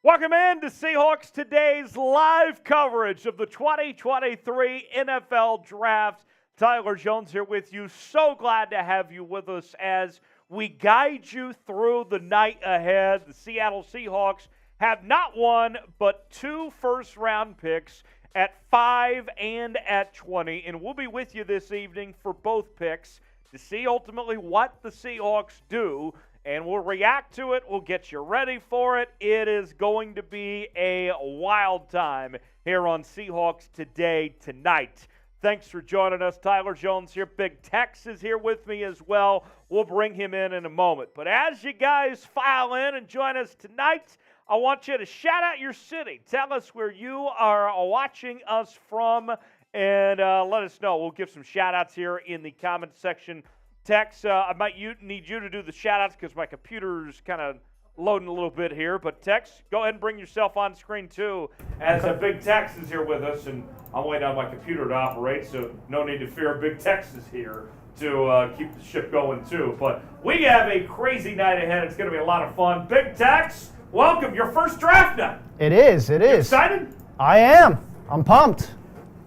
Welcome in to Seahawks Today's live coverage of the 2023 NFL Draft. Tyler Jones here with you. So glad to have you with us as we guide you through the night ahead. The Seattle Seahawks have not one, but two first-round picks at 5 and at 20. And we'll be with you this evening for both picks to see ultimately what the Seahawks do. And we'll react to it. We'll get you ready for it. It is going to be a wild time here on Seahawks Today tonight. Thanks for joining us. Tyler Jones here. Big Tex is here with me as well. We'll bring him in a moment. But as you guys file in and join us tonight, I want you to shout out your city. Tell us where you are watching us from and let us know. We'll give some shout-outs here in the comment section. Tex, I might need you to do the shout-outs because my computer's kind of loading a little bit here. But Tex, go ahead and bring yourself on screen too, as Big Tex is here with us, and I'm waiting on my computer to operate, so no need to fear. Big Tex is here to keep the ship going too. But we have a crazy night ahead. It's going to be a lot of fun. Big Tex, welcome. Your first draft night. It is. You excited? I am. I'm pumped.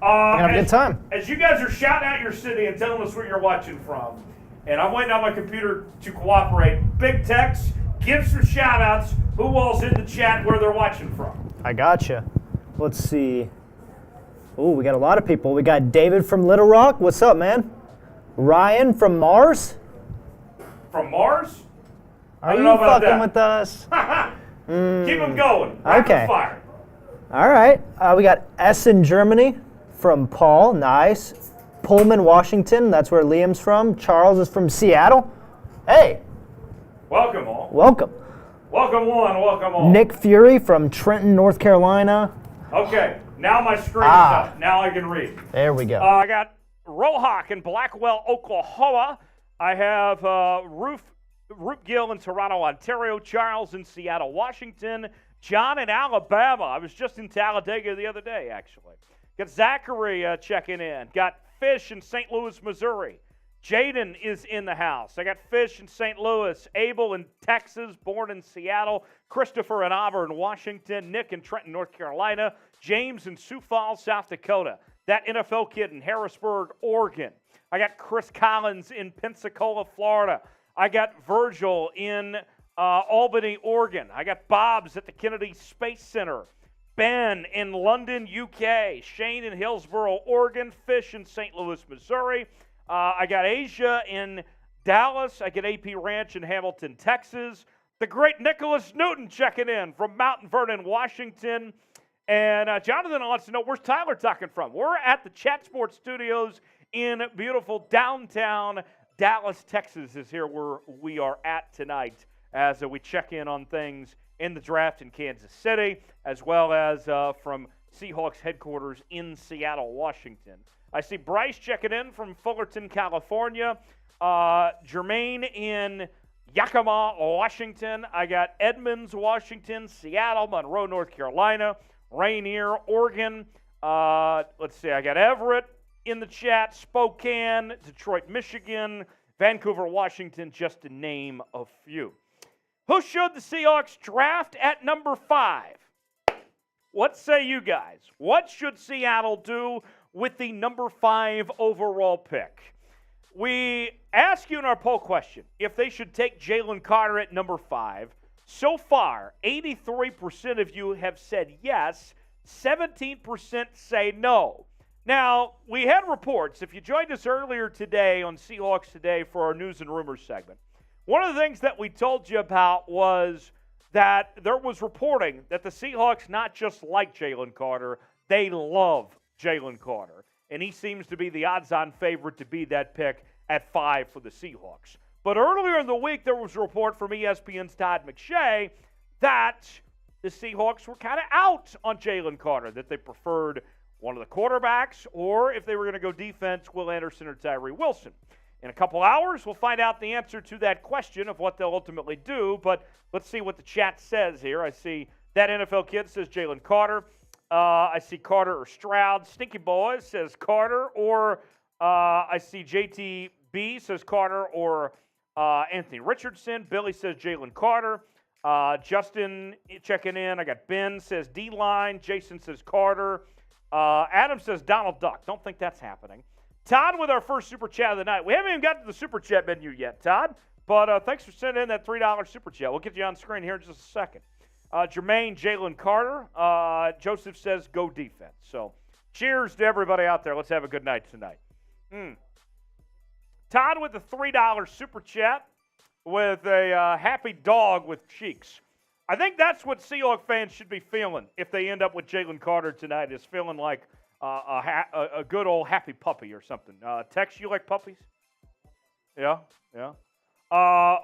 We're going to have a good time. As you guys are shouting out your city and telling us where you're watching from, and I'm waiting on my computer to cooperate. Big Tex, give some shout-outs. Who all's in the chat where they're watching from? I gotcha. Let's see. Oh, we got a lot of people. We got David from Little Rock. What's up, man? Ryan from Mars. From Mars? Are you fucking with us? Keep them going. Okay. Fire. All right. We got S in Germany from Paul. Nice. Pullman, Washington. That's where Liam's from. Charles is from Seattle. Hey. Welcome all. Welcome. Welcome one. Welcome all. Nick Fury from Trenton, North Carolina. Okay. Now my screen is up. Now I can read. There we go. I got Rohawk in Blackwell, Oklahoma. I have Roop Gill in Toronto, Ontario. Charles in Seattle, Washington. John in Alabama. I was just in Talladega the other day, actually. Got Zachary checking in. Got Fish in St. Louis, Missouri. Jaden is in the house. I got Fish in St. Louis. Abel in Texas, born in Seattle. Christopher in Auburn, Washington. Nick in Trenton, North Carolina. James in Sioux Falls, South Dakota. That NFL kid in Harrisburg, Oregon. I got Chris Collins in Pensacola, Florida. I got Virgil in Albany, Oregon. I got Bob's at the Kennedy Space Center. Ben in London, UK. Shane in Hillsboro, Oregon. Fish in St. Louis, Missouri. I got Asia in Dallas. I got AP Ranch in Hamilton, Texas. The great Nicholas Newton checking in from Mount Vernon, Washington. And Jonathan wants to know, where's Tyler talking from? We're at the Chat Sports Studios in beautiful downtown Dallas, Texas is here where we are at tonight as we check in on things in the draft in Kansas City, as well as from Seahawks headquarters in Seattle, Washington. I see Bryce checking in from Fullerton, California. Jermaine in Yakima, Washington. I got Edmonds, Washington, Seattle, Monroe, North Carolina, Rainier, Oregon. Let's see, I got Everett in the chat, Spokane, Detroit, Michigan, Vancouver, Washington, just to name a few. Who should the Seahawks draft at number 5? What say you guys? What should Seattle do with the number 5 overall pick? We ask you in our poll question if they should take Jalen Carter at number 5. So far, 83% of you have said yes, 17% say no. Now, we had reports, if you joined us earlier today on Seahawks Today for our News and Rumors segment, one of the things that we told you about was that there was reporting that the Seahawks not just like Jalen Carter, they love Jalen Carter. And he seems to be the odds-on favorite to be that pick at 5 for the Seahawks. But earlier in the week, there was a report from ESPN's Todd McShay that the Seahawks were kind of out on Jalen Carter, that they preferred one of the quarterbacks, or if they were going to go defense, Will Anderson or Tyree Wilson. In a couple hours, we'll find out the answer to that question of what they'll ultimately do, but let's see what the chat says here. I see that NFL kid says Jalen Carter. I see Carter or Stroud. Stinky Boys says Carter, or I see JTB says Carter or Anthony Richardson. Billy says Jalen Carter. Justin checking in. I got Ben says D-line. Jason says Carter. Adam says Donald Duck. Don't think that's happening. Todd with our first Super Chat of the night. We haven't even got to the Super Chat menu yet, Todd. But thanks for sending in that $3 Super Chat. We'll get you on screen here in just a second. Jermaine, Jalen Carter. Joseph says go defense. So cheers to everybody out there. Let's have a good night tonight. Todd with the $3 Super Chat with a happy dog with cheeks. I think that's what Seahawks fans should be feeling if they end up with Jalen Carter tonight, is feeling like a good old happy puppy or something. Tex, you like puppies? Yeah.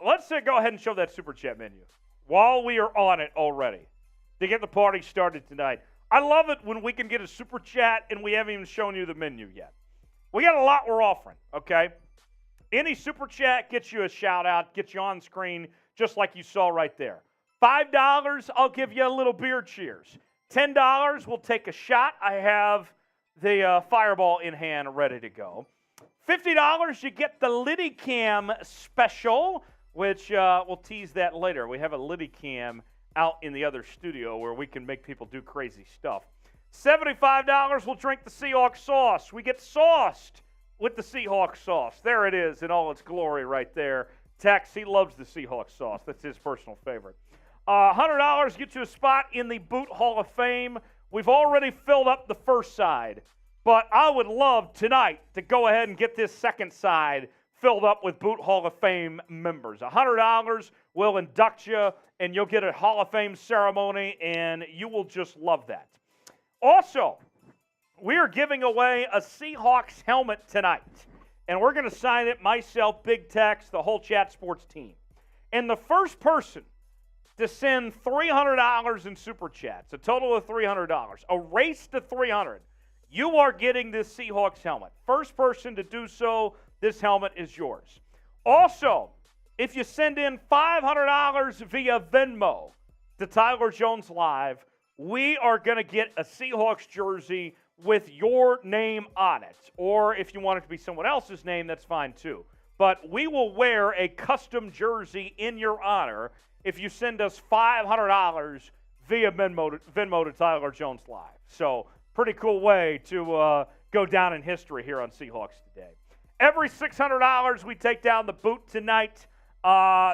Let's go ahead and show that Super Chat menu while we are on it already to get the party started tonight. I love it when we can get a Super Chat and we haven't even shown you the menu yet. We got a lot we're offering, okay? Any Super Chat gets you a shout-out, gets you on screen, just like you saw right there. $5, I'll give you a little beer cheers. $10, we'll take a shot. I have the fireball in hand ready to go. $50, you get the Liddy Cam special, which we'll tease that later. We have a Liddy Cam out in the other studio where we can make people do crazy stuff. $75, we'll drink the Seahawks sauce. We get sauced with the Seahawks sauce. There it is in all its glory right there. Tex, he loves the Seahawks sauce. That's his personal favorite. $100 gets you a spot in the Boot Hall of Fame. We've already filled up the first side, but I would love tonight to go ahead and get this second side filled up with Boot Hall of Fame members. $100 will induct you, and you'll get a Hall of Fame ceremony, and you will just love that. Also, we are giving away a Seahawks helmet tonight, and we're going to sign it, myself, Big Tex, the whole Chat Sports team. And the first person to send $300 in Super Chats, a total of $300, a race to 300, you are getting this Seahawks helmet. First person to do so, this helmet is yours. Also, if you send in $500 via Venmo to Tyler Jones Live, we are going to get a Seahawks jersey with your name on it. Or if you want it to be someone else's name, that's fine too. But we will wear a custom jersey in your honor if you send us $500 via Venmo to Tyler Jones Live. So, pretty cool way to go down in history here on Seahawks Today. Every $600 we take down the boot tonight.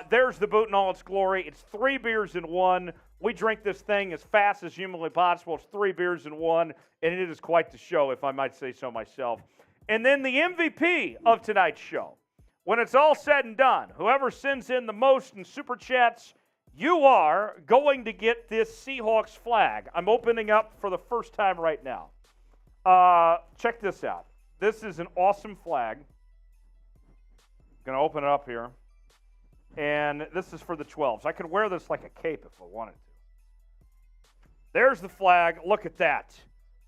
There's the boot in all its glory. It's 3 beers in one. We drink this thing as fast as humanly possible. It's 3 beers in one, and it is quite the show, if I might say so myself. And then the MVP of tonight's show. When it's all said and done, whoever sends in the most in Super Chats, you are going to get this Seahawks flag. I'm opening up for the first time right now. Check this out. This is an awesome flag. Going to open it up here. And this is for the 12s. I could wear this like a cape if I wanted to. There's the flag. Look at that.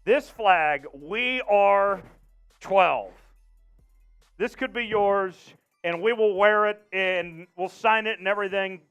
This flag, we are 12. This could be yours, and we will wear it, and we'll sign it and everything.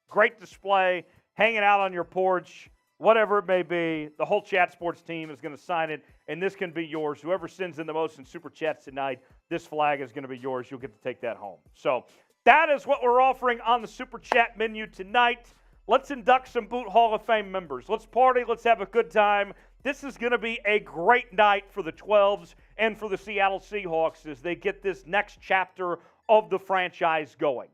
Great display, hanging out on your porch, whatever it may be. The whole Chat Sports team is going to sign it, and this can be yours. Whoever sends in the most in Super Chats tonight, this flag is going to be yours. You'll get to take that home. So that is what we're offering on the Super Chat menu tonight. Let's induct some Boot Hall of Fame members. Let's party. Let's have a good time. This is going to be a great night for the 12s and for the Seattle Seahawks as they get this next chapter of the franchise going.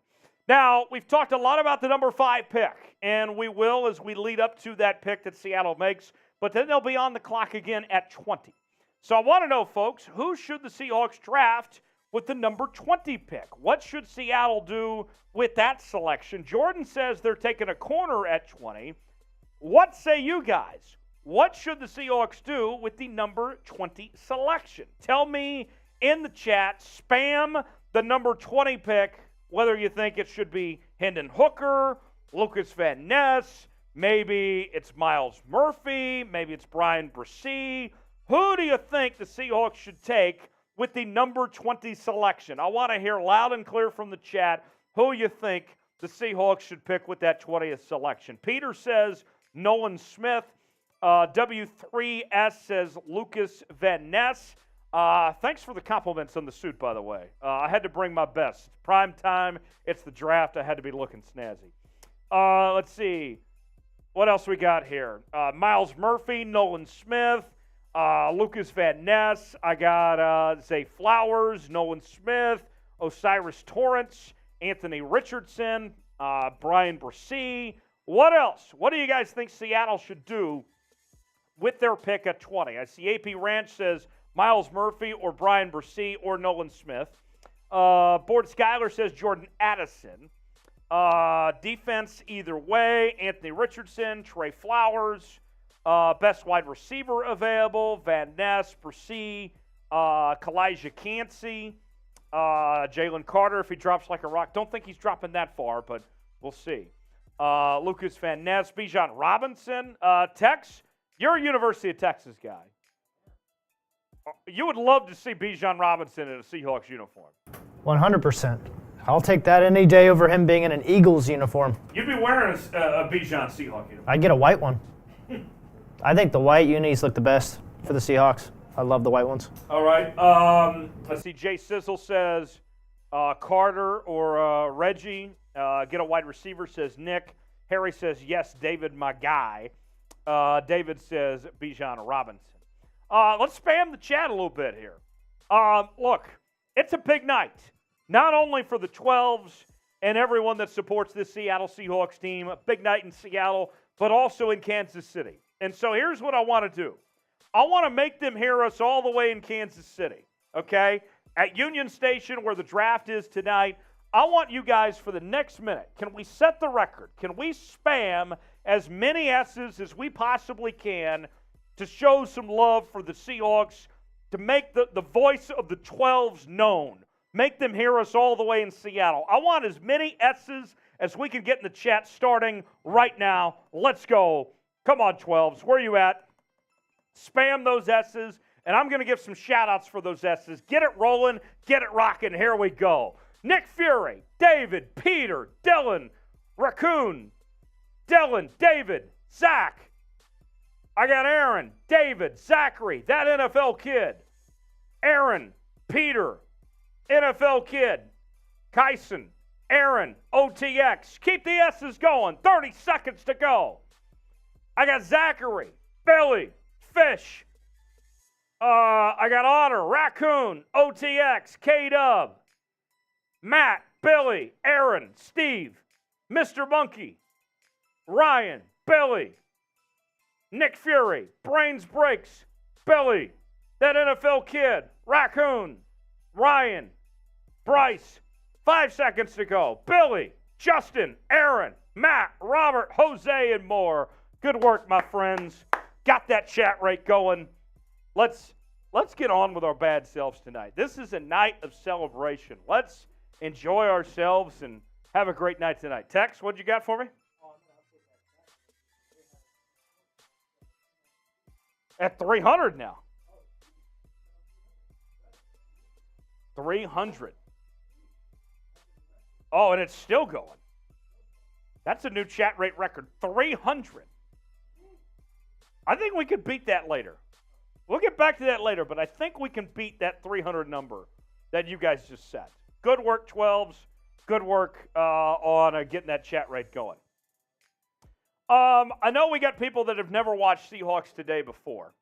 Now, we've talked a lot about the number 5 pick, and we will as we lead up to that pick that Seattle makes, but then they'll be on the clock again at 20. So I want to know, folks, who should the Seahawks draft with the number 20 pick? What should Seattle do with that selection? Jordan says they're taking a corner at 20. What say you guys? What should the Seahawks do with the number 20 selection? Tell me in the chat, spam the number 20 pick, whether you think it should be Hendon Hooker, Lucas Van Ness, maybe it's Miles Murphy, maybe it's Brian Bresee. Who do you think the Seahawks should take with the number 20 selection? I want to hear loud and clear from the chat who you think the Seahawks should pick with that 20th selection. Peter says Nolan Smith. W3S says Lucas Van Ness. Thanks for the compliments on the suit, by the way. I had to bring my best. Prime time, it's the draft. I had to be looking snazzy. Let's see. What else we got here? Miles Murphy, Nolan Smith, Lucas Van Ness. I got Zay Flowers, Nolan Smith, Osiris Torrance, Anthony Richardson, Brian Brissy. What else? What do you guys think Seattle should do with their pick at 20? I see AP Ranch says Miles Murphy or Brian Brissy or Nolan Smith. Board Skyler says Jordan Addison. Defense either way, Anthony Richardson, Trey Flowers, best wide receiver available, Van Ness, Brissy, Kalijah Cansey, Jalen Carter if he drops like a rock. Don't think he's dropping that far, but we'll see. Lucas Van Ness, Bijan Robinson. Tex, you're a University of Texas guy. You would love to see Bijan Robinson in a Seahawks uniform. 100%. I'll take that any day over him being in an Eagles uniform. You'd be wearing a Bijan Seahawk uniform. I'd get a white one. I think the white unis look the best for the Seahawks. I love the white ones. All right. Let's see. Jay Sizzle says Carter or Reggie. Get a wide receiver, says Nick. Harry says, yes, David, my guy. David says Bijan Robinson. Let's spam the chat a little bit here. Look, it's a big night. Not only for the 12s and everyone that supports this Seattle Seahawks team, a big night in Seattle, but also in Kansas City. And so here's what I want to do. I want to make them hear us all the way in Kansas City, okay? At Union Station where the draft is tonight, I want you guys for the next minute, can we set the record? Can we spam as many S's as we possibly can to show some love for the Seahawks, to make the voice of the 12s known? Make them hear us all the way in Seattle. I want as many S's as we can get in the chat starting right now. Let's go. Come on, 12s. Where are you at? Spam those S's, and I'm going to give some shout-outs for those S's. Get it rolling. Get it rocking. Here we go. Nick Fury, David, Peter, Dylan, Raccoon, Dylan, David, Zach. I got Aaron, David, Zachary, that NFL kid. Aaron, Peter, NFL kid, Kyson, Aaron, OTX. Keep the S's going. 30 seconds to go. I got Zachary, Billy, Fish. I got Otter, Raccoon, OTX, K-Dub, Matt, Billy, Aaron, Steve, Mr. Monkey, Ryan, Billy, Nick Fury, Brains Breaks, Billy, that NFL kid, Raccoon, Ryan, Bryce, 5 seconds to go. Billy, Justin, Aaron, Matt, Robert, Jose, and more. Good work, my friends. Got that chat rate going. Let's get on with our bad selves tonight. This is a night of celebration. Let's enjoy ourselves and have a great night tonight. Tex, what you got for me? At 300 now. 300. Oh, and it's still going. That's a new chat rate record. 300. I think we could beat that later. We'll get back to that later, but I think we can beat that 300 number that you guys just set. Good work, 12s. Good work on getting that chat rate going. I know we got people that have never watched Seahawks Today before,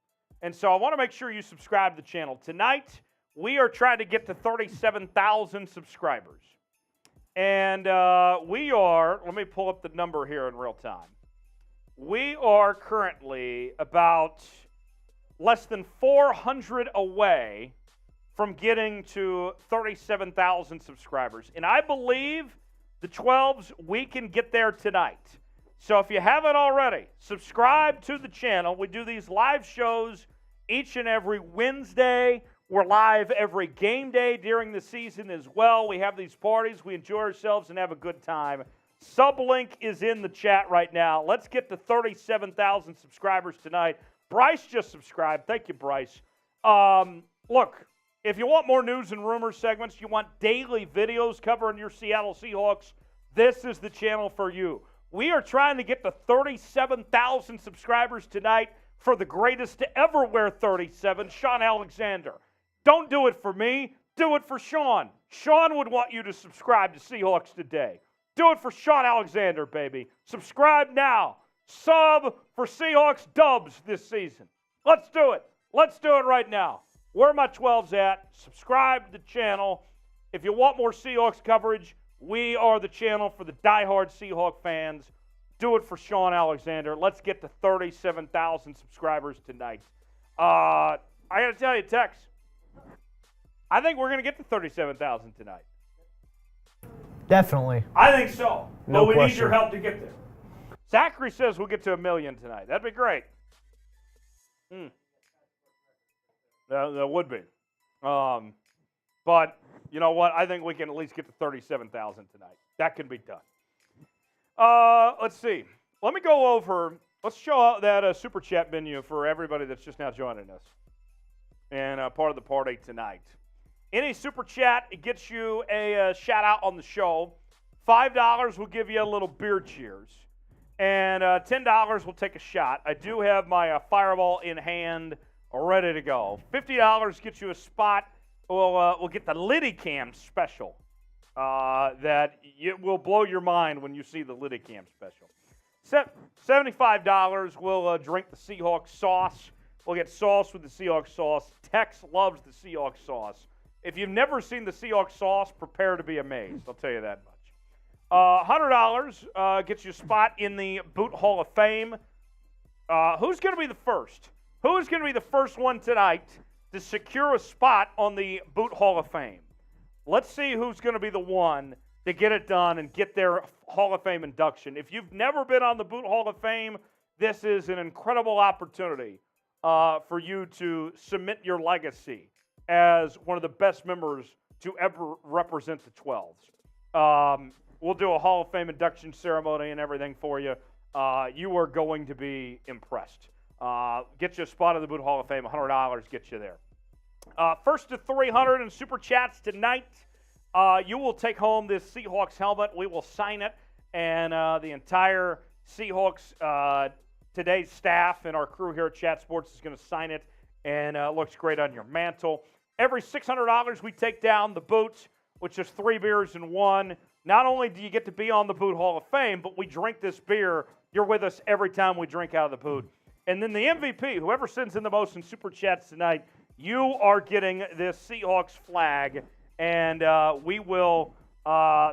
and so I want to make sure you subscribe to the channel. Tonight, we are trying to get to 37,000 subscribers. And we are, let me pull up the number here in real time. We are currently about less than 400 away from getting to 37,000 subscribers. And I believe the 12s, we can get there tonight. So if you haven't already, subscribe to the channel. We do these live shows each and every Wednesday. We're live every game day during the season as well. We have these parties. We enjoy ourselves and have a good time. Sublink is in the chat right now. Let's get to 37,000 subscribers tonight. Bryce just subscribed. Thank you, Bryce. Look, if you want more news and rumors segments, you want daily videos covering your Seattle Seahawks, this is the channel for you. We are trying to get to 37,000 subscribers tonight for the greatest to ever wear 37, Sean Alexander. Don't do it for me. Do it for Sean. Sean would want you to subscribe to Seahawks Today. Do it for Sean Alexander, baby. Subscribe now. Sub for Seahawks dubs this season. Let's do it. Let's do it right now. Where my 12's at. Subscribe to the channel. If you want more Seahawks coverage, we are the channel for the diehard Seahawk fans. Do it for Sean Alexander. Let's get to 37,000 subscribers tonight. I got to tell you, Tex, I think we're going to get to 37,000 tonight. Definitely. I think so. No but we question. need your help to get there. Zachary says we'll get to 1 million tonight. That'd be great. That would be. But you know what? I think we can at least get to 37,000 tonight. That can be done. Let's see. Let me go over. Let's show out that Super Chat menu for everybody that's just now joining us and part of the party tonight. Any Super Chat, it gets you a shout-out on the show. $5 will give you a little beer cheers. And $10 will take a shot. I do have my Fireball in hand ready to go. $50 gets you a spot. We'll get the Liddy Cam special. That it will blow your mind when you see the Liddy Cam special. $75 will drink the Seahawks sauce. We'll get sauce with the Seahawks sauce. Tex loves the Seahawks sauce. If you've never seen the Seahawks sauce, prepare to be amazed. I'll tell you that much. $100 gets you a spot in the Boot Hall of Fame. Who's going to be the first? Who is going to be the first one tonight to secure a spot on the Boot Hall of Fame? Let's see who's going to be the one to get it done and get their Hall of Fame induction. If you've never been on the Boot Hall of Fame, this is an incredible opportunity for you to cement your legacy as one of the best members to ever represent the 12s. We'll do a Hall of Fame induction ceremony and everything for you. You are going to be impressed. Get you a spot in the Boot Hall of Fame. $100 gets you there. First to 300 in Super Chats tonight, you will take home this Seahawks helmet. We will sign it, and the entire Seahawks Today's staff and our crew here at Chat Sports is going to sign it, and it looks great on your mantle. Every $600 we take down the boots, which is 3 beers in one. Not only do you get to be on the Boot Hall of Fame, but we drink this beer. You're with us every time we drink out of the boot. And then the MVP, whoever sends in the most in Super Chats tonight, you are getting this Seahawks flag, and we will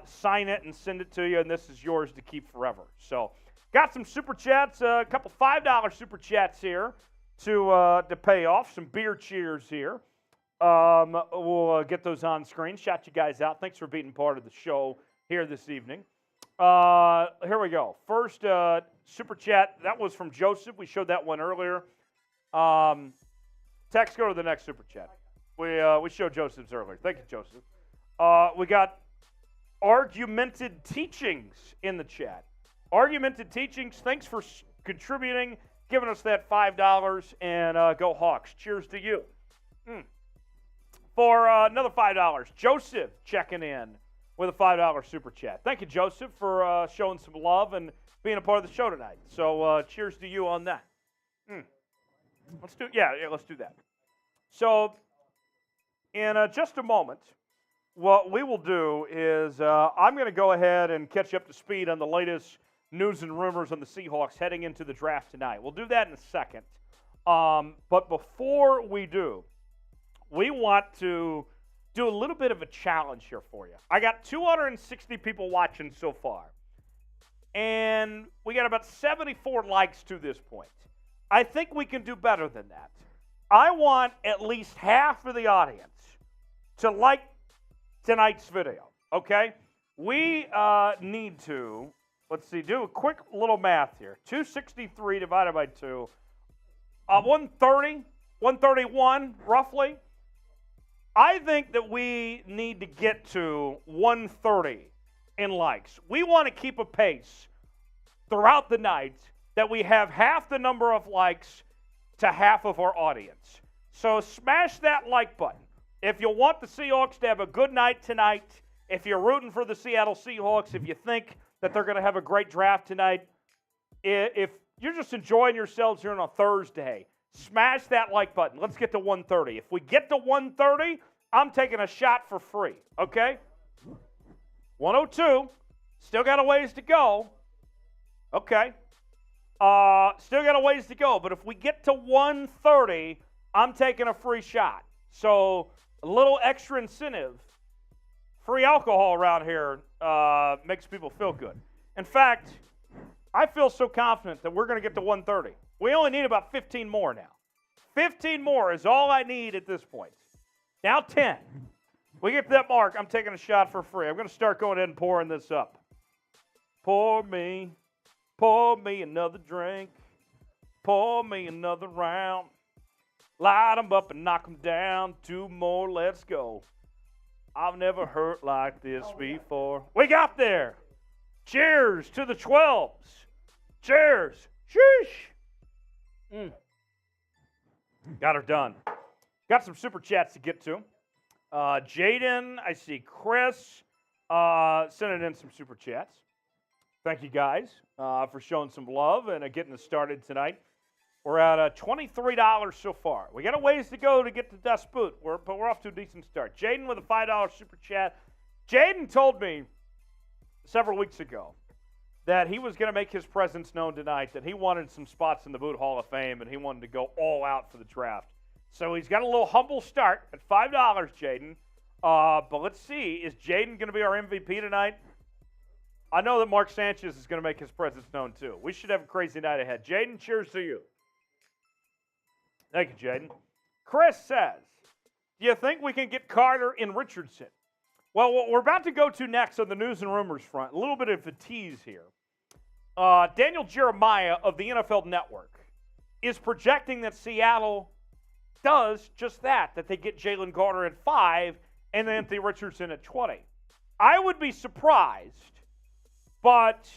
sign it and send it to you, and this is yours to keep forever. So got some Super Chats, a couple $5 Super Chats here to pay off, some beer cheers here. We'll get those on screen, shout you guys out. Thanks for being part of the show here this evening. Here we go. First Super Chat, that was from Joseph. We showed that one earlier. Tex, go to the next Super Chat. We showed Joseph's earlier. Thank you, Joseph. We got Argumented Teachings in the chat. Argumented Teachings, thanks for contributing, giving us that $5, and go Hawks. Cheers to you. For another $5, Joseph checking in with a $5 Super Chat. Thank you, Joseph, for showing some love and being a part of the show tonight. So cheers to you on that. Let's do that. So in just a moment, what we will do is I'm going to go ahead and catch you up to speed on the latest news and rumors on the Seahawks heading into the draft tonight. We'll do that in a second. But before we do, we want to do a little bit of a challenge here for you. I got 260 people watching so far, and we got about 74 likes to this point. I think we can do better than that. I want at least half of the audience to like tonight's video, okay? We need to, let's see, do a quick little math here. 263 divided by 2, 130, 131 roughly. I think that we need to get to 130 in likes. We want to keep a pace throughout the night that we have half the number of likes to half of our audience. So smash that like button. If you want the Seahawks to have a good night tonight, if you're rooting for the Seattle Seahawks, if you think that they're going to have a great draft tonight, if you're just enjoying yourselves here on a Thursday, smash that like button. Let's get to 130. If we get to 130, I'm taking a shot for free, okay? 102, Still got a ways to go. Okay. Still got a ways to go. But if we get to 1:30, I'm taking a free shot. So a little extra incentive. Free alcohol around here makes people feel good. In fact, I feel so confident that we're going to get to 1:30. We only need about 15 more now. 15 more is all I need at this point. Now 10. We get to that mark, I'm taking a shot for free. I'm going to start going ahead and pouring this up. Pour me another drink. Pour me another round. Light 'em up and knock 'em down. 2 more, let's go. I've never hurt like this before. We got there. Cheers to the 12s. Cheers. Sheesh. Got her done. Got some super chats to get to. Jaden, I see Chris sending in some super chats. Thank you guys for showing some love and getting us started tonight. We're at $23 so far. We got a ways to go to get to Dust Boot, but we're off to a decent start. Jaden with a $5 super chat. Jaden told me several weeks ago that he was going to make his presence known tonight, that he wanted some spots in the Boot Hall of Fame, and he wanted to go all out for the draft. So he's got a little humble start at $5, Jaden. But let's see, is Jaden going to be our MVP tonight? I know that Mark Sanchez is going to make his presence known too. We should have a crazy night ahead. Jaden, cheers to you. Thank you, Jaden. Chris says, do you think we can get Carter and Richardson? Well, what we're about to go to next on the news and rumors front, a little bit of a tease here. Daniel Jeremiah of the NFL Network is projecting that Seattle does just that they get Jalen Carter at 5 and Anthony Richardson at 20. I would be surprised, but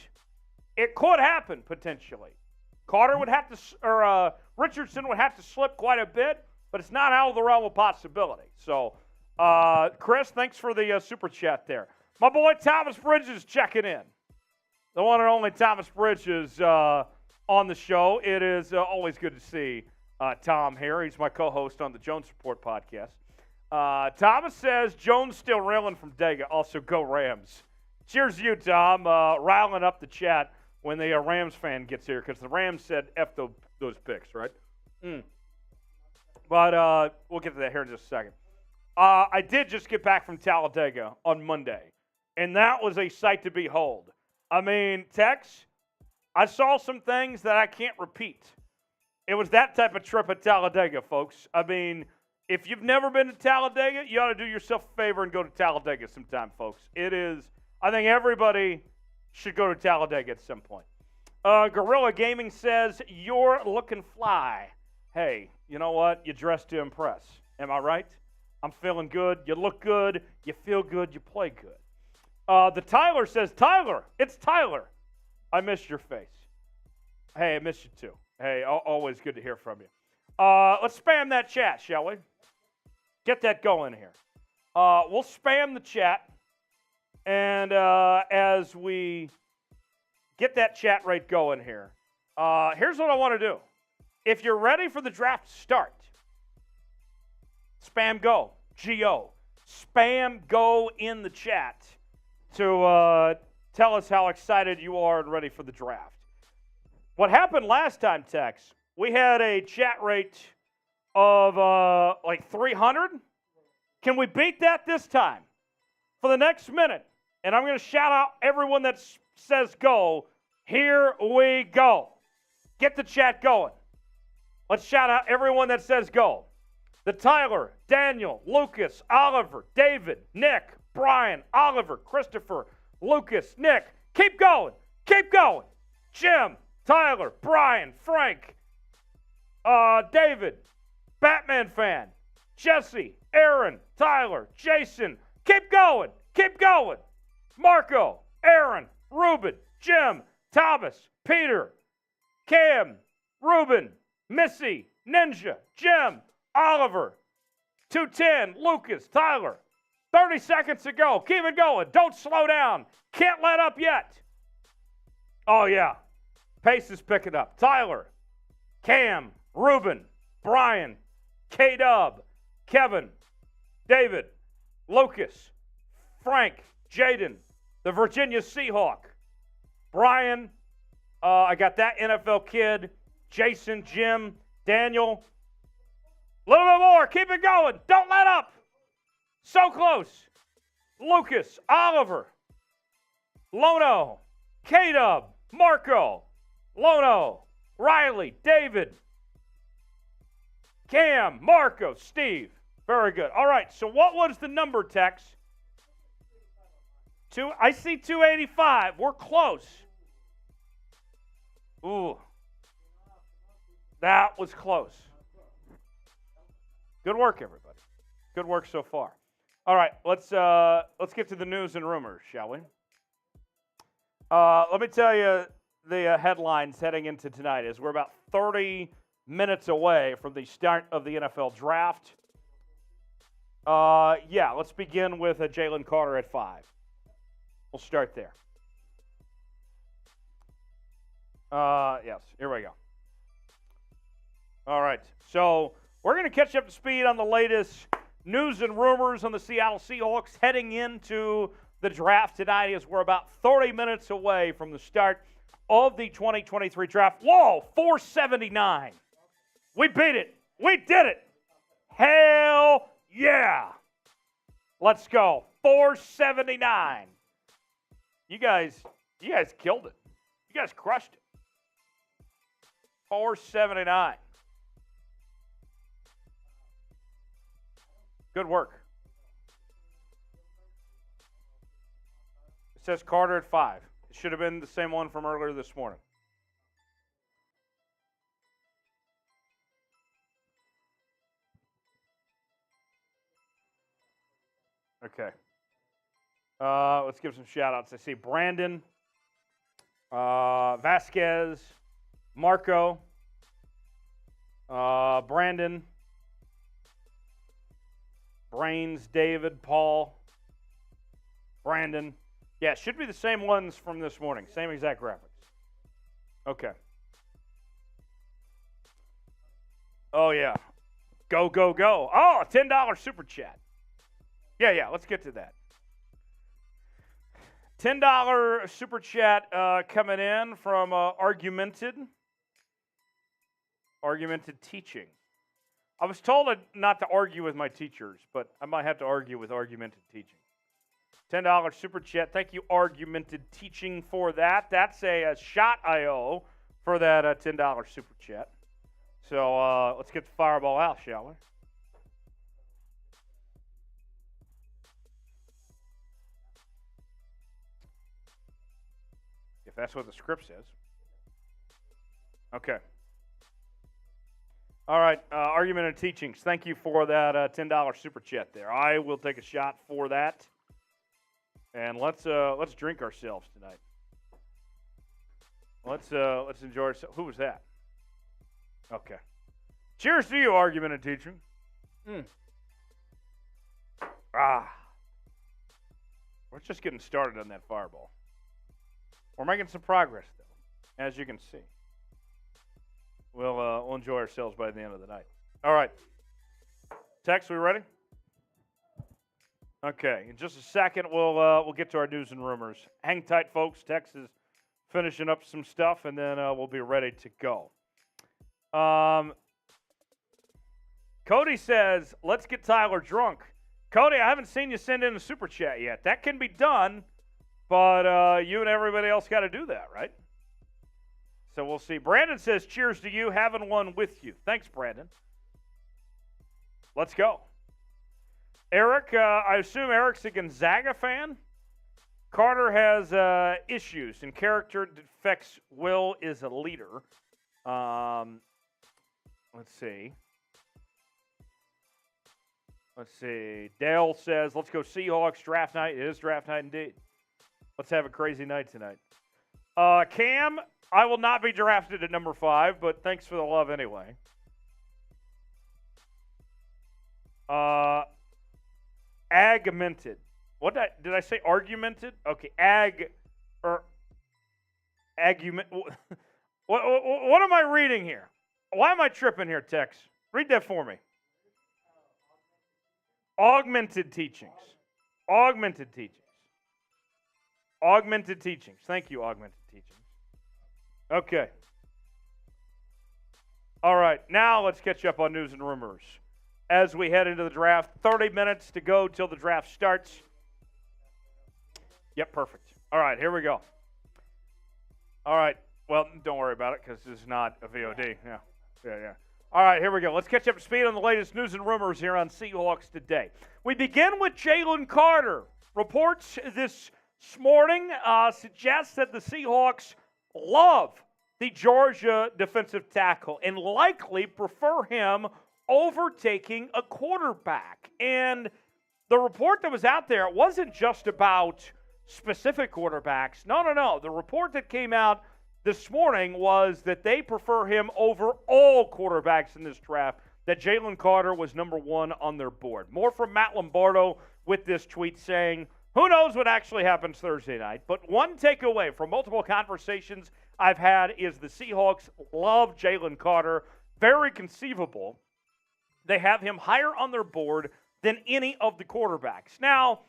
it could happen potentially. Carter would have to, or Richardson would have to slip quite a bit, but it's not out of the realm of possibility. So, Chris, thanks for the super chat there. My boy Thomas Bridges checking in. The one and only Thomas Bridges on the show. It is always good to see Tom here. He's my co-host on the Jones Report podcast. Thomas says, Jones still reeling from Dega. Also, go Rams. Cheers to you, Tom. Riling up the chat when the Rams fan gets here, because the Rams said F those picks, right? But we'll get to that here in just a second. I did just get back from Talladega on Monday, and that was a sight to behold. I mean, Tex, I saw some things that I can't repeat. It was that type of trip at Talladega, folks. I mean, if you've never been to Talladega, you ought to do yourself a favor and go to Talladega sometime, folks. It is, I think everybody should go to Talladega at some point. Gorilla Gaming says, you're looking fly. Hey, you know what? You dress to impress. Am I right? I'm feeling good. You look good. You feel good. You play good. The Tyler says, Tyler, it's Tyler. I missed your face. Hey, I missed you too. Hey, always good to hear from you. Let's spam that chat, shall we? Get that going here. We'll spam the chat. And as we get that chat rate going here, here's what I want to do. If you're ready for the draft to start, spam go, G-O. Spam go in the chat to tell us how excited you are and ready for the draft. What happened last time, Tex, we had a chat rate of like 300. Can we beat that this time? For the next minute, and I'm going to shout out everyone that says go. Here we go. Get the chat going. Let's shout out everyone that says go. The Tyler, Daniel, Lucas, Oliver, David, Nick, Brian, Oliver, Christopher, Lucas, Nick. Keep going. Keep going. Jim, Tyler, Brian, Frank, David, Batman fan, Jesse, Aaron, Tyler, Jason. Keep going. Keep going. Marco, Aaron, Ruben, Jim, Thomas, Peter, Cam, Ruben, Missy, Ninja, Jim, Oliver, 210, Lucas, Tyler. 30 seconds to go. Keep it going. Don't slow down. Can't let up yet. Oh, yeah. Pace is picking up. Tyler, Cam, Ruben, Brian, K-Dub, Kevin, David, Lucas, Frank, Jaden, the Virginia Seahawk. Brian, I got that NFL kid. Jason, Jim, Daniel. A little bit more. Keep it going. Don't let up. So close. Lucas, Oliver, Lono, K-Dub, Marco, Lono, Riley, David, Cam, Marco, Steve. Very good. All right, so what was the number, Tex? I see 285. We're close. Ooh. That was close. Good work, everybody. Good work so far. All right, let's get to the news and rumors, shall we? Let me tell you the headlines heading into tonight is we're about 30 minutes away from the start of the NFL draft. Let's begin with Jalen Carter at 5. We'll start there. Yes, here we go. All right, so we're going to catch up to speed on the latest news and rumors on the Seattle Seahawks heading into the draft tonight as we're about 30 minutes away from the start of the 2023 draft. Whoa, 479. We beat it. We did it. Hell yeah. Let's go. 479. You guys killed it. You guys crushed it. 479. Good work. It says Carter at 5. It should have been the same one from earlier this morning. Okay. Let's give some shout-outs. I see Brandon, Vasquez, Marco, Brandon, Brains, David, Paul, Brandon. Yeah, it should be the same ones from this morning. Same exact graphics. Okay. Oh, yeah. Go, go, go. Oh, $10 super chat. Yeah, let's get to that. $10 super chat coming in from Argumented Teaching. I was told not to argue with my teachers, but I might have to argue with Argumented Teaching. $10 super chat. Thank you, Argumented Teaching, for that. That's a shot I owe for that $10 super chat. So let's get the fireball out, shall we? If that's what the script says. Okay. All right, Argumented Teachings. Thank you for that $10 super chat there. I will take a shot for that. And let's drink ourselves tonight. Let's enjoy ourselves. Who was that? Okay. Cheers to you, Argumented Teaching. We're just getting started on that fireball. We're making some progress, though, as you can see. We'll enjoy ourselves by the end of the night. All right. Tex, we ready? Okay. In just a second, we'll get to our news and rumors. Hang tight, folks. Tex is finishing up some stuff, and then we'll be ready to go. Cody says, let's get Tyler drunk. Cody, I haven't seen you send in a super chat yet. That can be done, but you and everybody else got to do that, right? So we'll see. Brandon says, cheers to you, having one with you. Thanks, Brandon. Let's go. Eric, I assume Eric's a Gonzaga fan? Carter has issues, and character defects. Will is a leader. Let's see. Dale says, let's go Seahawks draft night. It is draft night indeed. Let's have a crazy night tonight. Cam, I will not be drafted at number 5, but thanks for the love anyway. Argumented. What did I say? Argumented? Okay, argument. What am I reading here? Why am I tripping here, Tex? Read that for me. Augmented teachings. Augmented teachings. Augmented teachings. Thank you, augmented teachings. Okay. All right, now let's catch up on news and rumors. As we head into the draft, 30 minutes to go till the draft starts. Yep, perfect. All right, here we go. All right, well, don't worry about it because this is not a VOD. Yeah. All right, here we go. Let's catch up to speed on the latest news and rumors here on Seahawks Today. We begin with Jalen Carter. Reports this morning suggest that the Seahawks love the Georgia defensive tackle and likely prefer him over taking a quarterback. And the report that was out there, it wasn't just about specific quarterbacks. No. The report that came out this morning was that they prefer him over all quarterbacks in this draft, that Jalen Carter was number one on their board. More from Matt Lombardo with this tweet saying, who knows what actually happens Thursday night, but one takeaway from multiple conversations I've had is the Seahawks love Jalen Carter. Very conceivable they have him higher on their board than any of the quarterbacks. Now,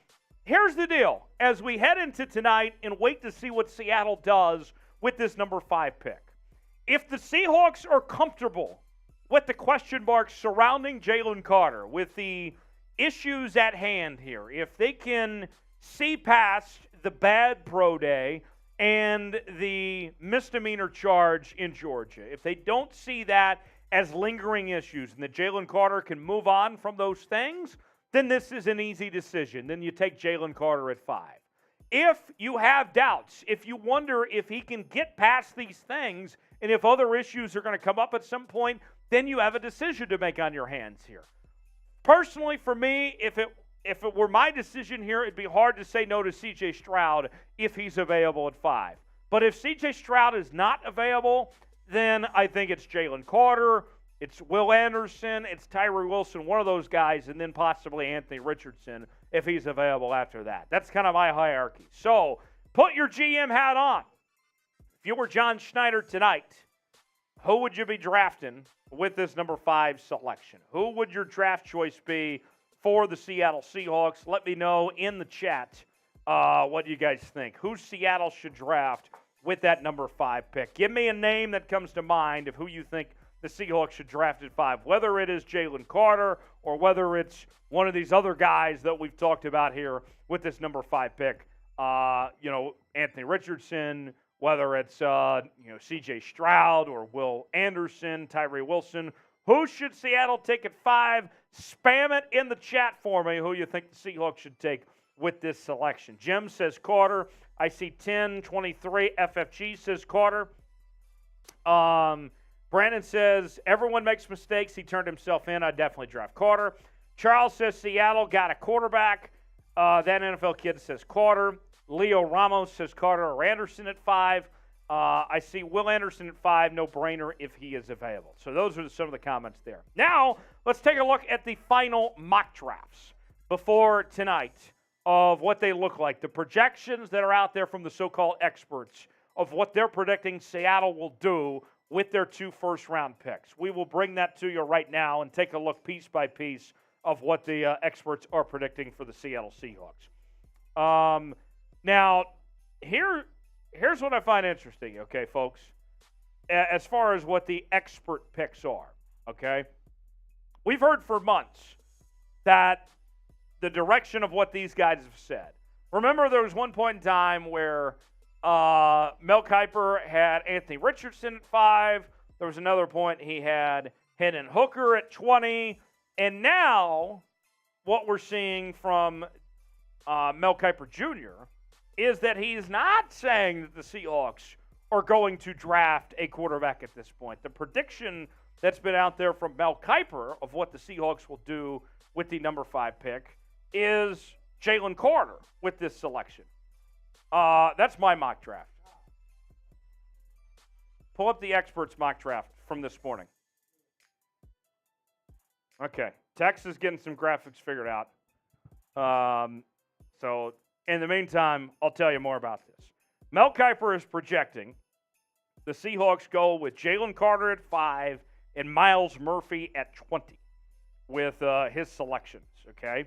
here's the deal. As we head into tonight and wait to see what Seattle does with this number 5 pick, if the Seahawks are comfortable with the question marks surrounding Jalen Carter, with the issues at hand here, if they can see past the bad pro day and the misdemeanor charge in Georgia, if they don't see that as lingering issues and that Jalen Carter can move on from those things, then this is an easy decision. Then you take Jalen Carter at 5. If you have doubts, if you wonder if he can get past these things and if other issues are going to come up at some point, then you have a decision to make on your hands here. Personally, for me, if it were my decision here, it'd be hard to say no to C.J. Stroud if he's available at 5. But if C.J. Stroud is not available, then I think it's Jalen Carter, it's Will Anderson, it's Tyree Wilson, one of those guys, and then possibly Anthony Richardson if he's available after that. That's kind of my hierarchy. So put your GM hat on. If you were John Schneider tonight, who would you be drafting with this number 5 selection? Who would your draft choice be for the Seattle Seahawks? Let me know in the chat what you guys think. Who Seattle should draft with that number 5 pick? Give me a name that comes to mind of who you think the Seahawks should draft at 5, whether it is Jalen Carter or whether it's one of these other guys that we've talked about here with this number 5 pick. Anthony Richardson, whether it's C.J. Stroud or Will Anderson, Tyree Wilson. Who should Seattle take at 5? Spam it in the chat for me who you think the Seahawks should take with this selection. Jim says Carter. I see 1023. FFG says Carter. Brandon says, everyone makes mistakes. He turned himself in. I'd definitely draft Carter. Charles says Seattle got a quarterback. That NFL kid says Carter. Leo Ramos says Carter or Anderson at 5. I see Will Anderson at 5, no-brainer if he is available. So those are some of the comments there. Now, let's take a look at the final mock drafts before tonight of what they look like. The projections that are out there from the so-called experts of what they're predicting Seattle will do with their 2 first-round picks. We will bring that to you right now and take a look piece by piece of what the experts are predicting for the Seattle Seahawks. Now, here's what I find interesting, okay, folks, as far as what the expert picks are, okay? We've heard for months that the direction of what these guys have said. Remember, there was one point in time where Mel Kiper had Anthony Richardson at 5. There was another point he had Hendon Hooker at 20. And now what we're seeing from Mel Kiper Jr. is that he's not saying that the Seahawks are going to draft a quarterback at this point. The prediction that's been out there from Mel Kiper of what the Seahawks will do with the number 5 pick is Jalen Carter with this selection. That's my mock draft. Pull up the experts' mock draft from this morning. Okay. Tex is getting some graphics figured out. So in the meantime, I'll tell you more about this. Mel Kiper is projecting the Seahawks go with Jalen Carter at 5 and Myles Murphy at 20 with his selections, okay?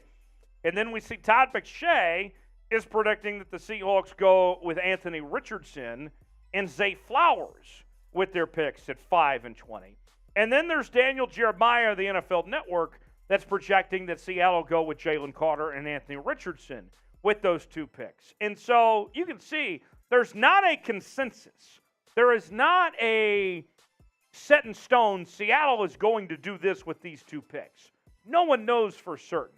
And then we see Todd McShay is predicting that the Seahawks go with Anthony Richardson and Zay Flowers with their picks at 5 and 20. And then there's Daniel Jeremiah of the NFL Network that's projecting that Seattle go with Jalen Carter and Anthony Richardson with those 2 picks. And so you can see there's not a consensus. There is not a set in stone, Seattle is going to do this with these 2 picks. No one knows for certain.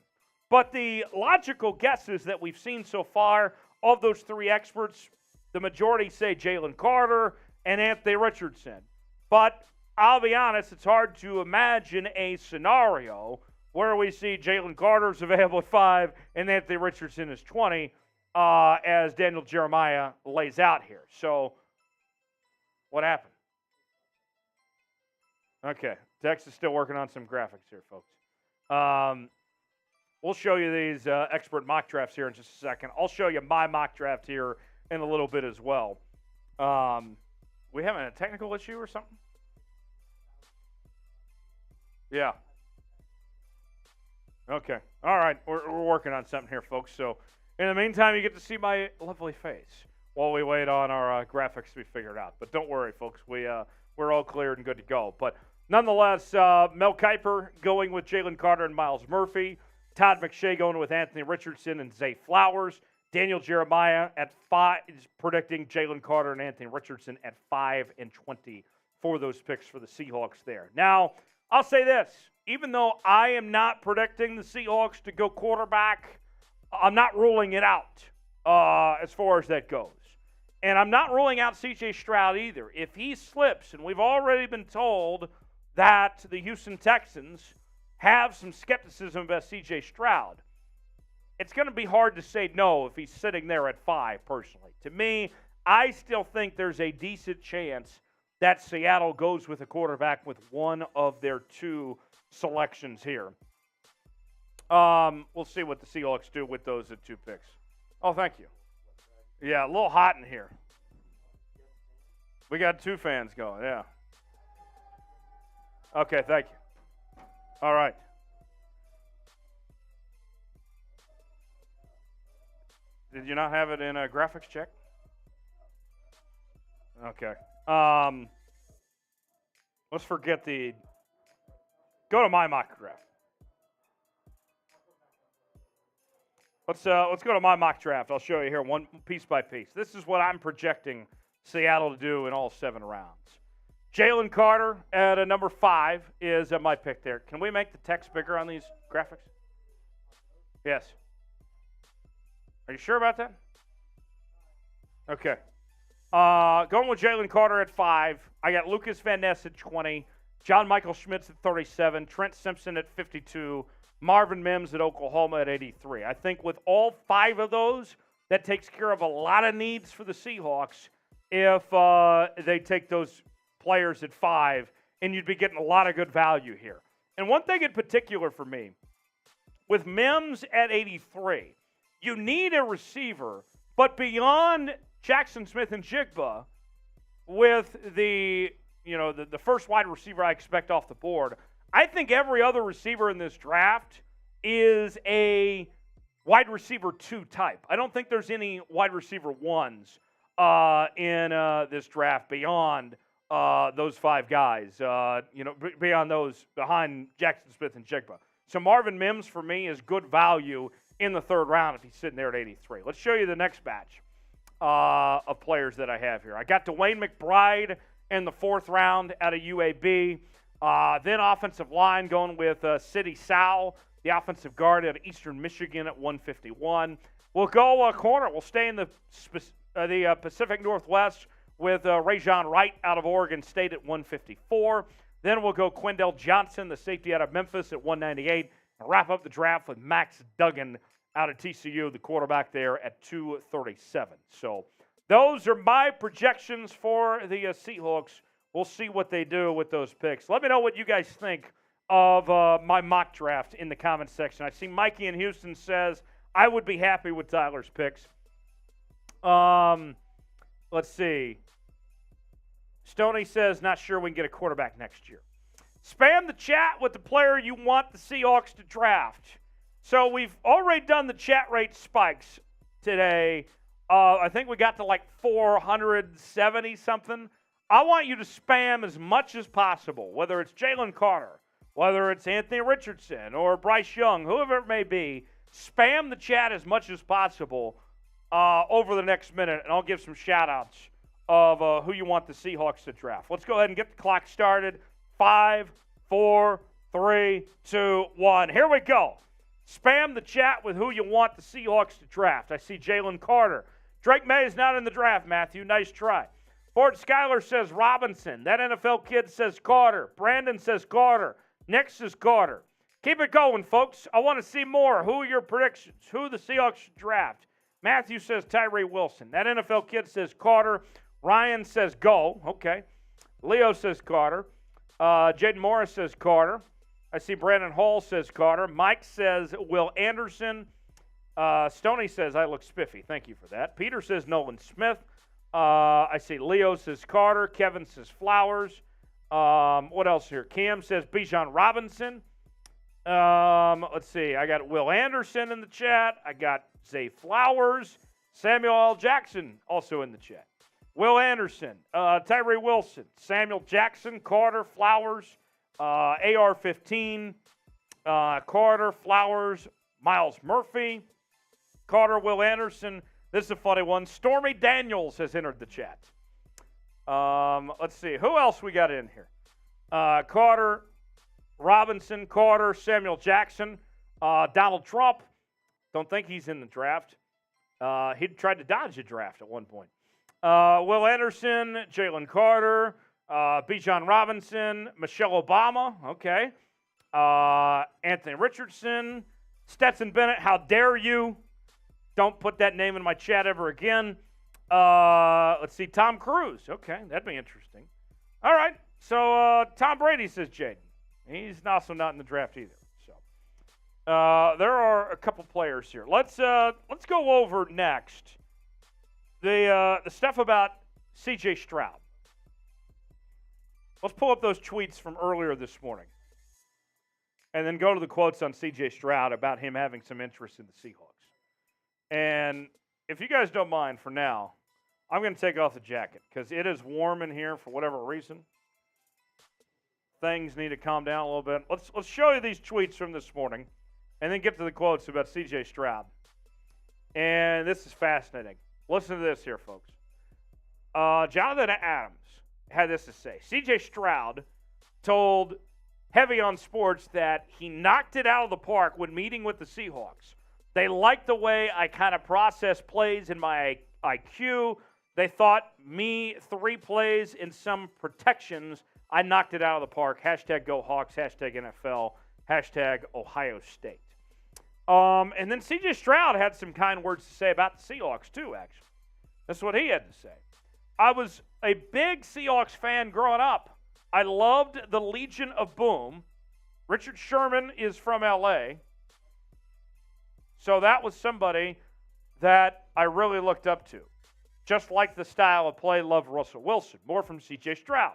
But the logical guesses that we've seen so far of those 3 experts, the majority say Jalen Carter and Anthony Richardson. But I'll be honest, it's hard to imagine a scenario where we see Jalen Carter's available at 5 and Anthony Richardson is 20, as Daniel Jeremiah lays out here. So, what happened? Okay, Dex is still working on some graphics here, folks. We'll show you these expert mock drafts here in just a second. I'll show you my mock draft here in a little bit as well. We having a technical issue or something? Yeah. Okay. All right. We're working on something here, folks. So, in the meantime, you get to see my lovely face while we wait on our graphics to be figured out. But don't worry, folks. We're all cleared and good to go. But nonetheless, Mel Kiper going with Jalen Carter and Miles Murphy. Todd McShay going with Anthony Richardson and Zay Flowers. Daniel Jeremiah at 5 is predicting Jalen Carter and Anthony Richardson at 5 and 20 for those picks for the Seahawks there. Now, I'll say this. Even though I am not predicting the Seahawks to go quarterback, I'm not ruling it out as far as that goes. And I'm not ruling out C.J. Stroud either. If he slips, and we've already been told that the Houston Texans have some skepticism about C.J. Stroud, it's going to be hard to say no if he's sitting there at 5, personally. To me, I still think there's a decent chance that Seattle goes with a quarterback with one of their 2 selections here. We'll see what the Seahawks do with those at 2 picks. Oh, thank you. Yeah, a little hot in here. We got 2 fans going, yeah. Okay, thank you. All right. Did you not have it in a graphics check? Okay. Let's forget the. Go to my mock draft. Let's go to my mock draft. I'll show you here one piece by piece. This is what I'm projecting Seattle to do in all 7 rounds. Jalen Carter at a number 5 is my pick there. Can we make the text bigger on these graphics? Yes. Are you sure about that? Okay. Going with Jalen Carter at 5. I got Lucas Van Ness at 20. John Michael Schmitz at 37. Trent Simpson at 52. Marvin Mims at Oklahoma at 83. I think with all 5 of those, that takes care of a lot of needs for the Seahawks if they take those players at 5, and you'd be getting a lot of good value here. And one thing in particular for me, with Mims at 83, you need a receiver, but beyond Jackson Smith and Jigba, with the first wide receiver I expect off the board, I think every other receiver in this draft is a wide receiver 2 type. I don't think there's any wide receiver 1s in this draft beyond those 5 guys, beyond those behind Jackson Smith and Jigba. So Marvin Mims, for me, is good value in the 3rd round if he's sitting there at 83. Let's show you the next batch of players that I have here. I got Dwayne McBride in the 4th round out of UAB. Then offensive line going with Sidney Sowell, the offensive guard out of Eastern Michigan at 151. We'll go corner. We'll stay in the Pacific Northwest with Rajon Wright out of Oregon State at 154. Then we'll go Quindell Johnson, the safety out of Memphis at 198. And wrap up the draft with Max Duggan out of TCU, the quarterback there at 237. So those are my projections for the Seahawks. We'll see what they do with those picks. Let me know what you guys think of my mock draft in the comments section. I see Mikey in Houston says, I would be happy with Tyler's picks. Let's see. Stoney says, not sure we can get a quarterback next year. Spam the chat with the player you want the Seahawks to draft. So we've already done the chat rate spikes. today. I think we got to like 470 something. I want you to spam as much as possible, whether it's Jalen Carter, whether it's Anthony Richardson or Bryce Young, whoever it may be. Spam the chat as much as possible over the next minute, and I'll give some shout-outs of who you want the Seahawks to draft. Let's go ahead and get the clock started. 5, 4, 3, 2, 1. Here we go. Spam the chat with who you want the Seahawks to draft. I see Jalen Carter. Drake May is not in the draft, Matthew. Nice try. Fort Schuyler says Robinson. That NFL kid says Carter. Brandon says Carter. Nick says Carter. Keep it going, folks. I want to see more. Who are your predictions? Who the Seahawks should draft? Matthew says Tyree Wilson. That NFL kid says Carter. Ryan says go. Okay. Leo says Carter. Jaden Morris says Carter. I see Brandon Hall says Carter. Mike says Will Anderson. Stoney says I look spiffy. Thank you for that. Peter says Nolan Smith. I see Leo says Carter. Kevin says Flowers. What else here? Cam says Bijan Robinson. Let's see. I got Will Anderson in the chat. I got Zay Flowers. Samuel L. Jackson also in the chat. Will Anderson. Tyree Wilson. Samuel Jackson. Carter. Flowers. AR-15. Carter. Flowers. Miles Murphy. Carter. Will Anderson. This is a funny one. Stormy Daniels has entered the chat. Let's see. Who else we got in here? Carter. Robinson, Carter, Samuel Jackson, Donald Trump. Don't think he's in the draft. He tried to dodge a draft at one point. Will Anderson, Jalen Carter, Bijan Robinson, Michelle Obama. Okay. Anthony Richardson, Stetson Bennett. How dare you? Don't put that name in my chat ever again. Let's see. Tom Cruise. Okay. That'd be interesting. All right. So Tom Brady says Jaden. He's also not in the draft either. So there are a couple players here. Let's go over next the stuff about C.J. Stroud. Let's pull up those tweets from earlier this morning, and then go to the quotes on C.J. Stroud about him having some interest in the Seahawks. And if you guys don't mind, for now, I'm going to take off the jacket because it is warm in here for whatever reason. Things need to calm down a little bit. Let's show you these tweets from this morning and then get to the quotes about C.J. Stroud. And this is fascinating. Listen to this here, folks. Jonathan Adams had this to say. C.J. Stroud told Heavy on Sports that he knocked it out of the park when meeting with the Seahawks. They liked the way I kind of process plays in my IQ. They thought me 3 plays in some protections, I knocked it out of the park. Hashtag Go Hawks, hashtag NFL, hashtag Ohio State. And then C.J. Stroud had some kind words to say about the Seahawks, too, actually. That's what he had to say. I was a big Seahawks fan growing up. I loved the Legion of Boom. Richard Sherman is from L.A., so that was somebody that I really looked up to. Just like the style of play, loved Russell Wilson. More from C.J. Stroud.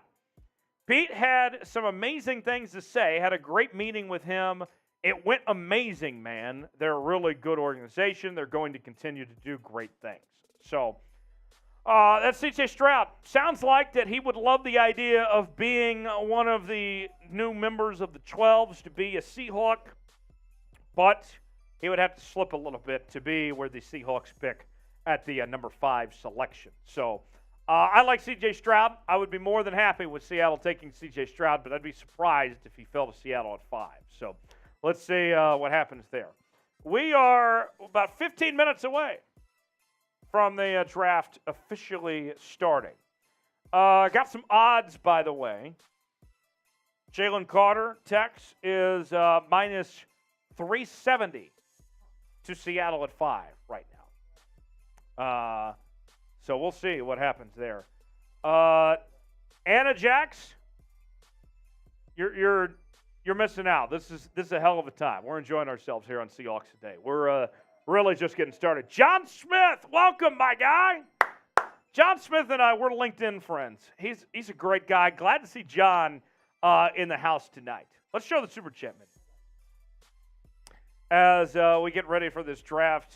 Pete had some amazing things to say, had a great meeting with him. It went amazing, man. They're a really good organization. They're going to continue to do great things. So that's C.J. Stroud. Sounds like that he would love the idea of being one of the new members of the 12s to be a Seahawk, but he would have to slip a little bit to be where the Seahawks pick at the number 5 selection. So I like C.J. Stroud. I would be more than happy with Seattle taking C.J. Stroud, but I'd be surprised if he fell to Seattle at 5. So let's see what happens there. We are about 15 minutes away from the draft officially starting. Got some odds, by the way. Jalen Carter, Tex, is minus 370 to Seattle at 5 right now. So we'll see what happens there. Anna Jax, you're missing out. This is a hell of a time. We're enjoying ourselves here on Seahawks Today. We're really just getting started. John Smith, welcome, my guy. John Smith and I, we're LinkedIn friends. He's a great guy. Glad to see John in the house tonight. Let's show the Super Chat menu. As we get ready for this draft,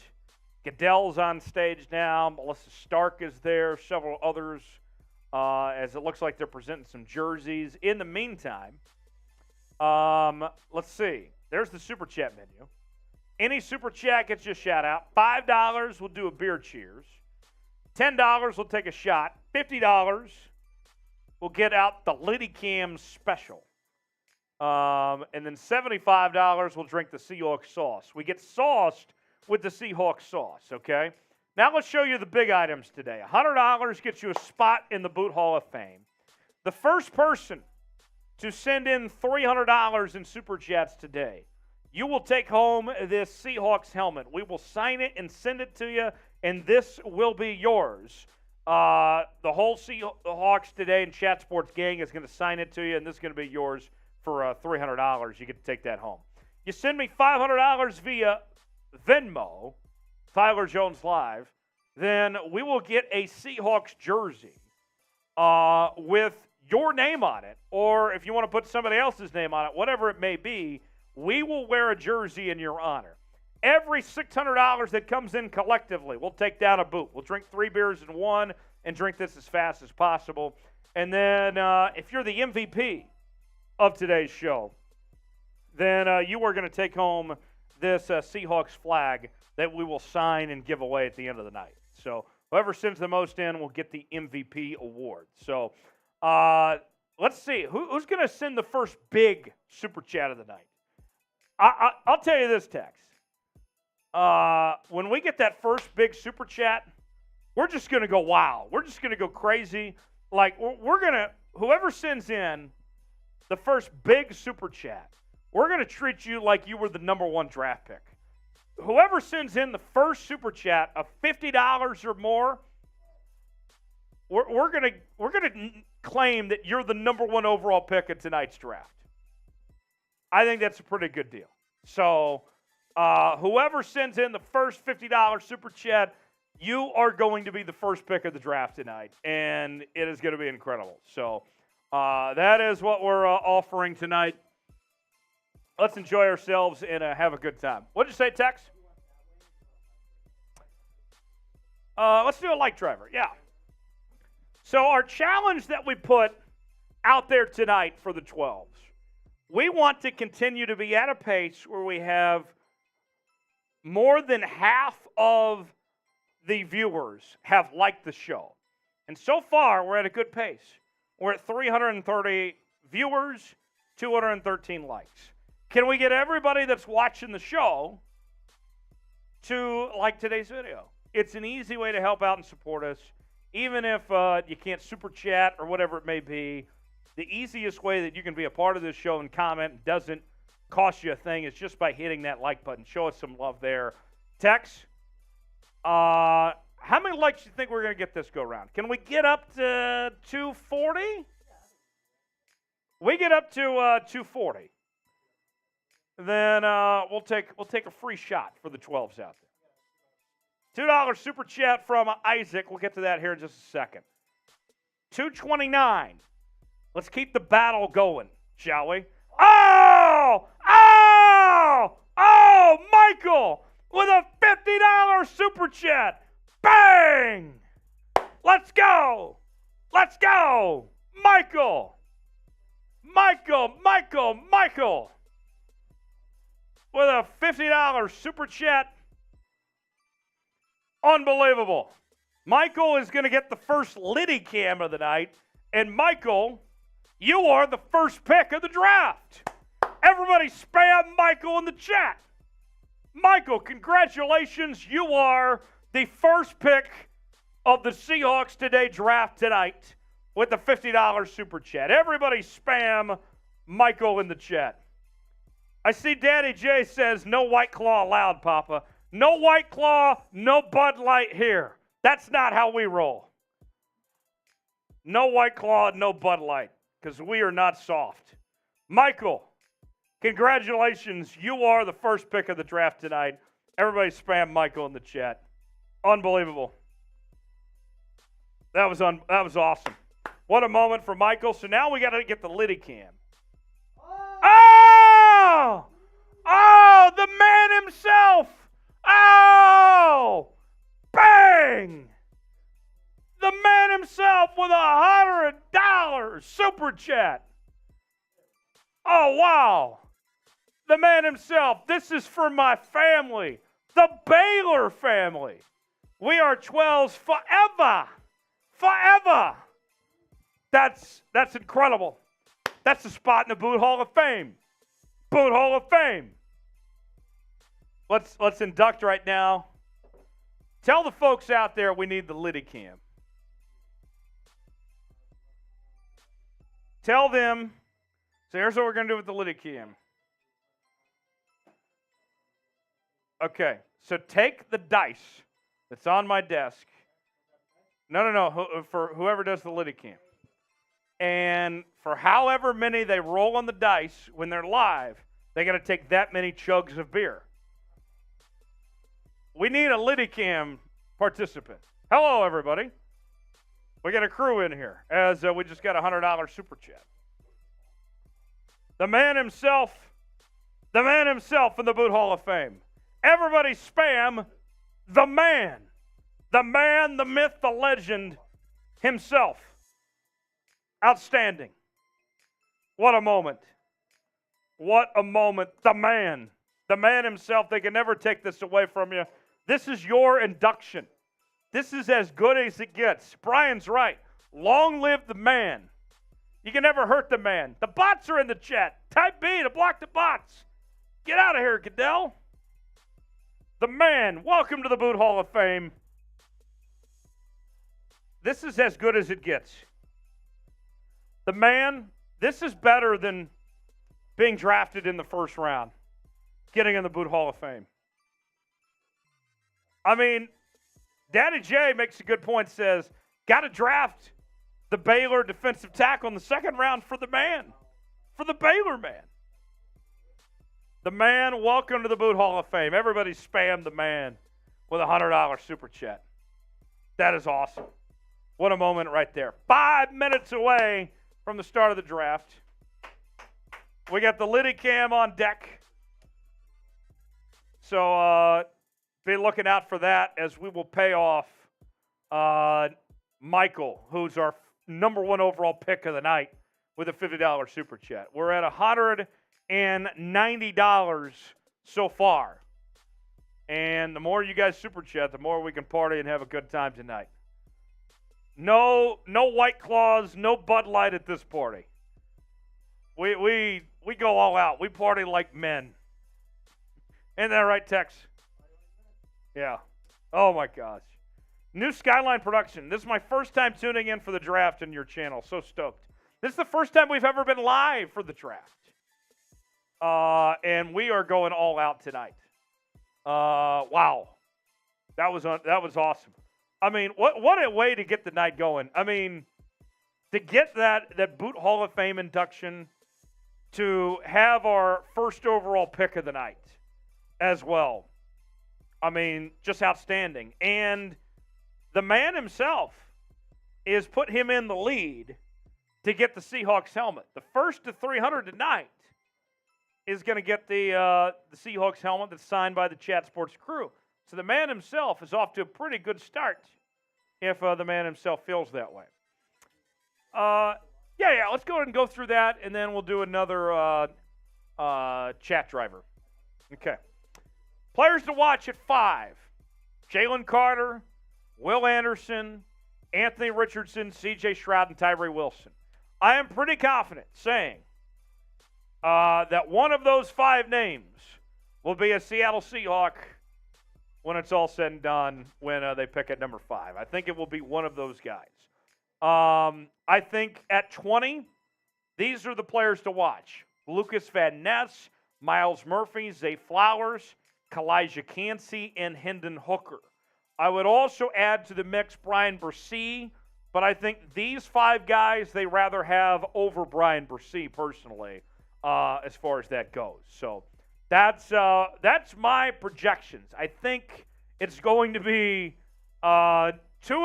Goodell's on stage now. Melissa Stark is there. Several others, as it looks like they're presenting some jerseys. In the meantime, let's see. There's the Super Chat menu. Any Super Chat gets you a shout-out. $5, we'll do a beer cheers. $10, we'll take a shot. $50, we'll get out the Liddy Cam special. And then $75, we'll drink the Seahawks sauce. We get sauced with the Seahawks sauce, okay? Now let's show you the big items today. $100 gets you a spot in the Boot Hall of Fame. The first person to send in $300 in Super Chats today, you will take home this Seahawks helmet. We will sign it and send it to you, and this will be yours. The whole Seahawks Today and Chat Sports gang is going to sign it to you, and this is going to be yours for $300. You get to take that home. You send me $500 via Venmo, Tyler Jones Live, then we will get a Seahawks jersey with your name on it, or if you want to put somebody else's name on it, whatever it may be, we will wear a jersey in your honor. Every $600 that comes in collectively, we'll take down a boot. We'll drink 3 beers in one and drink this as fast as possible. And then if you're the MVP of today's show, then you are going to take home this Seahawks flag that we will sign and give away at the end of the night. So whoever sends the most in will get the MVP award. So let's see. Who's going to send the first big Super Chat of the night? I'll tell you this, Tex. When we get that first big Super Chat, we're just going to go wow. We're just going to go crazy. Like, we're going to, whoever sends in the first big Super Chat, we're going to treat you like you were the number 1 draft pick. Whoever sends in the first Super Chat of $50 or more, we're going to claim that you're the number 1 overall pick in tonight's draft. I think that's a pretty good deal. So whoever sends in the first $50 Super Chat, you are going to be the first pick of the draft tonight, and it is going to be incredible. So that is what we're offering tonight. Let's enjoy ourselves and have a good time. What'd you say, Tex? Let's do a light driver, yeah. So our challenge that we put out there tonight for the 12s, we want to continue to be at a pace where we have more than half of the viewers have liked the show. And so far, we're at a good pace. We're at 330 viewers, 213 likes. Can we get everybody that's watching the show to like today's video? It's an easy way to help out and support us. Even if you can't super chat or whatever it may be, the easiest way that you can be a part of this show and comment doesn't cost you a thing is just by hitting that like button. Show us some love there. Tex, how many likes do you think we're going to get this go round? Can we get up to 240? We get up to 240. Then we'll take a free shot for the 12s out there. $2 super chat from Isaac. We'll get to that here in just a second. 229. Let's keep the battle going, shall we? Oh! Oh! Oh! Michael with a $50 super chat. Bang! Let's go! Let's go! Michael! Michael! Michael! Michael! With a $50 super chat. Unbelievable. Michael is going to get the first Liddy Cam of the night. And Michael, you are the first pick of the draft. Everybody spam Michael in the chat. Michael, congratulations. You are the first pick of the Seahawks Today draft tonight with the $50 super chat. Everybody spam Michael in the chat. I see Daddy J says, no White Claw allowed, Papa. No White Claw, no Bud Light here. That's not how we roll. No White Claw, no Bud Light, because we are not soft. Michael, congratulations. You are the first pick of the draft tonight. Everybody spam Michael in the chat. Unbelievable. That was awesome. What a moment for Michael. So now we got to get the Liddy Cam. Oh! Oh, the man himself! Oh! Dang! The man himself with $100 super chat. Oh, wow. The man himself. This is for my family. The Baylor family. We are 12s forever. Forever. That's incredible. That's the spot in the Boot Hall of Fame. Boot Hall of Fame. Let's induct right now. Tell the folks out there we need the Liddy Cam. Tell them. So here's what we're going to do with the Liddy Cam. Okay. So take the dice that's on my desk. No. For whoever does the Liddy Cam. And for however many they roll on the dice when they're live, they got to take that many chugs of beer. We need a Liddy Cam participant. Hello, everybody. We got a crew in here as we just got a $100 super chat. The man himself in the Boot Hall of Fame. Everybody spam the man, the myth, the legend himself. Outstanding. What a moment. What a moment. The man himself. They can never take this away from you. This is your induction. This is as good as it gets. Brian's right. Long live the man. You can never hurt the man. The bots are in the chat. Type B to block the bots. Get out of here, Goodell. The man. Welcome to the Boot Hall of Fame. This is as good as it gets. The man, this is better than being drafted in the first round, getting in the Boot Hall of Fame. I mean, Daddy J makes a good point, says, got to draft the Baylor defensive tackle in the second round for the man, for the Baylor man. The man, welcome to the Boot Hall of Fame. Everybody spam the man with a $100 super chat. That is awesome. What a moment right there. 5 minutes away from the start of the draft. We got the Liddy Cam on deck. So be looking out for that as we will pay off Michael, who's our number one overall pick of the night, with a $50 super chat. We're at $190 so far. And the more you guys super chat, the more we can party and have a good time tonight. No White Claws, no Bud Light at this party. We go all out. We party like men. Isn't that right, Tex? Yeah. Oh, my gosh. New Skyline production. This is my first time tuning in for the draft in your channel. So stoked. This is the first time we've ever been live for the draft. And we are going all out tonight. Wow. That was awesome. I mean, what a way to get the night going. I mean, to get that Boot Hall of Fame induction, to have our first overall pick of the night as well. I mean, just outstanding. And the man himself is put him in the lead to get the Seahawks helmet. The first to 300 tonight is going to get the Seahawks helmet that's signed by the Chat Sports crew. So the man himself is off to a pretty good start if the man himself feels that way. Yeah, let's go ahead and go through that, and then we'll do another chat driver. Okay. Players to watch at 5. Jalen Carter, Will Anderson, Anthony Richardson, C.J. Stroud, and Tyree Wilson. I am pretty confident saying that one of those 5 names will be a Seattle Seahawk when it's all said and done, when they pick at number 5. I think it will be one of those guys. I think at 20, these are the players to watch. Lucas Van Ness, Miles Murphy, Zay Flowers, Kalijah Cansey, and Hendon Hooker. I would also add to the mix Brian Bresee, but I think these 5 guys they rather have over Brian Bresee personally, as far as that goes. So that's my projections. I think it's going to be 2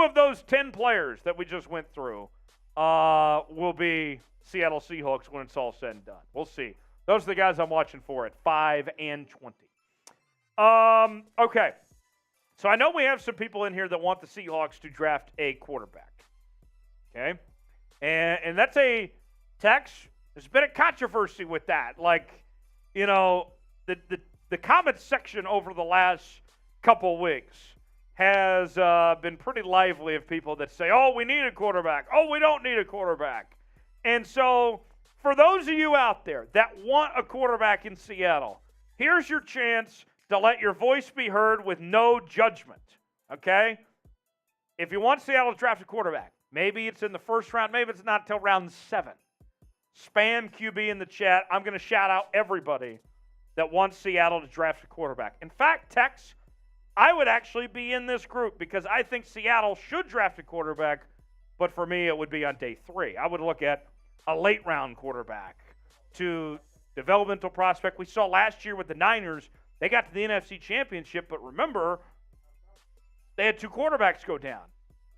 of those 10 players that we just went through will be Seattle Seahawks when it's all said and done. We'll see. Those are the guys I'm watching for at 5 and 20. Okay. So I know we have some people in here that want the Seahawks to draft a quarterback. Okay? And that's a text. There's been a controversy with that. Like, you know, the comment section over the last couple weeks has been pretty lively of people that say, oh, we need a quarterback. Oh, we don't need a quarterback. And so for those of you out there that want a quarterback in Seattle, here's your chance to let your voice be heard with no judgment, okay? If you want Seattle to draft a quarterback, maybe it's in the first round, maybe it's not until round 7. Spam QB in the chat. I'm going to shout out everybody that wants Seattle to draft a quarterback. In fact, Tex, I would actually be in this group because I think Seattle should draft a quarterback, but for me it would be on day 3. I would look at a late-round quarterback to developmental prospect. We saw last year with the Niners, they got to the NFC Championship, but remember, they had 2 quarterbacks go down.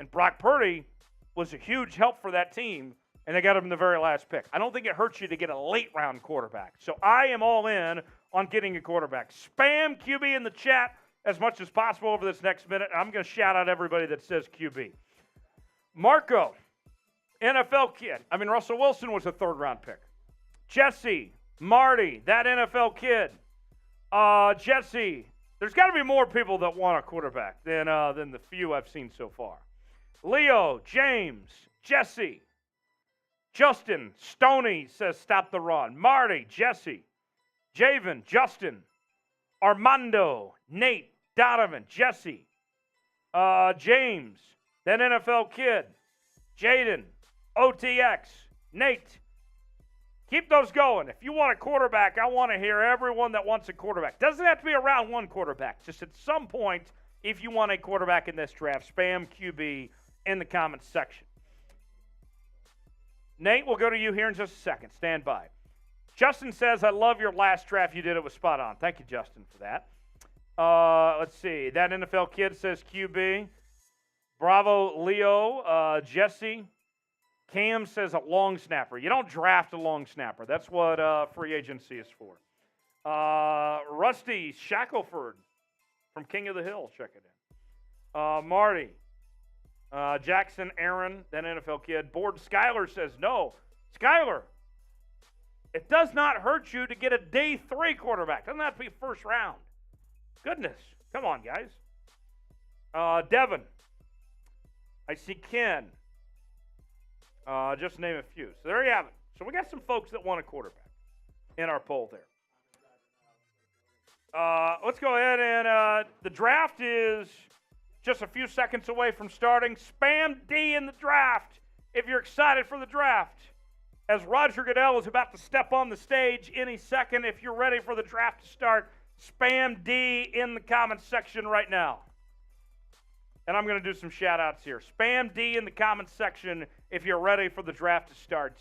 And Brock Purdy was a huge help for that team, and they got him in the very last pick. I don't think it hurts you to get a late-round quarterback. So I am all in on getting a quarterback. Spam QB in the chat as much as possible over this next minute. I'm going to shout out everybody that says QB. Marco, NFL kid. Russell Wilson was a 3rd-round pick. Jesse, Marty, that NFL kid. Jesse, there's got to be more people that want a quarterback than the few I've seen so far. Leo, James, Jesse, Justin, Stoney says stop the run. Marty, Jesse, Javen, Justin, Armando, Nate, Donovan, Jesse, James, that NFL kid, Jaden, OTX, Nate. Keep those going. If you want a quarterback, I want to hear everyone that wants a quarterback. Doesn't have to be a round 1 quarterback. Just at some point, if you want a quarterback in this draft, spam QB in the comments section. Nate, we'll go to you here in just a second. Stand by. Justin says, I love your last draft. You did it was spot on. Thank you, Justin, for that. Let's see. That NFL kid says QB. Bravo, Leo. Jesse. Cam says a long snapper. You don't draft a long snapper. That's what free agency is for. Rusty Shackelford from King of the Hill. Check it in. Marty. Jackson Aaron, that NFL kid. Board Skyler says no. Skyler, it does not hurt you to get a day 3 quarterback. Doesn't have to be first round. Goodness. Come on, guys. Devin. I see Ken. Just to name a few. So there you have it. So we got some folks that want a quarterback in our poll there. Let's go ahead and the draft is just a few seconds away from starting. Spam D in the draft if you're excited for the draft. As Roger Goodell is about to step on the stage any second, if you're ready for the draft to start, spam D in the comments section right now. And I'm going to do some shout-outs here. Spam D in the comments section if you're ready for the draft to start.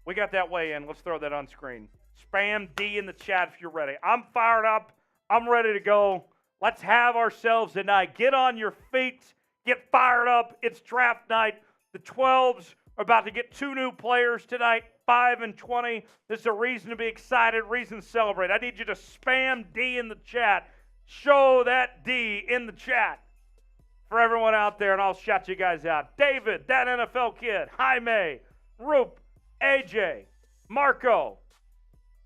We got that way in. Let's throw that on screen. Spam D in the chat if you're ready. I'm fired up. I'm ready to go. Let's have ourselves a night. Get on your feet. Get fired up. It's draft night. The 12s are about to get 2 new players tonight, 5 and 20. This is a reason to be excited, reason to celebrate. I need you to spam D in the chat. Show that D in the chat for everyone out there, and I'll shout you guys out. David, that NFL kid. Jaime, Roop, AJ, Marco,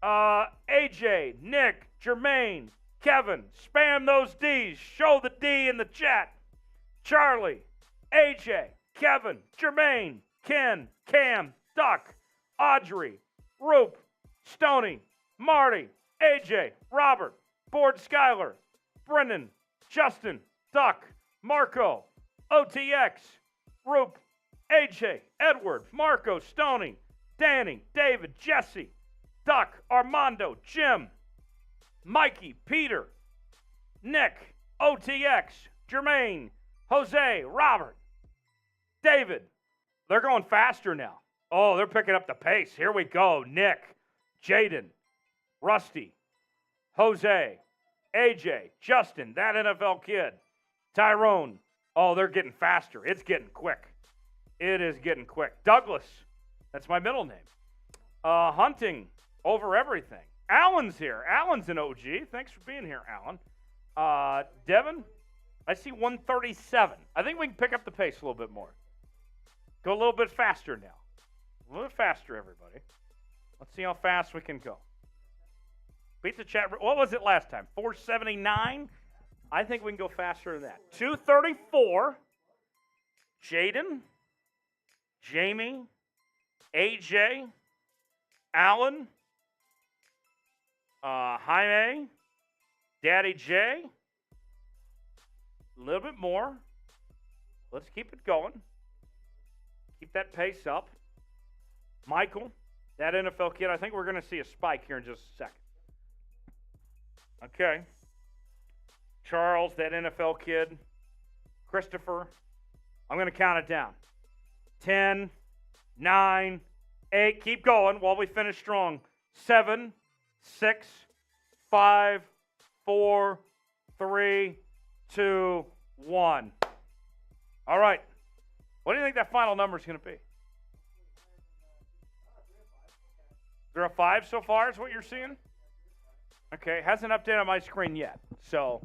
AJ, Nick, Jermaine, Kevin. Spam those D's. Show the D in the chat. Charlie, AJ, Kevin, Jermaine, Ken, Cam, Duck, Audrey, Roop, Stoney, Marty, AJ, Robert, Board Skyler, Brendan, Justin, Duck, Marco, OTX, Roop, AJ, Edward, Marco, Stoney, Danny, David, Jesse, Duck, Armando, Jim, Mikey, Peter, Nick, OTX, Jermaine, Jose, Robert, David. They're going faster now. Oh, they're picking up the pace. Here we go. Nick, Jaden, Rusty, Jose, AJ, Justin, that NFL kid, Tyrone. Oh, they're getting faster. It's getting quick. It is getting quick. Douglas, that's my middle name. Hunting over everything. Alan's here. Alan's an OG. Thanks for being here, Alan. Devin, I see 137. I think we can pick up the pace a little bit more. Go a little bit faster now. A little bit faster, everybody. Let's see how fast we can go. Beat the chat. What was it last time? 479? I think we can go faster than that. 234. Jaden, Jamie, AJ, Alan, Jaime, Daddy J. A little bit more. Let's keep it going. Keep that pace up. Michael, that NFL kid, I think we're going to see a spike here in just a second. Okay. Charles, that NFL kid. Christopher, I'm going to count it down. 10, 9, 8. Keep going while we finish strong. 7, 6, 5, 4, 3, 2, 1. All right. What do you think that final number is going to be? 305 so far is what you're seeing? Okay, hasn't updated on my screen yet. So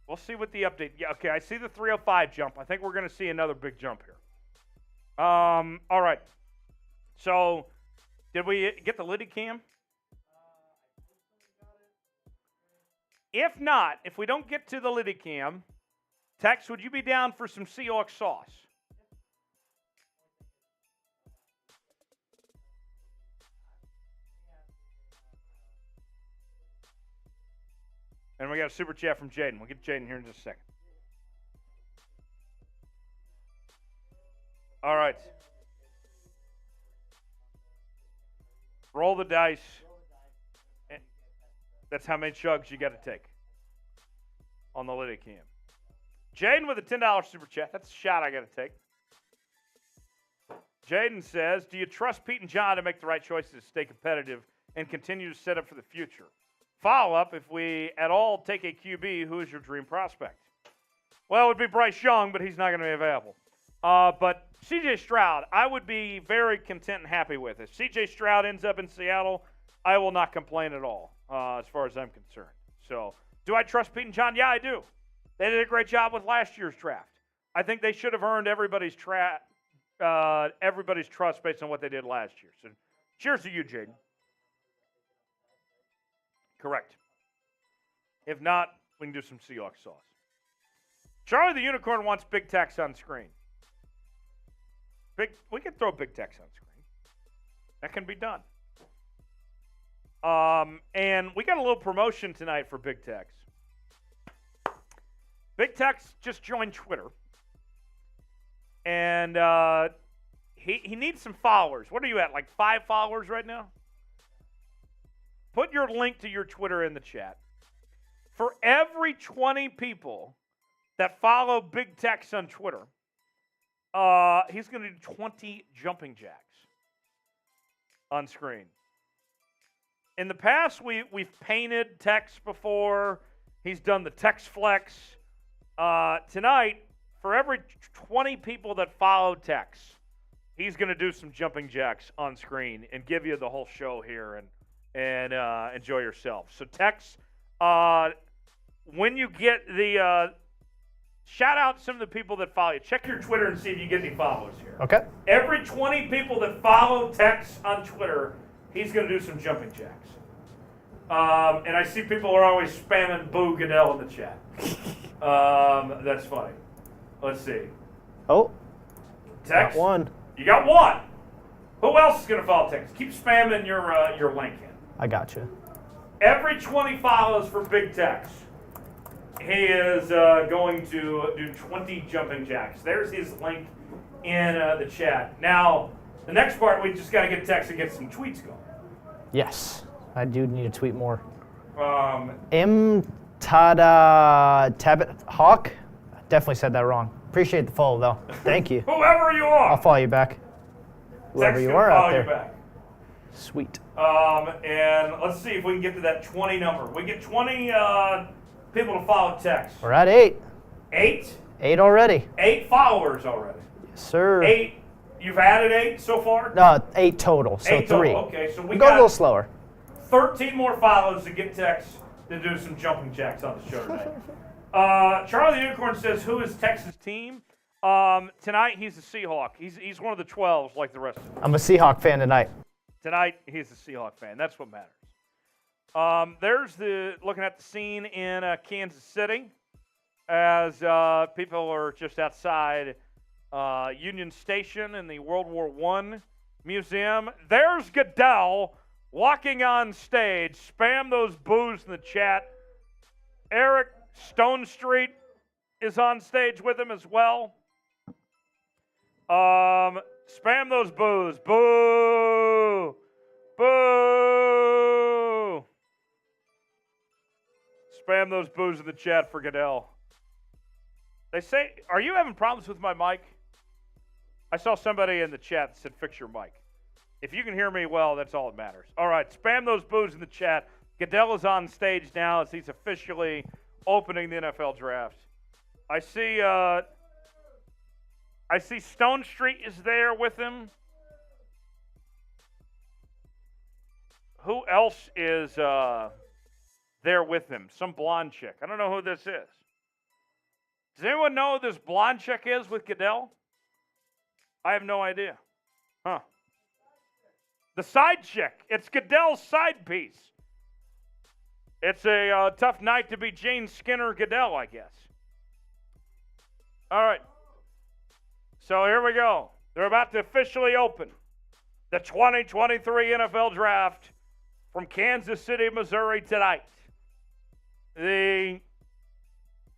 we'll see what the update. Yeah, okay, I see the 305 jump. I think we're going to see another big jump here. All right. So did we get the Liddy cam? If not, if we don't get to the Liddy cam, Tex, would you be down for some Seahawks sauce? And we got a super chat from Jaden. We'll get Jaden here in just a second. All right. Roll the dice. That's how many chugs you got to take on the Liddy cam. Jaden with a $10 super chat. That's a shot I got to take. Jaden says, do you trust Pete and John to make the right choices to stay competitive and continue to set up for the future? Follow-up, if we at all take a QB, who is your dream prospect? Well, it would be Bryce Young, but he's not going to be available. But C.J. Stroud, I would be very content and happy with. If C.J. Stroud ends up in Seattle, I will not complain at all as far as I'm concerned. So, do I trust Pete and John? Yeah, I do. They did a great job with last year's draft. I think they should have earned everybody's trust based on what they did last year. So, cheers to you, Jaden. Correct. If not, we can do some Seahawks sauce. Charlie the Unicorn wants big text on screen. We can throw big text on screen. That can be done. And we got a little promotion tonight for Big Tex. Big Tex just joined Twitter. And he needs some followers. What are you at, like 5 followers right now? Put your link to your Twitter in the chat. For every 20 people that follow Big Tex on Twitter, he's going to do 20 jumping jacks on screen. In the past, we've painted Tex before. He's done the Tex Flex. Tonight, for every 20 people that follow Tex, he's going to do some jumping jacks on screen and give you the whole show here and enjoy yourself. So, Tex, when you get the shout out some of the people that follow you. Check your Twitter and see if you get any follows here. Okay. Every 20 people that follow Tex on Twitter, he's going to do some jumping jacks. And I see people are always spamming Boo Goodell in the chat. That's funny. Let's see. Oh. Tex. Got one. You got one. Who else is going to follow Tex? Keep spamming your link in. I got you. Every 20 follows for Big Tex, he is going to do 20 jumping jacks. There's his link in the chat. Now, the next part, we just got to get Tex and get some tweets going. Yes, I do need to tweet more. M. Tabit Hawk? Definitely said that wrong. Appreciate the follow, though. Thank you. Whoever you are. I'll follow you back. Whoever Tex you are out there. You back. Sweet. And let's see if we can get to that 20 number. We get 20 people to follow Tex. We're at 8. 8? 8 already. 8 followers already. Yes, sir. 8. You've added 8 so far? 8 total. So 8 3. total. Okay, so we go got a little slower. 13 more follows to get Tex to do some jumping jacks on the show tonight. Charlie the Unicorn says, who is Texas' team? Tonight, he's the Seahawk. He's one of the 12s like the rest of them. I'm a Seahawk fan tonight. Tonight, he's a Seahawk fan. That's what matters. Looking at the scene in Kansas City as people are just outside Union Station in the World War I Museum. There's Goodell walking on stage. Spam those boos in the chat. Eric Stonestreet is on stage with him as well. Spam those boos. Boo! Boo! Spam those boos in the chat for Goodell. They say, are you having problems with my mic? I saw somebody in the chat that said, fix your mic. If you can hear me well, that's all that matters. All right, spam those boos in the chat. Goodell is on stage now as he's officially opening the NFL draft. I see Stone Street is there with him. Who else is there with him? Some blonde chick. I don't know who this is. Does anyone know who this blonde chick is with Goodell? I have no idea. Huh. The side chick. It's Goodell's side piece. It's a tough night to be Jane Skinner Goodell, I guess. All right. So here we go. They're about to officially open the 2023 NFL Draft from Kansas City, Missouri tonight. The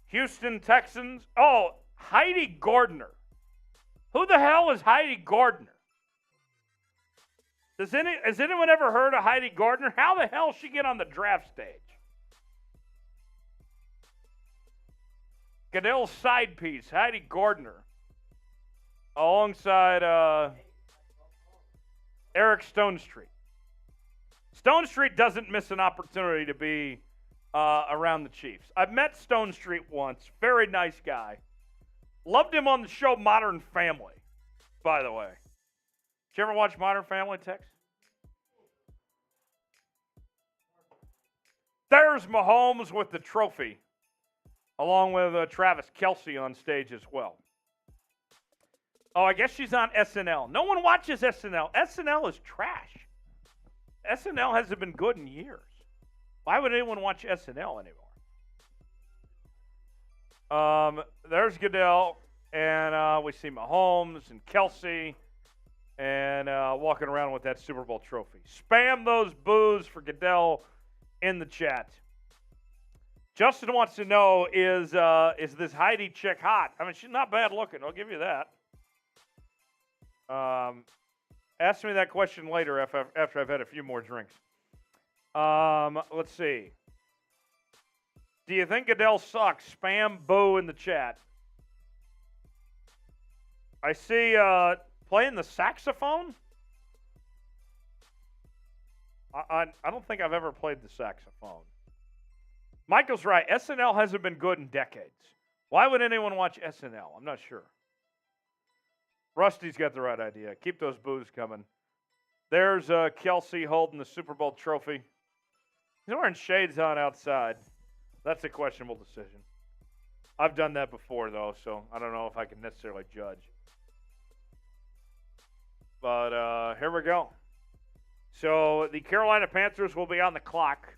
Houston Texans. Oh, Heidi Gardner. Who the hell is Heidi Gardner? Has anyone ever heard of Heidi Gardner? How the hell did she get on the draft stage? Goodell's side piece, Heidi Gardner, alongside Eric Stonestreet. Stonestreet doesn't miss an opportunity to be around the Chiefs. I've met Stonestreet once. Very nice guy. Loved him on the show Modern Family, by the way. Did you ever watch Modern Family, Tex? There's Mahomes with the trophy, along with Travis Kelce on stage as well. Oh, I guess she's on SNL. No one watches SNL. SNL is trash. SNL hasn't been good in years. Why would anyone watch SNL anymore? There's Goodell, and we see Mahomes and Kelce, and walking around with that Super Bowl trophy. Spam those boos for Goodell in the chat. Justin wants to know, is this Heidi chick hot? I mean, she's not bad looking. I'll give you that. Ask me that question later after I've had a few more drinks. Let's see. Do you think Goodell sucks? Spam boo in the chat. I see playing the saxophone. I don't think I've ever played the saxophone. Michael's right. SNL hasn't been good in decades. Why would anyone watch SNL? I'm not sure. Rusty's got the right idea. Keep those boos coming. There's Kelce holding the Super Bowl trophy. He's wearing shades on outside. That's a questionable decision. I've done that before, though, so I don't know if I can necessarily judge. But here we go. So the Carolina Panthers will be on the clock.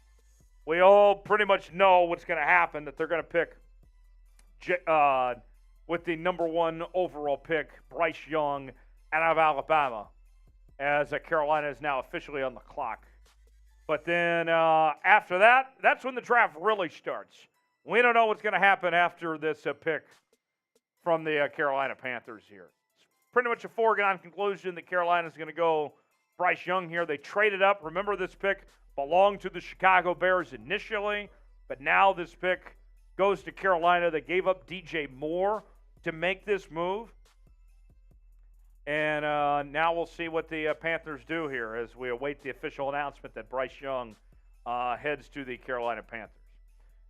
We all pretty much know what's going to happen, that they're going to pick with the number one overall pick, Bryce Young, out of Alabama, as Carolina is now officially on the clock. But then after that, that's when the draft really starts. We don't know what's going to happen after this pick from the Carolina Panthers here. It's pretty much a foregone conclusion that Carolina is going to go Bryce Young here. They traded up. Remember, this pick belonged to the Chicago Bears initially, but now this pick goes to Carolina. They gave up DJ Moore to make this move. And now we'll see what the Panthers do here as we await the official announcement that Bryce Young heads to the Carolina Panthers.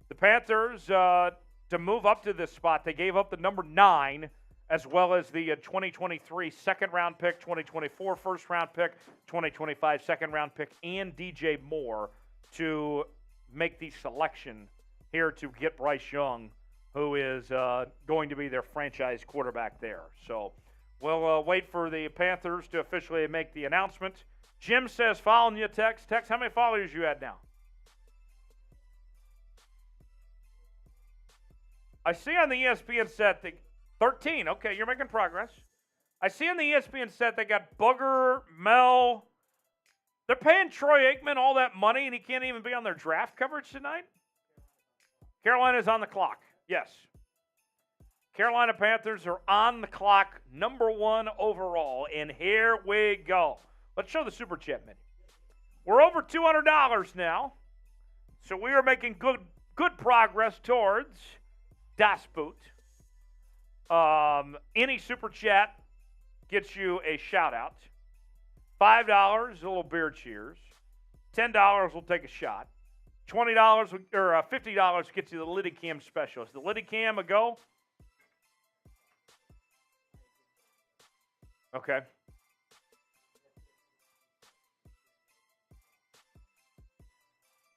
The Panthers, to move up to this spot, they gave up the number 9 as well as the 2023 second-round pick, 2024 first-round pick, 2025 second-round pick, and DJ Moore to make the selection here to get Bryce Young who is going to be their franchise quarterback there. So we'll wait for the Panthers to officially make the announcement. Jim says following you, Tex. Tex, how many followers you at now? I see on the ESPN set that 13. Okay, you're making progress. I see on the ESPN set they got Booger, Mel. They're paying Troy Aikman all that money, and he can't even be on their draft coverage tonight? Carolina's on the clock. Yes. Carolina Panthers are on the clock, number 1 overall, and here we go. Let's show the Super Chat menu. We're over $200 now, so we are making good progress towards Das Boot. Any Super Chat gets you a shout-out. $5, a little beer cheers. $10 will take a shot. $20 or $50 gets you the Liddy Cam special. Is the Liddy Cam a go? Okay.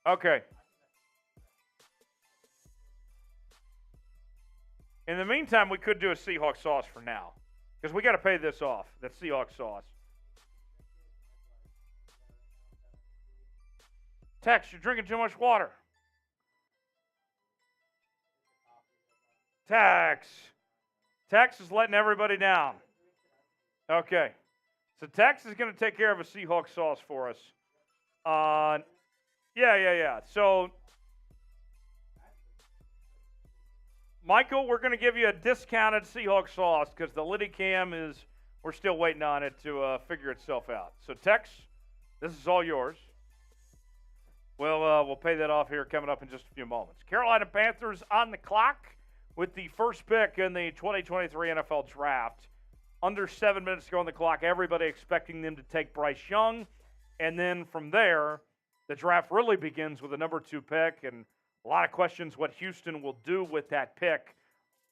Okay. In the meantime, we could do a Seahawks sauce for now because we got to pay this off, that Seahawks sauce. Tex, you're drinking too much water. Tex is letting everybody down. Okay. So Tex is going to take care of a Seahawks sauce for us. Yeah. So, Michael, we're going to give you a discounted Seahawks sauce because the Liddy Cam we're still waiting on it to figure itself out. So, Tex, this is all yours. We'll pay that off here coming up in just a few moments. Carolina Panthers on the clock with the first pick in the 2023 NFL Draft. Under 7 minutes to go on the clock. Everybody expecting them to take Bryce Young. And then from there, the draft really begins with a number 2 pick. And a lot of questions what Houston will do with that pick.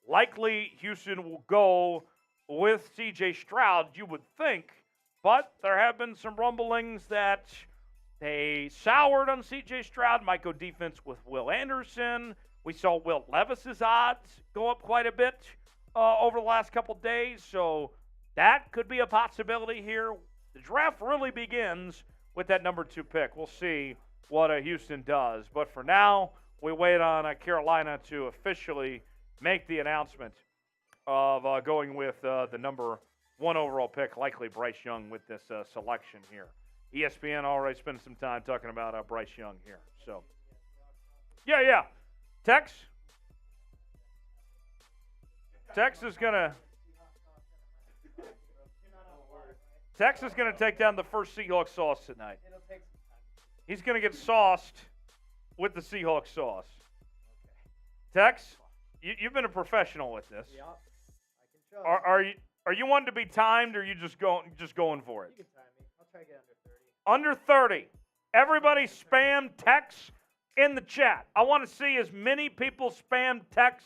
Likely Houston will go with C.J. Stroud, you would think. But there have been some rumblings that they soured on C.J. Stroud, might go defense with Will Anderson. We saw Will Levis's odds go up quite a bit over the last couple days, so that could be a possibility here. The draft really begins with that number 2 pick. We'll see what Houston does. But for now, we wait on Carolina to officially make the announcement of going with the number 1 overall pick, likely Bryce Young with this selection here. ESPN already spent some time talking about Bryce Young here. So, yeah. Tex is gonna take down the first Seahawks sauce tonight. He's gonna get sauced with the Seahawks sauce. Tex, you've been a professional with this. Yeah, I can show. Are you wanting to be timed, or are you just going for it? You can time me. I'll try to get under 30. Under 30. Everybody spam Tex in the chat. I want to see as many people spam Tex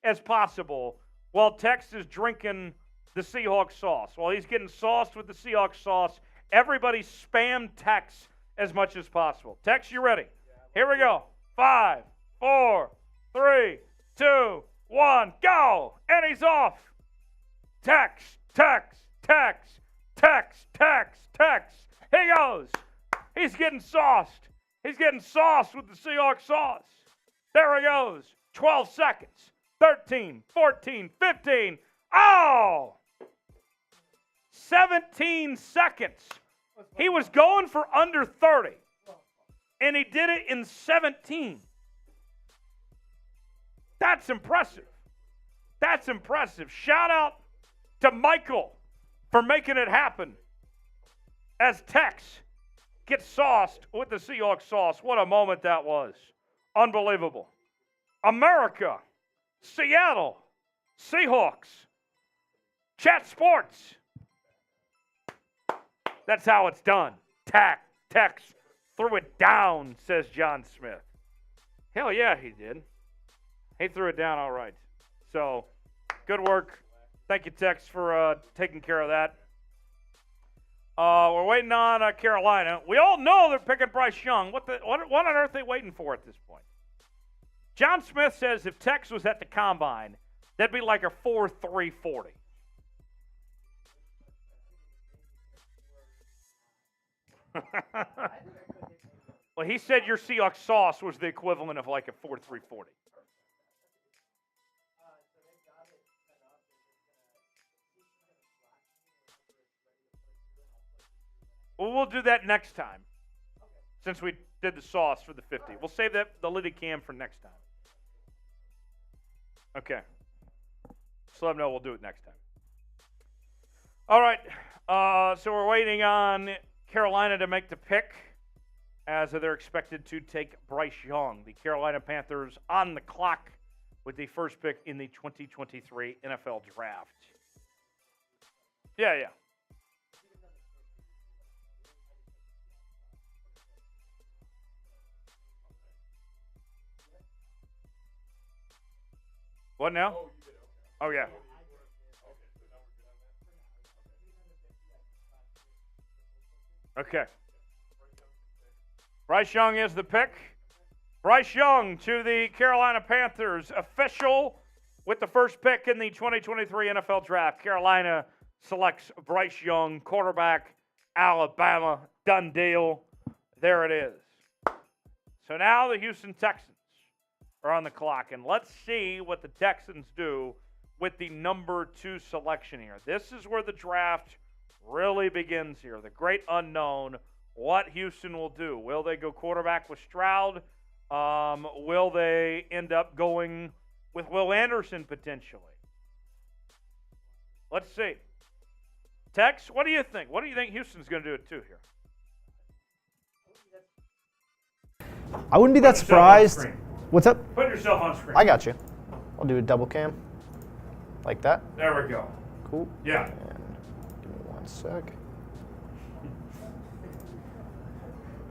as possible while Tex is drinking the Seahawks sauce. While he's getting sauced with the Seahawks sauce, everybody spam Tex as much as possible. Tex, you ready? Here we go. 5, 4, 3, 2, 1, go! And he's off. Tex. He goes. He's getting sauced. He's getting sauced with the Seahawks sauce. There he goes. 12 seconds. 13, 14, 15. Oh! 17 seconds. He was going for under 30. And he did it in 17. That's impressive. Shout out to Michael for making it happen as Tex gets sauced with the Seahawks sauce. What a moment that was. Unbelievable. America, Seattle, Seahawks, Chat Sports. That's how it's done. Tex threw it down, says John Smith. Hell yeah, he did. He threw it down all right. So, good work. Thank you, Tex, for taking care of that. We're waiting on Carolina. We all know they're picking Bryce Young. What on earth are they waiting for at this point? John Smith says if Tex was at the combine, that'd be like a 4.340. Well, he said your Seahawks sauce was the equivalent of like a 4.340. Well, we'll do that next time. Since we did the sauce for the 50. We'll save the Liddy cam for next time. Okay. Just let them know we'll do it next time. All right. So we're waiting on Carolina to make the pick as they're expected to take Bryce Young. The Carolina Panthers on the clock with the first pick in the 2023 NFL Draft. Yeah. What now? Oh, yeah. Okay. Bryce Young is the pick. Bryce Young to the Carolina Panthers, official with the first pick in the 2023 NFL Draft. Carolina selects Bryce Young, quarterback, Alabama, done deal. There it is. So now the Houston Texans are on the clock, and let's see what the Texans do with the number 2 selection here. This is where the draft really begins here. The great unknown, what Houston will do. Will they go quarterback with Stroud? Will they end up going with Will Anderson potentially? Let's see. Tex, what do you think? What do you think Houston's going to do it too here? I wouldn't be that surprised. What's up? Put yourself on screen. I got you. I'll do a double cam. Like that. There we go. Cool. Yeah. And give me 1 sec.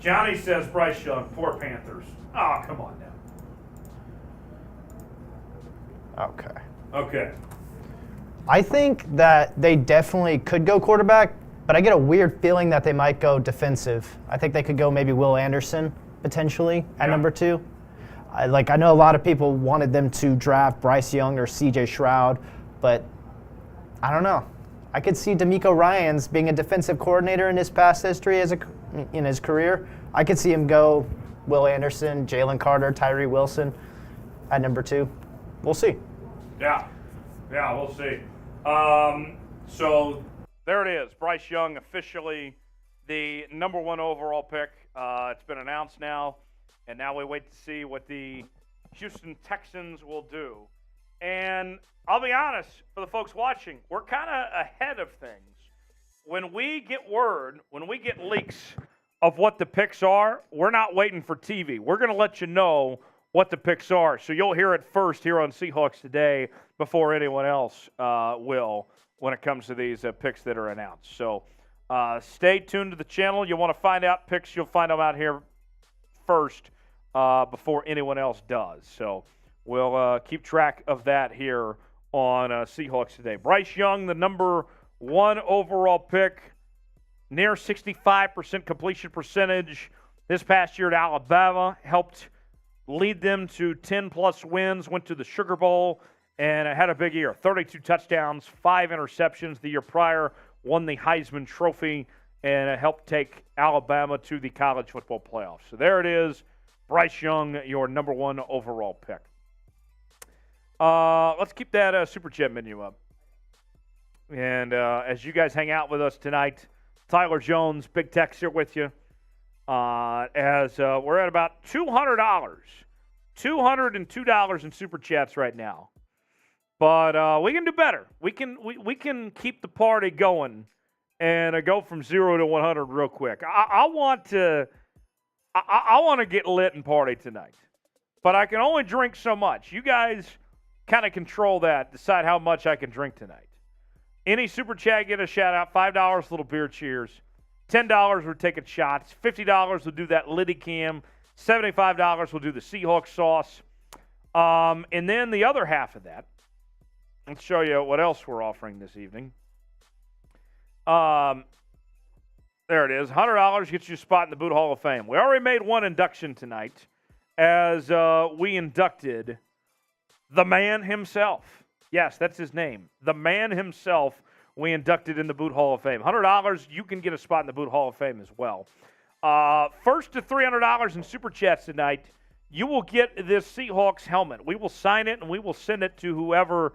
Johnny says Bryce Young, poor Panthers. Oh, come on now. Okay. I think that they definitely could go quarterback, but I get a weird feeling that they might go defensive. I think they could go maybe Will Anderson potentially at number 2. I know a lot of people wanted them to draft Bryce Young or C.J. Stroud, but I don't know. I could see DeMeco Ryans being a defensive coordinator in his past history in his career. I could see him go Will Anderson, Jalen Carter, Tyree Wilson at number 2. We'll see. Yeah, we'll see. So there it is. Bryce Young officially the number 1 overall pick. It's been announced now. And now we wait to see what the Houston Texans will do. And I'll be honest, for the folks watching, we're kind of ahead of things. When we get leaks of what the picks are, we're not waiting for TV. We're going to let you know what the picks are. So you'll hear it first here on Seahawks Today before anyone else will when it comes to these picks that are announced. So stay tuned to the channel. You want to find out picks, you'll find them out here first. Before anyone else does. So we'll keep track of that here on Seahawks Today. Bryce Young, the number 1 overall pick, near 65% completion percentage. This past year at Alabama, helped lead them to 10-plus wins, went to the Sugar Bowl, and had a big year. 32 touchdowns, 5 interceptions the year prior, won the Heisman Trophy, and helped take Alabama to the college football playoffs. So there it is. Bryce Young, your number 1 overall pick. Let's keep that Super Chat menu up. And as you guys hang out with us tonight, Tyler Jones, Big Tex here with you. As we're at about $200, $202 in Super Chats right now. But we can do better. We can keep the party going and go from 0 to 100 real quick. I want to get lit and party tonight, but I can only drink so much. You guys kind of control that, decide how much I can drink tonight. Any Super Chat, get a shout-out. $5, little beer cheers. $10, we're taking shots. $50, we'll do that Liddy cam. $75, we'll do the Seahawks sauce. And then the other half of that, let's show you what else we're offering this evening. There it is. $100 gets you a spot in the Boot Hall of Fame. We already made one induction tonight as we inducted the man himself. Yes, that's his name. The man himself we inducted in the Boot Hall of Fame. $100, you can get a spot in the Boot Hall of Fame as well. First to $300 in Super Chats tonight, you will get this Seahawks helmet. We will sign it, and we will send it to whoever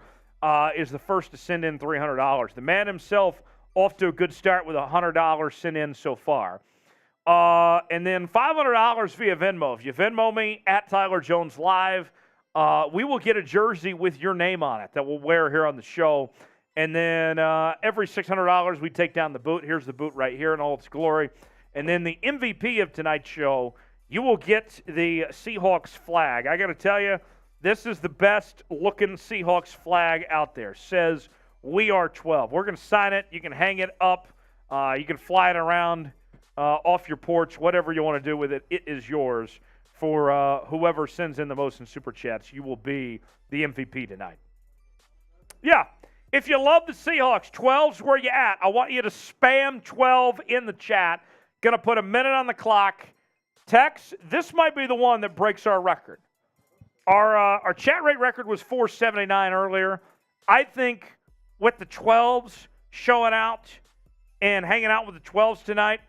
is the first to send in $300. The man himself off to a good start with $100 sent in so far. And then $500 via Venmo. If you Venmo me at Tyler Jones Live, we will get a jersey with your name on it that we'll wear here on the show. And then every $600, we take down the boot. Here's the boot right here in all its glory. And then the MVP of tonight's show, you will get the Seahawks flag. I got to tell you, this is the best-looking Seahawks flag out there. Says, "We are 12." We're going to sign it. You can hang it up. You can fly it around off your porch, whatever you want to do with it. It is yours. For whoever sends in the most in Super Chats, you will be the MVP tonight. Yeah. If you love the Seahawks, 12's where you at. I want you to spam 12 in the chat. Going to put a minute on the clock. Tex, this might be the one that breaks our record. Our chat rate record was 479 earlier. I think with the 12s showing out and hanging out with the 12s tonight,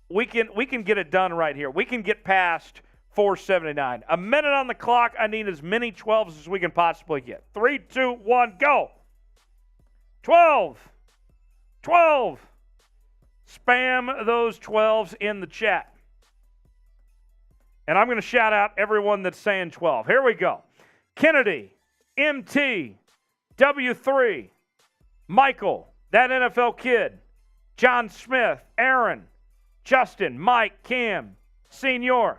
we can get it done right here. We can get past 479. A minute on the clock. I need as many 12s as we can possibly get. 3, 2, 1, go. 12. 12. Spam those 12s in the chat. And I'm going to shout out everyone that's saying 12. Here we go. Kennedy, MT, W3, Michael, that NFL kid, John Smith, Aaron, Justin, Mike, Cam, Senior.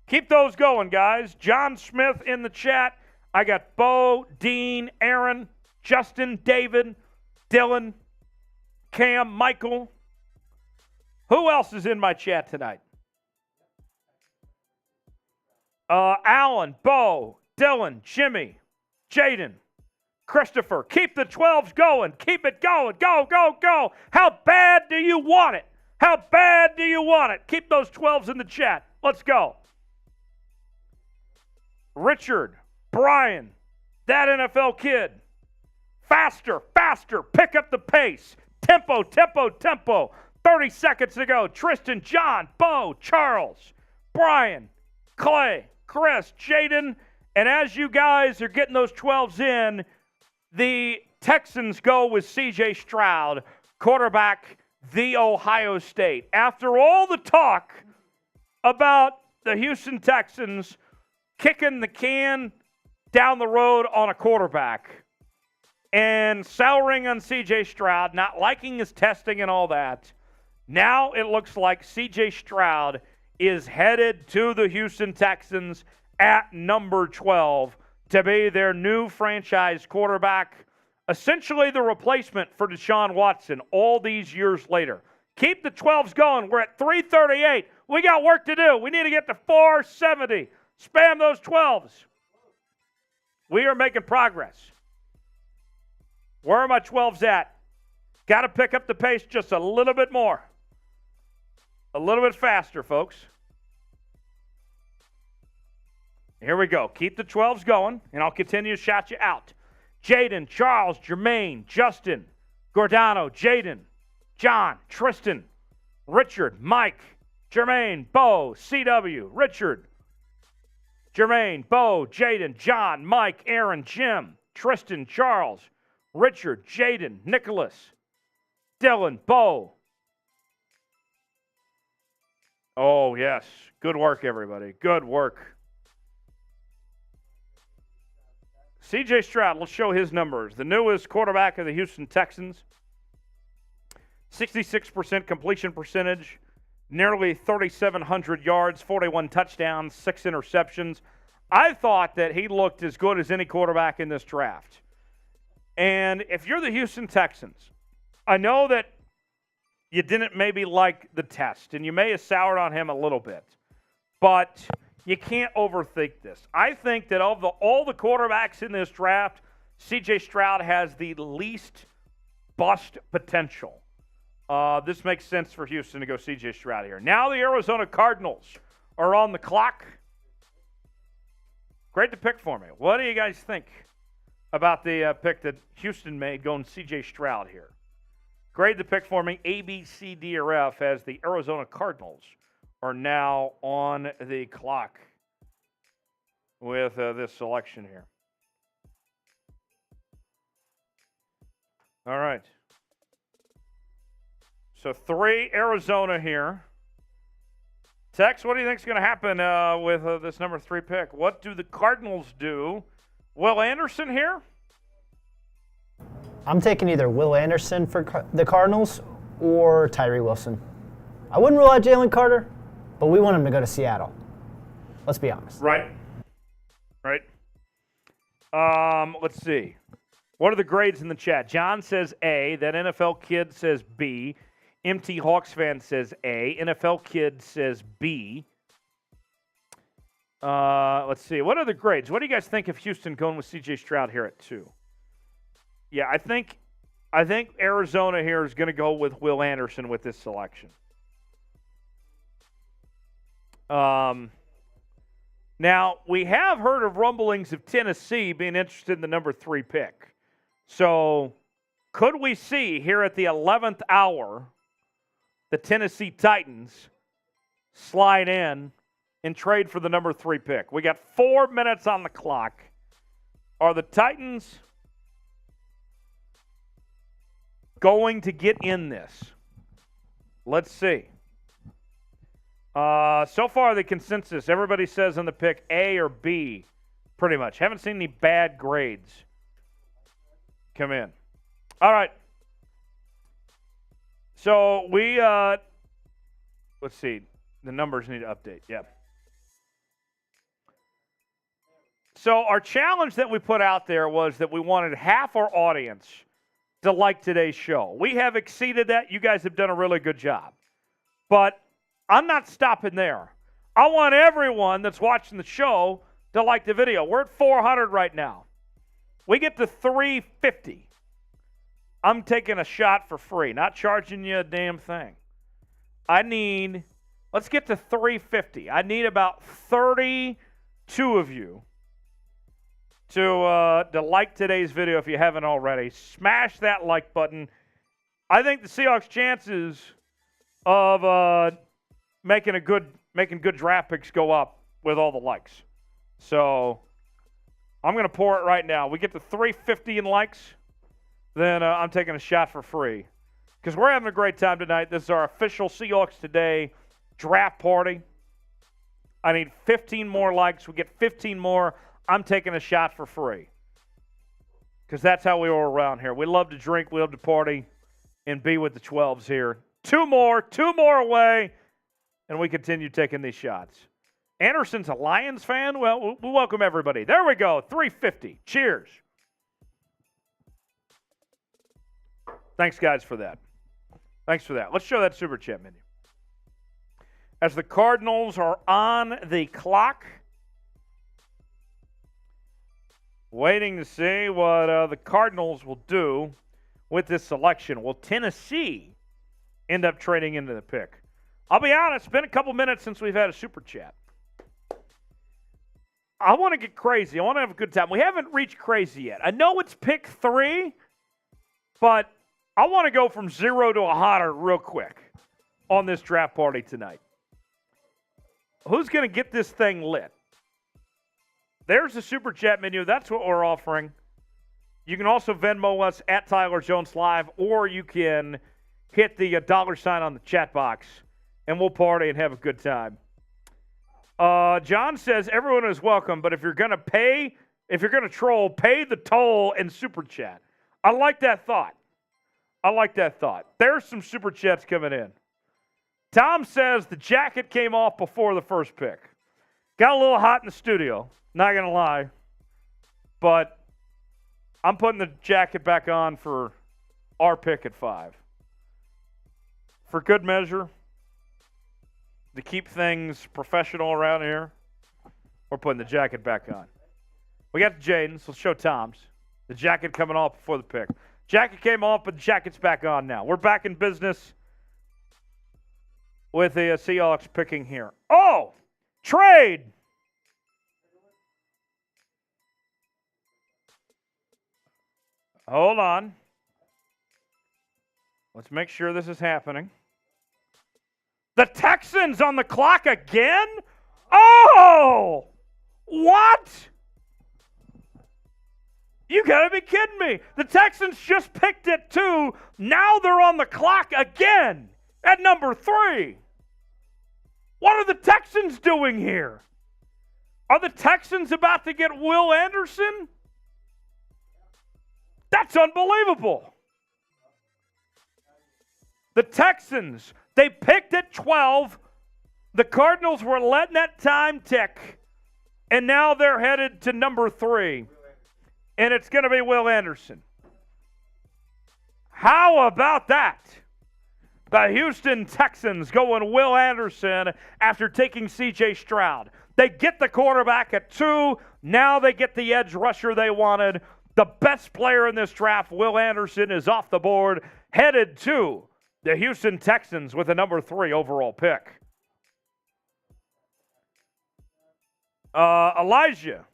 Keep those going, guys. John Smith in the chat. I got Bo, Dean, Aaron, Justin, David, Dylan, Cam, Michael. Who else is in my chat tonight? Alan, Bo, Dylan, Jimmy, Jaden, Christopher. Keep the 12s going. Keep it going. Go, go, go. How bad do you want it? How bad do you want it? Keep those 12s in the chat. Let's go. Richard, Brian, that NFL kid. Faster, faster. Pick up the pace. Tempo, tempo, tempo. 30 seconds to go. Tristan, John, Bo, Charles, Brian, Clay, Chris, Jaden. And as you guys are getting those 12s in, the Texans go with C.J. Stroud, quarterback, the Ohio State. After all the talk about the Houston Texans kicking the can down the road on a quarterback and souring on C.J. Stroud, not liking his testing and all that, now it looks like C.J. Stroud is headed to the Houston Texans at number 12 to be their new franchise quarterback, essentially the replacement for Deshaun Watson all these years later. Keep the 12s going. We're at 338. We got work to do. We need to get to 470. Spam those 12s. We are making progress. Where are my 12s at? Got to pick up the pace just a little bit more. A little bit faster, folks. Here we go. Keep the 12s going, and I'll continue to shout you out. Jaden, Charles, Jermaine, Justin, Gordano, Jaden, John, Tristan, Richard, Mike, Jermaine, Bo, CW, Richard, Jermaine, Bo, Jaden, John, Mike, Aaron, Jim, Tristan, Charles, Richard, Jaden, Nicholas, Dylan, Bo. Oh, yes. Good work, everybody. Good work. C.J. Stroud, let's show his numbers. The newest quarterback of the Houston Texans. 66% completion percentage, nearly 3,700 yards, 41 touchdowns, 6 interceptions. I thought that he looked as good as any quarterback in this draft. And if you're the Houston Texans, I know that you didn't maybe like the test, and you may have soured on him a little bit, but you can't overthink this. I think that of all the quarterbacks in this draft, C.J. Stroud has the least bust potential. This makes sense for Houston to go C.J. Stroud here. Now the Arizona Cardinals are on the clock. Great to pick for me. What do you guys think about the pick that Houston made going C.J. Stroud here? Grade the pick for me. A, B, C, D, or F as the Arizona Cardinals are now on the clock with this selection here. All right. So 3 Arizona here. Tex, what do you think is going to happen with this number 3 pick? What do the Cardinals do? Will Anderson here? I'm taking either Will Anderson for the Cardinals or Tyree Wilson. I wouldn't rule out Jalen Carter, but we want him to go to Seattle. Let's be honest. Right. Let's see. What are the grades in the chat? John says A. That NFL Kid says B. MT Hawks fan says A. NFL Kid says B. Let's see. What are the grades? What do you guys think of Houston going with C.J. Stroud here at 2? Yeah, I think Arizona here is going to go with Will Anderson with this selection. Now, we have heard of rumblings of Tennessee being interested in the number 3 pick. So, could we see here at the 11th hour the Tennessee Titans slide in and trade for the number 3 pick? We got 4 minutes on the clock. Are the Titans going to get in this? Let's see. So far, the consensus, everybody says on the pick A or B, pretty much. Haven't seen any bad grades come in. All right. So we, let's see. The numbers need to update. Yep. So our challenge that we put out there was that we wanted half our audience to like today's show. We have exceeded that. You guys have done a really good job. But I'm not stopping there. I want everyone that's watching the show to like the video. We're at 400 right now. We get to 350. I'm taking a shot for free, not charging you a damn thing. Let's get to 350. I need about 32 of you to like today's video if you haven't already. Smash that like button. I think the Seahawks' chances of making good draft picks go up with all the likes. So I'm going to pour it right now. We get to 350 in likes, then I'm taking a shot for free. Because we're having a great time tonight. This is our official Seahawks Today draft party. I need 15 more likes. We get 15 more. I'm taking a shot for free. Because that's how we roll around here. We love to drink. We love to party and be with the 12s here. Two more away, and we continue taking these shots. Anderson's a Lions fan? Well, we welcome everybody. There we go, 350. Cheers. Thanks, guys, for that. Thanks for that. Let's show that Super Chat menu. As the Cardinals are on the clock, waiting to see what the Cardinals will do with this selection. Will Tennessee end up trading into the pick? I'll be honest, it's been a couple minutes since we've had a Super Chat. I want to get crazy. I want to have a good time. We haven't reached crazy yet. I know it's pick 3, but I want to go from 0 to 100 real quick on this draft party tonight. Who's going to get this thing lit? There's the Super Chat menu. That's what we're offering. You can also Venmo us at Tyler Jones Live, or you can hit the $ on the chat box, and we'll party and have a good time. John says everyone is welcome, but if you're going to troll, pay the toll and Super Chat. I like that thought. There's some Super Chats coming in. Tom says the jacket came off before the first pick. Got a little hot in the studio, not going to lie. But I'm putting the jacket back on for our pick at 5. For good measure, to keep things professional around here, we're putting the jacket back on. We got the Jadens. Let's show Tom's. The jacket coming off before the pick. Jacket came off, but the jacket's back on now. We're back in business with the Seahawks picking here. Oh, trade. Hold on. Let's make sure this is happening. The Texans on the clock again? Oh! What? You gotta be kidding me. The Texans just picked it too. Now they're on the clock again at number 3. What are the Texans doing here? Are the Texans about to get Will Anderson? That's unbelievable. The Texans, they picked at 12. The Cardinals were letting that time tick. And now they're headed to number 3. And it's going to be Will Anderson. How about that? The Houston Texans going Will Anderson after taking C.J. Stroud. They get the quarterback at 2. Now they get the edge rusher they wanted. The best player in this draft, Will Anderson, is off the board, headed to the Houston Texans with a number 3 overall pick. Elijah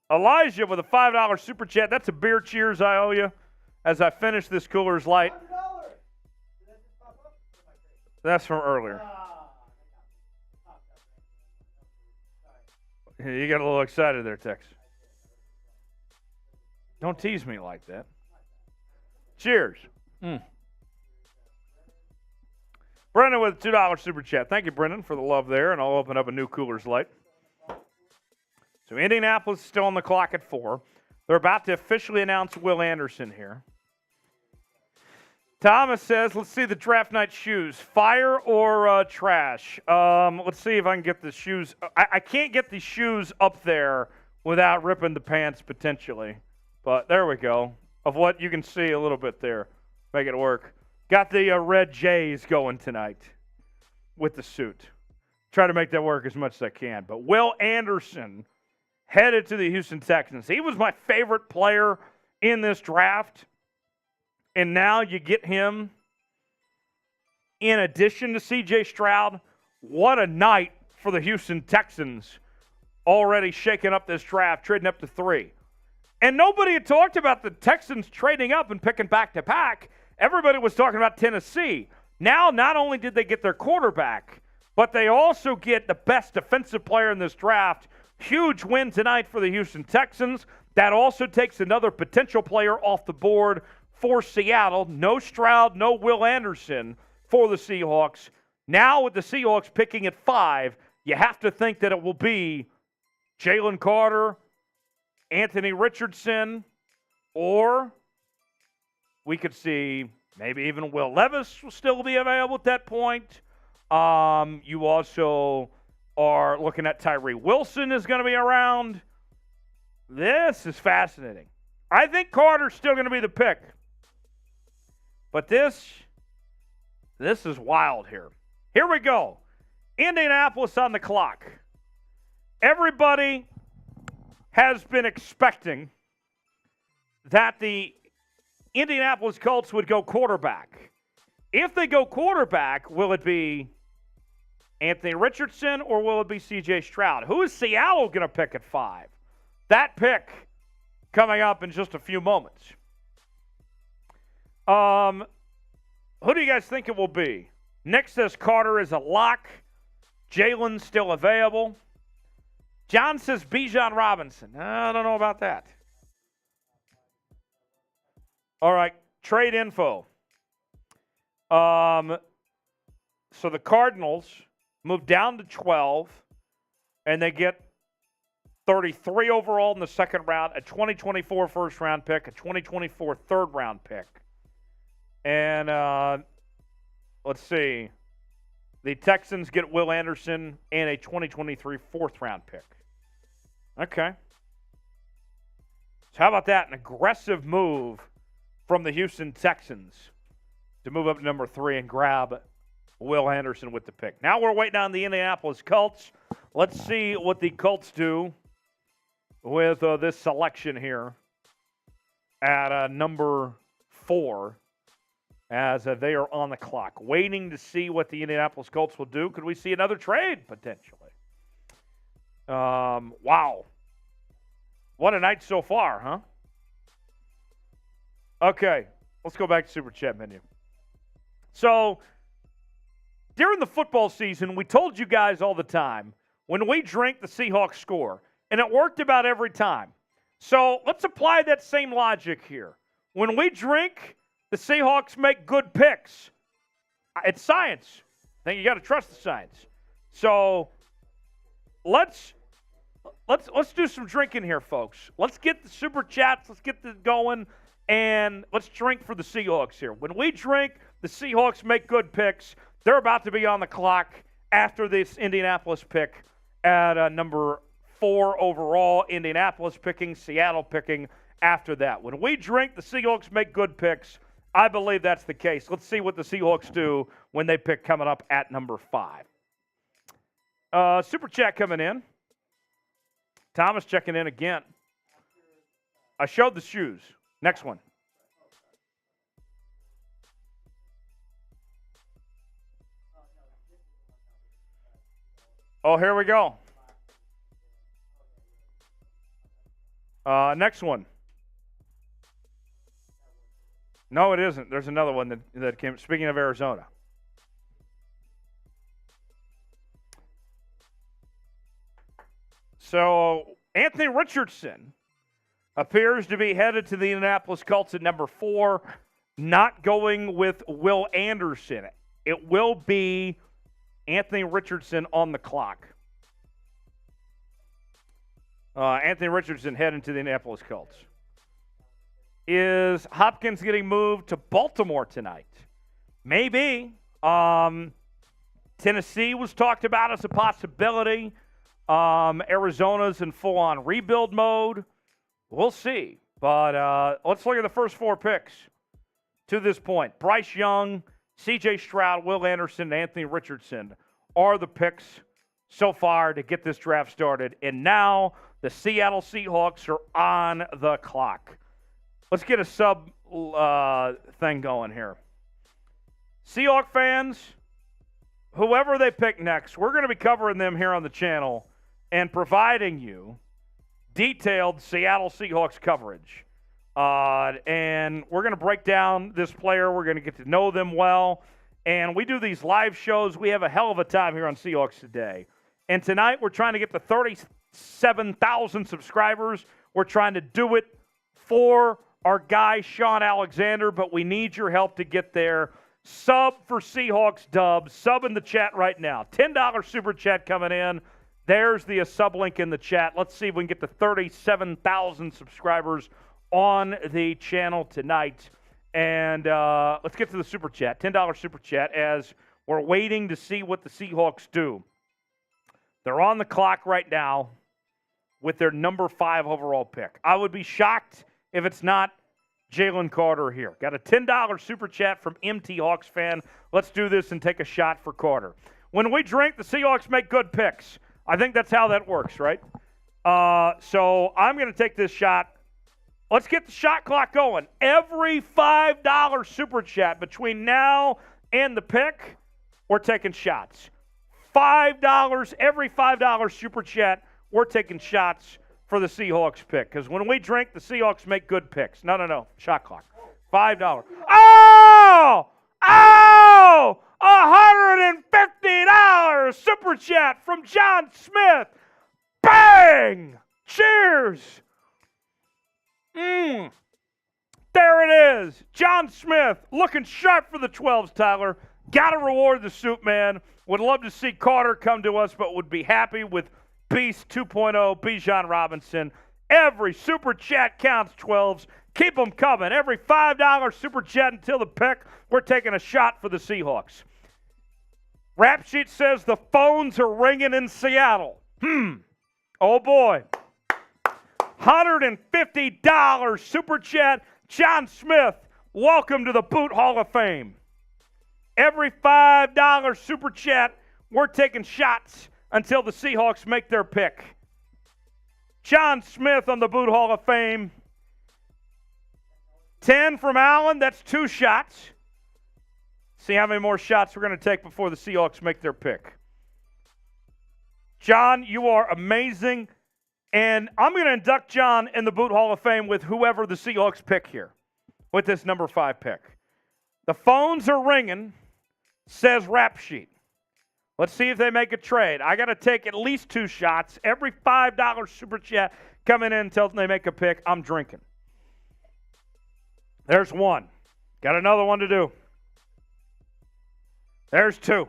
with a $5 super chat. That's a beer cheers I owe you as I finish this Coors Light. That's from earlier. You got a little excited there, Tex. Don't tease me like that. Cheers. Brendan with a $2 super chat. Thank you, Brendan, for the love there, and I'll open up a new Coors Light. So Indianapolis is still on the clock at 4. They're about to officially announce Will Anderson here. Thomas says, let's see the draft night shoes. Fire or trash? Let's see if I can get the shoes. I can't get the shoes up there without ripping the pants potentially. But there we go. Of what you can see a little bit there. Make it work. Got the red J's going tonight with the suit. Try to make that work as much as I can. But Will Anderson headed to the Houston Texans. He was my favorite player in this draft. And now you get him in addition to C.J. Stroud. What a night for the Houston Texans. Already shaking up this draft, trading up to 3. And nobody had talked about the Texans trading up and picking back-to-back. Everybody was talking about Tennessee. Now, not only did they get their quarterback, but they also get the best defensive player in this draft. Huge win tonight for the Houston Texans. That also takes another potential player off the board for Seattle. No Stroud, no Will Anderson for the Seahawks. Now with the Seahawks picking at 5, you have to think that it will be Jalen Carter, Anthony Richardson, or we could see maybe even Will Levis will still be available at that point. You also are looking at Tyree Wilson is going to be around. This is fascinating. I think Carter's still going to be the pick. But this is wild here. Here we go. Indianapolis on the clock. Everybody has been expecting that the Indianapolis Colts would go quarterback. If they go quarterback, will it be Anthony Richardson or will it be C.J. Stroud? Who is Seattle going to pick at 5? That pick coming up in just a few moments. Who do you guys think it will be? Nick says Carter is a lock. Jalen's still available. John says Bijan Robinson. I don't know about that. All right, trade info. So the Cardinals move down to 12, and they get 33 overall in the second round, a 2024 first-round pick, a 2024 third-round pick. And let's see. The Texans get Will Anderson and a 2023 fourth-round pick. Okay. So how about that? An aggressive move from the Houston Texans to move up to number 3 and grab Will Anderson with the pick. Now we're waiting on the Indianapolis Colts. Let's see what the Colts do with this selection here at number 4 as they are on the clock, waiting to see what the Indianapolis Colts will do. Could we see another trade potentially? Wow. What a night so far, huh? Okay, let's go back to Super Chat menu. So, during the football season, we told you guys all the time, when we drink, the Seahawks score. And it worked about every time. So, let's apply that same logic here. When we drink, the Seahawks make good picks. It's science. I think you got to trust the science. So, let's do some drinking here, folks. Let's get the Super Chats. Let's get this going. And let's drink for the Seahawks here. When we drink, the Seahawks make good picks. They're about to be on the clock after this Indianapolis pick at number 4 overall. Indianapolis picking, Seattle picking after that. When we drink, the Seahawks make good picks. I believe that's the case. Let's see what the Seahawks do when they pick coming up at number 5. Super Chat coming in. Thomas checking in again. I showed the shoes. Next one. Oh, here we go. Next one. No, it isn't. There's another one that came. Speaking of Arizona. So, Anthony Richardson appears to be headed to the Indianapolis Colts at number 4, not going with Will Anderson. It will be Anthony Richardson on the clock. Anthony Richardson heading to the Indianapolis Colts. Is Hopkins getting moved to Baltimore tonight? Maybe. Tennessee was talked about as a possibility. Arizona's in full-on rebuild mode. We'll see. But let's look at the first 4 picks to this point. Bryce Young, C.J. Stroud, Will Anderson, and Anthony Richardson are the picks so far to get this draft started. And now the Seattle Seahawks are on the clock. Let's get a sub thing going here. Seahawk fans, whoever they pick next, we're going to be covering them here on the channel and providing you detailed Seattle Seahawks coverage. And we're going to break down this player. We're going to get to know them well. And we do these live shows. We have a hell of a time here on Seahawks Today. And tonight we're trying to get to 37,000 subscribers. We're trying to do it for our guy, Sean Alexander, but we need your help to get there. Sub for Seahawks Dubs. Sub in the chat right now. $10 Super Chat coming in. There's the sub link in the chat. Let's see if we can get to 37,000 subscribers on the channel tonight. And let's get to the Super Chat. $10 Super Chat as we're waiting to see what the Seahawks do. They're on the clock right now with their number 5 overall pick. I would be shocked if it's not Jalen Carter here. Got a $10 Super Chat from MT Hawks fan. Let's do this and take a shot for Carter. When we drink, the Seahawks make good picks. I think that's how that works, right? So I'm going to take this shot. Let's get the shot clock going. Every $5 Super Chat between now and the pick, we're taking shots. $5, every $5 Super Chat, we're taking shots for the Seahawks pick. Because when we drink, the Seahawks make good picks. No. Shot clock. $5. Oh! $150 Super Chat from John Smith. Bang! Cheers! There it is. John Smith looking sharp for the 12s, Tyler. Got to reward the soup, man. Would love to see Carter come to us, but would be happy with Beast 2.0, Bijan Robinson. Every Super Chat counts, 12s. Keep them coming. Every $5 Super Chat until the pick, we're taking a shot for the Seahawks. Rap Sheet says the phones are ringing in Seattle. Oh, boy. $150 Super Chat. John Smith, welcome to the Boot Hall of Fame. Every $5 Super Chat, we're taking shots until the Seahawks make their pick. John Smith on the Boot Hall of Fame. 10 from Allen. That's 2 shots. See how many more shots we're going to take before the Seahawks make their pick. John, you are amazing. And I'm going to induct John in the Boot Hall of Fame with whoever the Seahawks pick here with this number 5 pick. The phones are ringing, says Rap Sheet. Let's see if they make a trade. I got to take at least 2 shots. Every $5 super chat coming in until they make a pick, I'm drinking. There's 1. Got another one to do. There's 2.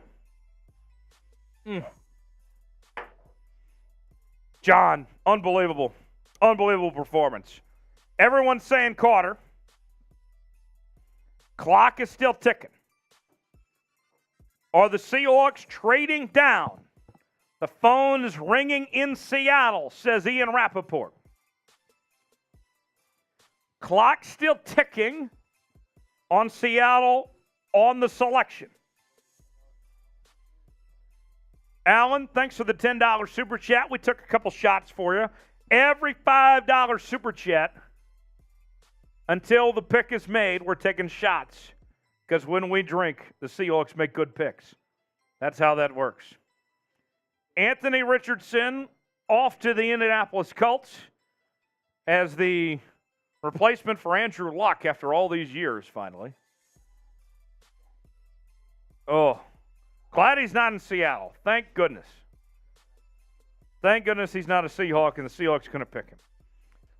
John, unbelievable. Unbelievable performance. Everyone's saying Carter. Clock is still ticking. Are the Seahawks trading down? The phone is ringing in Seattle, says Ian Rappaport. Clock still ticking on Seattle on the selection. Alan, thanks for the $10 super chat. We took a couple shots for you. Every $5 super chat, until the pick is made, we're taking shots. Because when we drink, the Seahawks make good picks. That's how that works. Anthony Richardson off to the Indianapolis Colts as the replacement for Andrew Luck after all these years, finally. Oh, glad he's not in Seattle. Thank goodness. Thank goodness he's not a Seahawk, and the Seahawks couldn't pick him.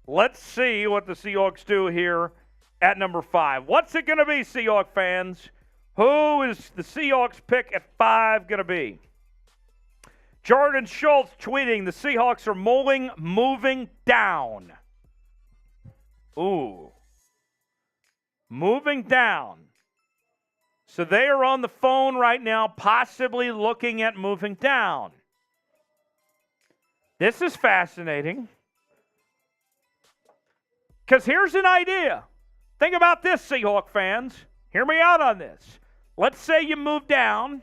Let's see what the Seahawks do here at number 5. What's it going to be, Seahawk fans? Who is the Seahawks pick at 5 going to be? Jordan Schultz tweeting, the Seahawks are moving down. Ooh. Moving down. So they are on the phone right now, possibly looking at moving down. This is fascinating. Because here's an idea. Think about this, Seahawk fans. Hear me out on this. Let's say you move down.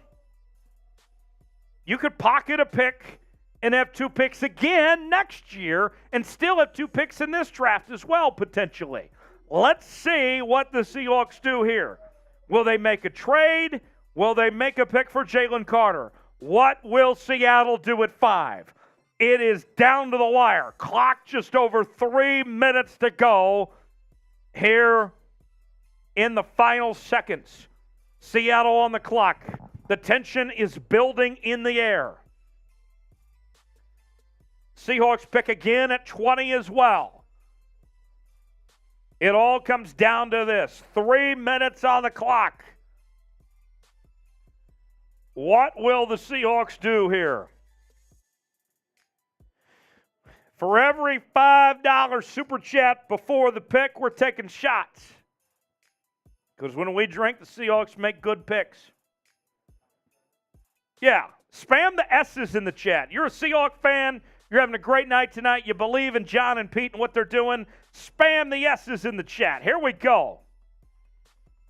You could pocket a pick and have 2 picks again next year and still have 2 picks in this draft as well, potentially. Let's see what the Seahawks do here. Will they make a trade? Will they make a pick for Jalen Carter? What will Seattle do at 5? It is down to the wire. Clock just over 3 minutes to go here in the final seconds. Seattle on the clock. The tension is building in the air. Seahawks pick again at 20 as well. It all comes down to this. 3 minutes on the clock. What will the Seahawks do here? For every $5 super chat before the pick, we're taking shots. Because when we drink, the Seahawks make good picks. Yeah, spam the S's in the chat. You're a Seahawk fan. You're having a great night tonight. You believe in John and Pete and what they're doing. Spam the S's in the chat. Here we go.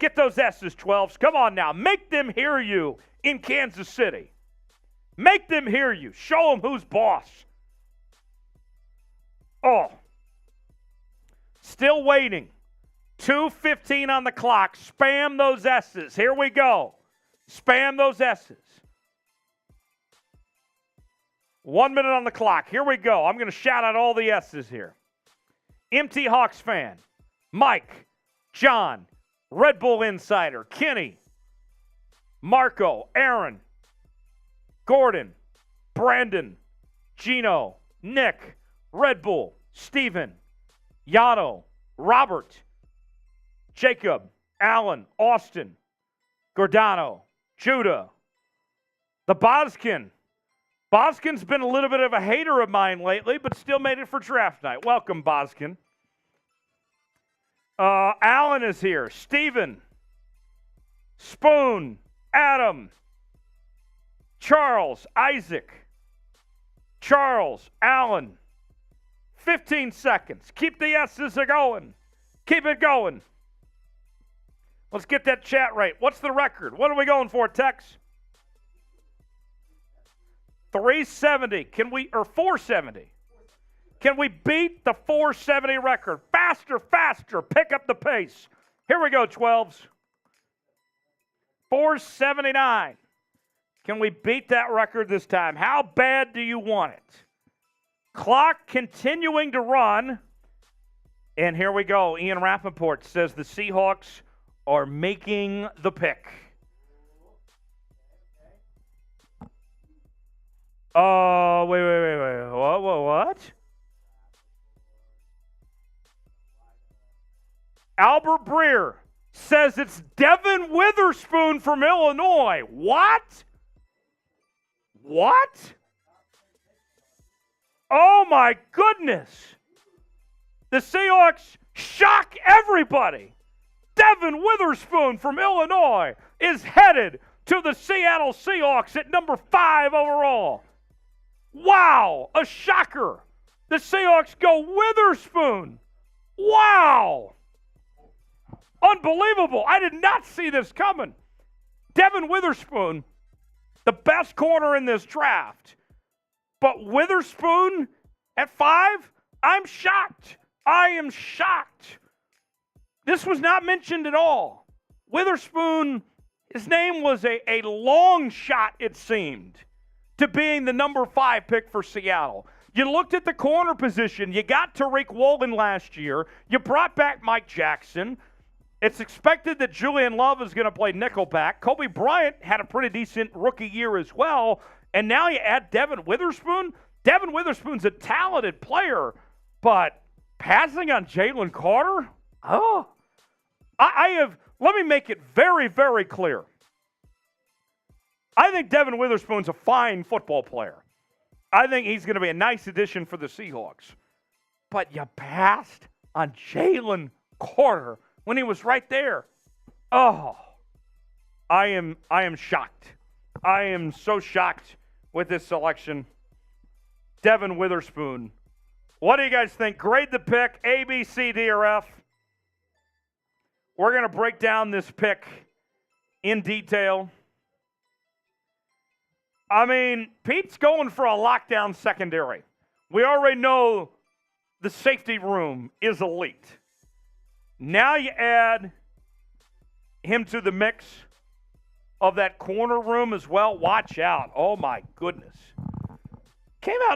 Get those S's, 12s. Come on now. Make them hear you in Kansas City. Make them hear you. Show them who's boss. Oh. Still waiting. 2:15 on the clock. Spam those S's. Here we go. Spam those S's. 1 minute on the clock. Here we go. I'm going to shout out all the S's here. MT Hawks fan. Mike. John. Red Bull Insider. Kenny. Marco. Aaron. Gordon. Brandon. Gino. Nick. Red Bull. Steven. Yano. Robert. Jacob. Allen. Austin. Gordano. Judah. The Boskin. Boskin's been a little bit of a hater of mine lately, but still made it for draft night. Welcome, Boskin. Allen is here. Steven. Spoon. Adam. Charles. Isaac. Charles. Allen. 15 seconds. Keep the S's going. Keep it going. Let's get that chat rate. What's the record? What are we going for, Tex? 370. Can we, or 470? Can we beat the 470 record? Faster, faster. Pick up the pace. Here we go, 12s. 479. Can we beat that record this time? How bad do you want it? Clock continuing to run. And here we go. Ian Rappaport says the Seahawks are making the pick. Oh, wait. What? Albert Breer says it's Devin Witherspoon from Illinois. What? Oh, my goodness. The Seahawks shock everybody. Devin Witherspoon from Illinois is headed to the Seattle Seahawks at number 5 overall. Wow, a shocker. The Seahawks go Witherspoon. Wow. Unbelievable. I did not see this coming. Devin Witherspoon, the best corner in this draft. But Witherspoon at 5? I'm shocked. I am shocked. This was not mentioned at all. Witherspoon, his name was a long shot, it seemed, to being the number 5 pick for Seattle. You looked at the corner position. You got Tariq Woolen last year. You brought back Mike Jackson. It's expected that Julian Love is going to play nickelback. Kobe Bryant had a pretty decent rookie year as well. And now you add Devin Witherspoon. Devin Witherspoon's a talented player, but passing on Jalen Carter? Oh. Let me make it very, very clear. I think Devin Witherspoon's a fine football player. I think he's going to be a nice addition for the Seahawks. But you passed on Jalen Carter when he was right there. Oh, I am shocked. I am so shocked with this selection. Devin Witherspoon. What do you guys think? Grade the pick, A, B, C, D, or F. We're going to break down this pick in detail. I mean, Pete's going for a lockdown secondary. We already know the safety room is elite. Now you add him to the mix of that corner room as well. Watch out. Oh, my goodness. Came out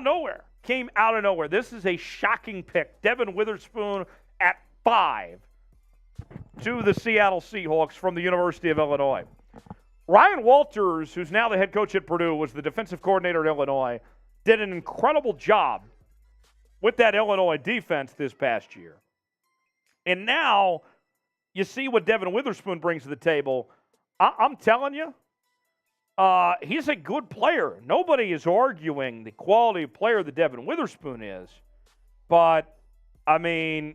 of nowhere. This is a shocking pick. Devin Witherspoon at 5 to the Seattle Seahawks from the University of Illinois. Ryan Walters, who's now the head coach at Purdue, was the defensive coordinator at Illinois, did an incredible job with that Illinois defense this past year. And now you see what Devin Witherspoon brings to the table. I'm telling you, he's a good player. Nobody is arguing the quality of player that Devin Witherspoon is. But, I mean,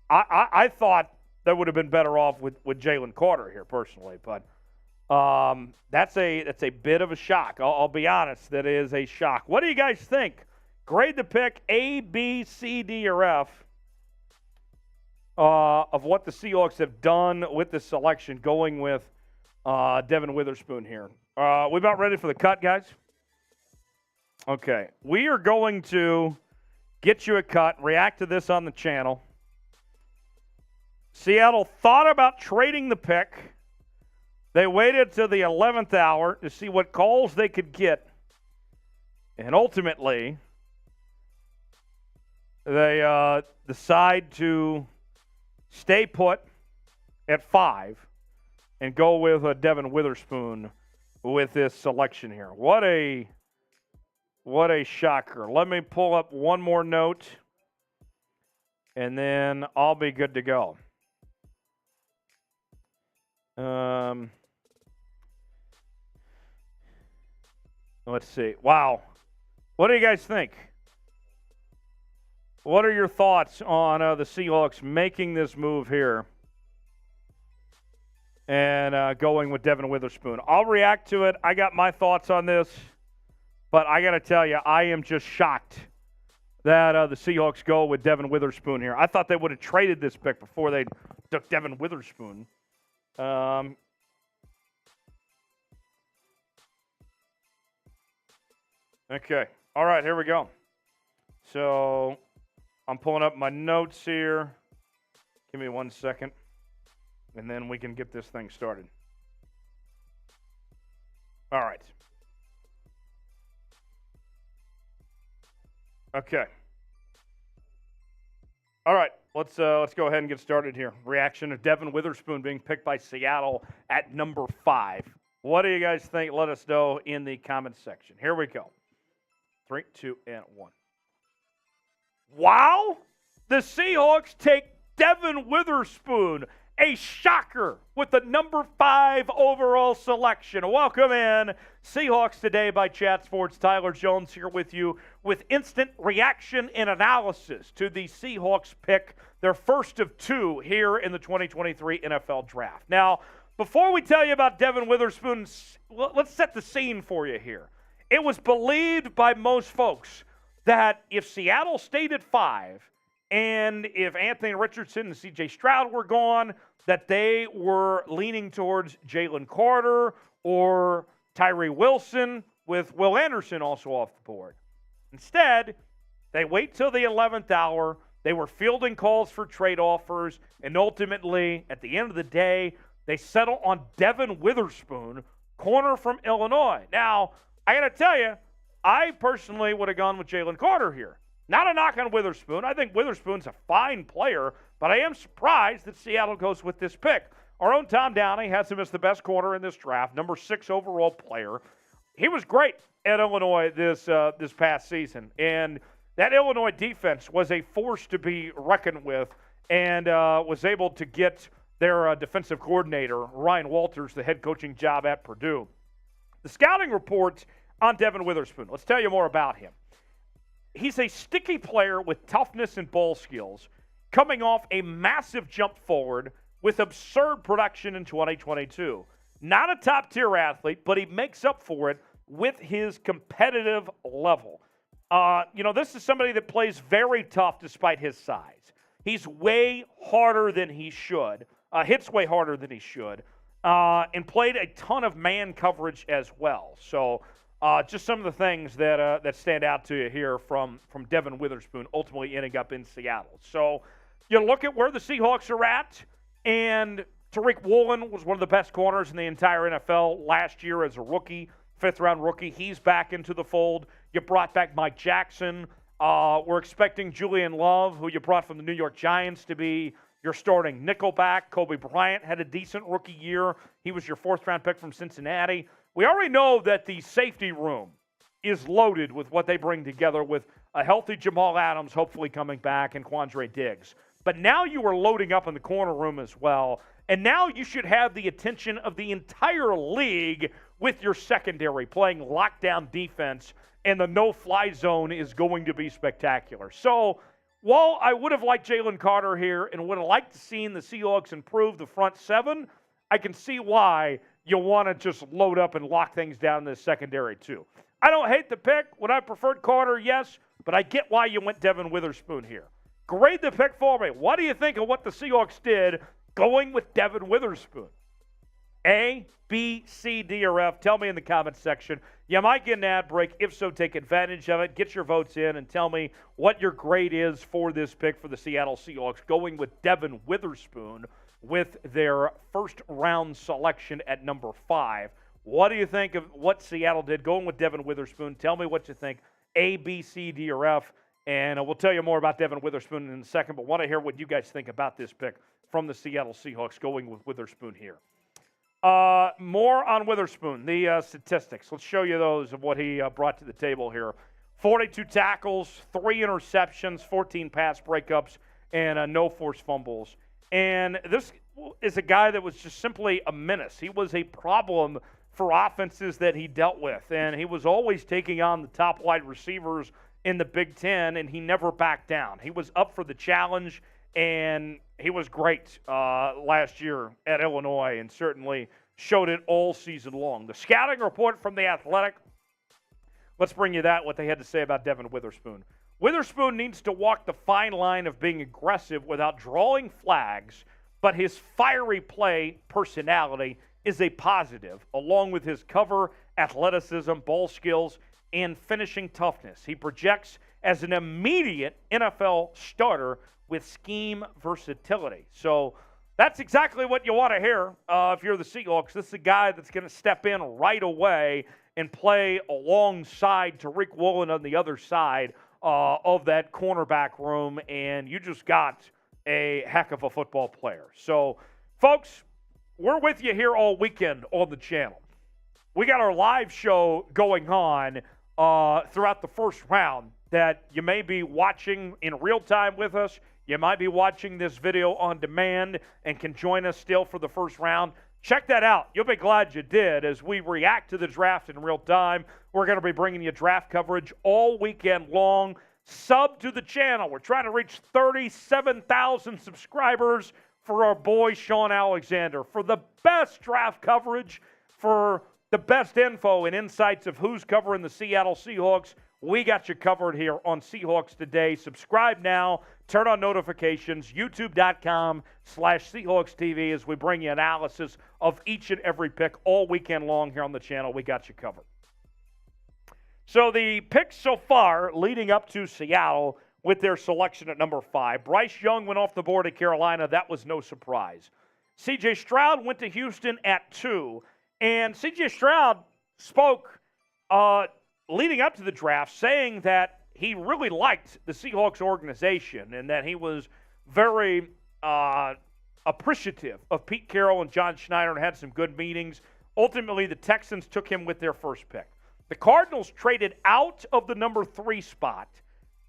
I thought they would have been better off with Jalen Carter here personally. But that's a bit of a shock. I'll be honest. That is a shock. What do you guys think? Grade the pick A, B, C, D, or F of what the Seahawks have done with the selection going with Devin Witherspoon here. We about ready for the cut, guys? Okay. We are going to get you a cut, react to this on the channel. Seattle thought about trading the pick. They waited till the 11th hour to see what calls they could get. And ultimately, they decide to stay put at 5 and go with Devin Witherspoon with this selection here. What a shocker. Let me pull up one more note, and then I'll be good to go. Let's see. Wow. What do you guys think? What are your thoughts on the Seahawks making this move here and going with Devin Witherspoon? I'll react to it. I got my thoughts on this, but I got to tell you, I am just shocked that the Seahawks go with Devin Witherspoon here. I thought they would have traded this pick before they took Devin Witherspoon. Okay. All right, here we go. So I'm pulling up my notes here. Give me 1 second, and then we can get this thing started. All right. Okay. All right. Let's go ahead and get started here. Reaction to Devin Witherspoon being picked by Seattle at number 5. What do you guys think? Let us know in the comments section. Here we go. 3, 2, and 1. Wow! The Seahawks take Devin Witherspoon, a shocker, with the number 5 overall selection. Welcome in. Seahawks Today by Chat Sports. Tyler Jones here with you with instant reaction and analysis to the Seahawks pick, their first of 2 here in the 2023 NFL Draft. Now, before we tell you about Devin Witherspoon, let's set the scene for you here. It was believed by most folks that if Seattle stayed at 5 and if Anthony Richardson and C.J. Stroud were gone, that they were leaning towards Jalen Carter or Tyree Wilson, with Will Anderson also off the board. Instead, they wait till the 11th hour. They were fielding calls for trade offers, and ultimately, at the end of the day, they settle on Devin Witherspoon, corner from Illinois. Now, I got to tell you, I personally would have gone with Jalen Carter here. Not a knock on Witherspoon. I think Witherspoon's a fine player, but I am surprised that Seattle goes with this pick. Our own Tom Downey has him as the best corner in this draft, number 6 overall player. He was great at Illinois this past season, and that Illinois defense was a force to be reckoned with, and was able to get their defensive coordinator, Ryan Walters, the head coaching job at Purdue. The scouting report on Devin Witherspoon, let's tell you more about him. He's a sticky player with toughness and ball skills, coming off a massive jump forward with absurd production in 2022. Not a top-tier athlete, but he makes up for it with his competitive level. This is somebody that plays very tough despite his size. He's way harder than he should, hits way harder than he should, and played a ton of man coverage as well. So just some of the things that stand out to you here from Devin Witherspoon ultimately ending up in Seattle. So you look at where the Seahawks are at, and Tariq Woolen was one of the best corners in the entire NFL last year as a rookie, 5th-round rookie. He's back into the fold. You brought back Mike Jackson. We're expecting Julian Love, who you brought from the New York Giants, to be your starting nickelback. Kobe Bryant had a decent rookie year. He was your 4th-round pick from Cincinnati. We already know that the safety room is loaded with what they bring together with a healthy Jamal Adams hopefully coming back and Quandre Diggs. But now you are loading up in the corner room as well, and now you should have the attention of the entire league with your secondary playing lockdown defense, and the no-fly zone is going to be spectacular. So while I would have liked Jalen Carter here and would have liked to see the Seahawks improve the front 7, I can see why you want to just load up and lock things down in the secondary too. I don't hate the pick. Would I preferred Carter? Yes, but I get why you went Devin Witherspoon here. Grade the pick for me. What do you think of what the Seahawks did going with Devin Witherspoon? A, B, C, D, or F? Tell me in the comments section. You might get an ad break. If so, take advantage of it. Get your votes in and tell me what your grade is for this pick for the Seattle Seahawks, going with Devin Witherspoon with their first-round selection at number 5. What do you think of what Seattle did going with Devin Witherspoon? Tell me what you think. A, B, C, D, or F? And we'll tell you more about Devin Witherspoon in a second, but want to hear what you guys think about this pick from the Seattle Seahawks going with Witherspoon here. More on Witherspoon, the statistics. Let's show you those of what he brought to the table here. 42 tackles, 3 interceptions, 14 pass breakups, and no forced fumbles. And this is a guy that was just simply a menace. He was a problem for offenses that he dealt with, and he was always taking on the top wide receivers in the Big Ten, and he never backed down. He was up for the challenge, and he was great last year at Illinois and certainly showed it all season long. The scouting report from The Athletic, let's bring you that, what they had to say about Devin Witherspoon. Witherspoon needs to walk the fine line of being aggressive without drawing flags, but his fiery play personality is a positive, along with his cover, athleticism, ball skills, and finishing toughness. He projects as an immediate NFL starter with scheme versatility. So that's exactly what you want to hear if you're the Seahawks. This is a guy that's going to step in right away and play alongside Tariq Woolen on the other side of that cornerback room, and you just got a heck of a football player. So, folks, we're with you here all weekend on the channel. We got our live show going on throughout the first round that you may be watching in real time with us. You might be watching this video on demand and can join us still for the first round. Check that out. You'll be glad you did as we react to the draft in real time. We're going to be bringing you draft coverage all weekend long. Sub to the channel. We're trying to reach 37,000 subscribers for our boy Sean Alexander. For the best draft coverage, for the best info and insights of who's covering the Seattle Seahawks, we got you covered here on Seahawks Today. Subscribe now. Turn on notifications. YouTube.com/Seahawks TV as we bring you analysis of each and every pick all weekend long here on the channel. We got you covered. So the picks so far leading up to Seattle with their selection at number 5. Bryce Young went off the board at Carolina. That was no surprise. C.J. Stroud went to Houston at 2. And C.J. Stroud spoke leading up to the draft, saying that he really liked the Seahawks organization and that he was very appreciative of Pete Carroll and John Schneider and had some good meetings. Ultimately, the Texans took him with their first pick. The Cardinals traded out of the number 3 spot.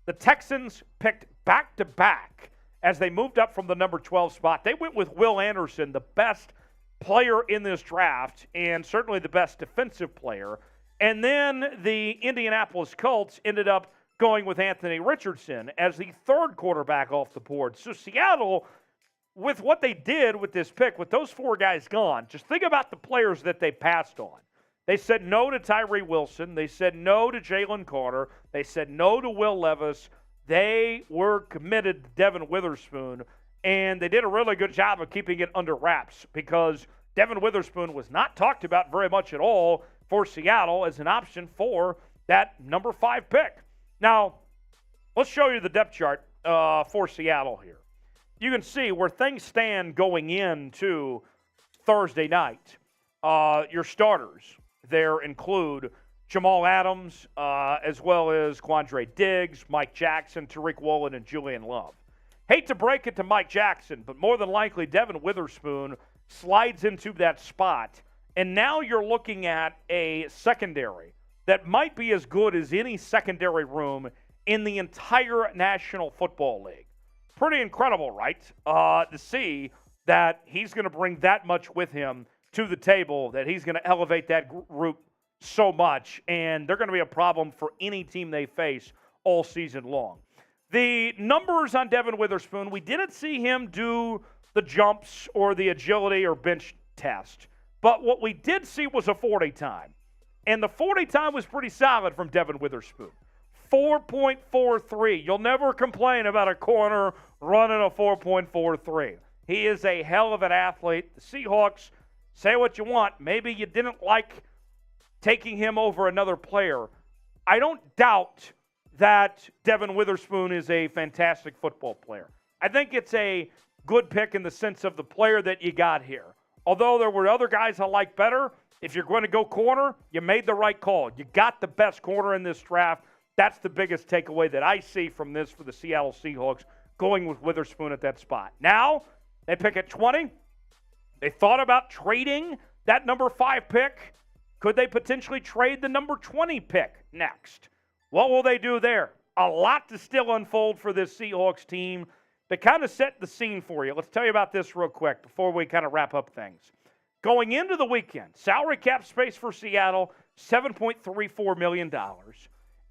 The Texans picked back-to-back as they moved up from the number 12 spot. They went with Will Anderson, the best player in this draft and certainly the best defensive player. And then the Indianapolis Colts ended up going with Anthony Richardson as the third quarterback off the board. So Seattle, with what they did with this pick, with those 4 guys gone, just think about the players that they passed on. They said no to Tyree Wilson. They said no to Jalen Carter. They said no to Will Levis. They were committed to Devin Witherspoon, and they did a really good job of keeping it under wraps because Devin Witherspoon was not talked about very much at all for Seattle as an option for that number 5 pick. Now, let's show you the depth chart for Seattle here. You can see where things stand going into Thursday night. Your starters there include Jamal Adams, as well as Quandre Diggs, Mike Jackson, Tariq Woolen, and Julian Love. Hate to break it to Mike Jackson, but more than likely Devin Witherspoon slides into that spot. And now you're looking at a secondary that might be as good as any secondary room in the entire National Football League. Pretty incredible, right? To see that he's going to bring that much with him to the table, that he's going to elevate that group so much, and they're going to be a problem for any team they face all season long. The numbers on Devin Witherspoon, we didn't see him do the jumps or the agility or bench test. But what we did see was a 40 time. And the 40 time was pretty solid from Devin Witherspoon. 4.43. You'll never complain about a corner running a 4.43. He is a hell of an athlete. The Seahawks, say what you want. Maybe you didn't like taking him over another player. I don't doubt that Devin Witherspoon is a fantastic football player. I think it's a good pick in the sense of the player that you got here. Although there were other guys I like better, if you're going to go corner, you made the right call. You got the best corner in this draft. That's the biggest takeaway that I see from this for the Seattle Seahawks, going with Witherspoon at that spot. Now, they pick at 20. They thought about trading that number 5 pick. Could they potentially trade the number 20 pick next? What will they do there? A lot to still unfold for this Seahawks team. To kind of set the scene for you, let's tell you about this real quick before we kind of wrap up things. Going into the weekend, salary cap space for Seattle, $7.34 million.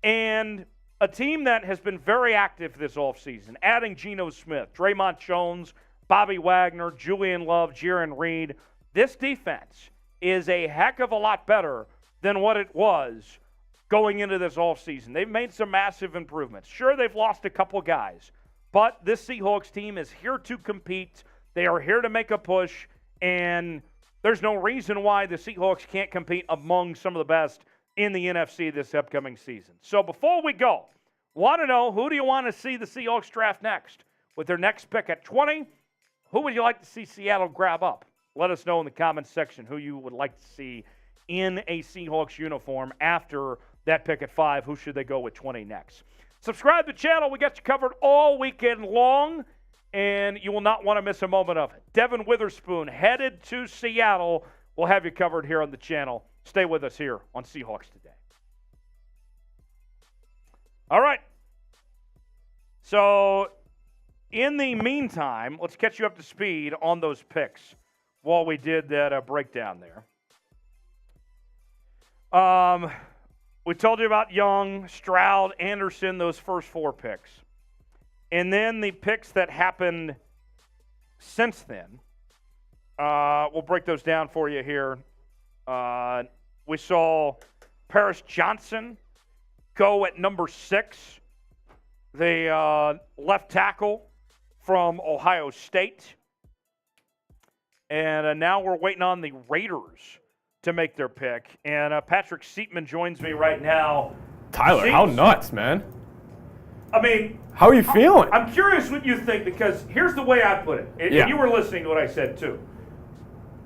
And a team that has been very active this offseason, adding Geno Smith, Draymond Jones, Bobby Wagner, Julian Love, Jaron Reed. This defense is a heck of a lot better than what it was going into this offseason. They've made some massive improvements. Sure, they've lost a couple guys, but this Seahawks team is here to compete. They are here to make a push, and there's no reason why the Seahawks can't compete among some of the best in the NFC this upcoming season. So before we go, Want to know, who do you want to see the Seahawks draft next? With their next pick at 20, who would you like to see Seattle grab up? Let us know in the comments section who you would like to see in a Seahawks uniform after that pick at 5. Who should they go with 20 next? Subscribe to the channel. We got you covered all weekend long, and you will not want to miss a moment of it. Devin Witherspoon headed to Seattle. We'll have you covered here on the channel. Stay with us here on Seahawks Today. All right. So, in the meantime, let's catch you up to speed on those picks while we did that breakdown there. We told you about Young, Stroud, Anderson, those first 4 picks. And then the picks that happened since then, we'll break those down for you here. We saw Paris Johnson go at number 6, the left tackle from Ohio State. And now we're waiting on the Raiders to make their pick. And Patrick Seatman joins me right now. Tyler, how nuts, man? I mean, how are you feeling? I'm curious what you think, because here's the way I put it. And you were listening to what I said, too.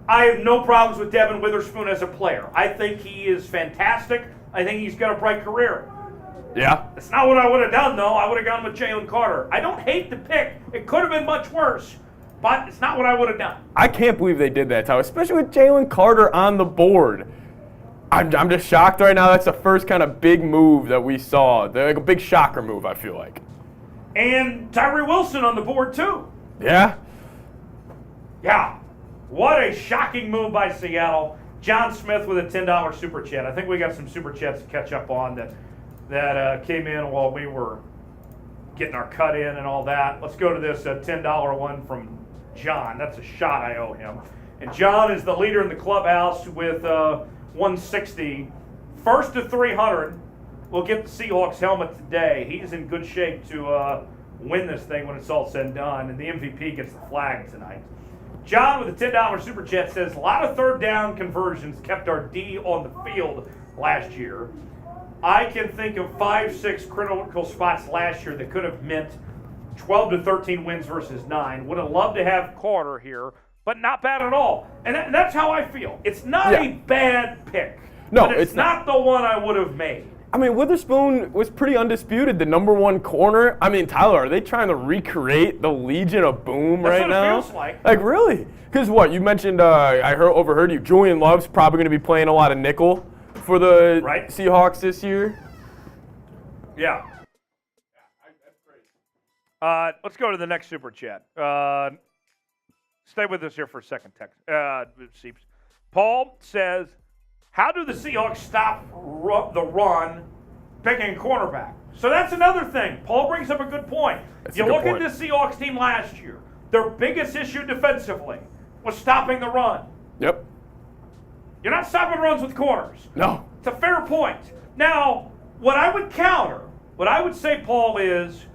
I have no problems with Devin Witherspoon as a player. I think he is fantastic. I think he's got a bright career. Yeah. It's not what I would have done, though. I would have gone with Jalen Carter. I don't hate the pick. It could have been much worse, but it's not what I would have done. I can't believe they did that, Tyler, especially with Jalen Carter on the board. I'm just shocked right now. That's the first kind of big move that we saw. Like a big shocker move, I feel like. And Tyree Wilson on the board, too. Yeah. Yeah. What a shocking move by Seattle. John Smith with a $10 super chat. I think we got some super chats to catch up on that came in while we were getting our cut in and all that. Let's go to this $10 one from John. That's a shot I owe him. And John is the leader in the clubhouse with 160. First to 300 will get the Seahawks helmet today. He's in good shape to win this thing when it's all said and done. And the MVP gets the flag tonight. John with a $10 super chat says, a lot of third down conversions kept our D on the field last year. I can think of 5-6 critical spots last year that could have meant 12 to 13 wins versus 9. Would have loved to have Carter here, but not bad at all. And that's how I feel. It's not a bad pick. No, but it's not the one I would have made. I mean, Witherspoon was pretty undisputed, the number 1 corner. I mean, Tyler, are they trying to recreate the Legion of Boom right now? That's what it feels like. Like, really? Because what, you mentioned, overheard you, Julian Love's probably going to be playing a lot of nickel for the Seahawks this year. Yeah. That's great. Let's go to the next super chat. Stay with us here for a second, Seeps. Paul says, how do the Seahawks stop the run picking cornerback? So that's another thing. Paul brings up a good point. You look at this Seahawks team last year, their biggest issue defensively was stopping the run. Yep. You're not stopping runs with corners. No. It's a fair point. Now, what I would say, Paul, is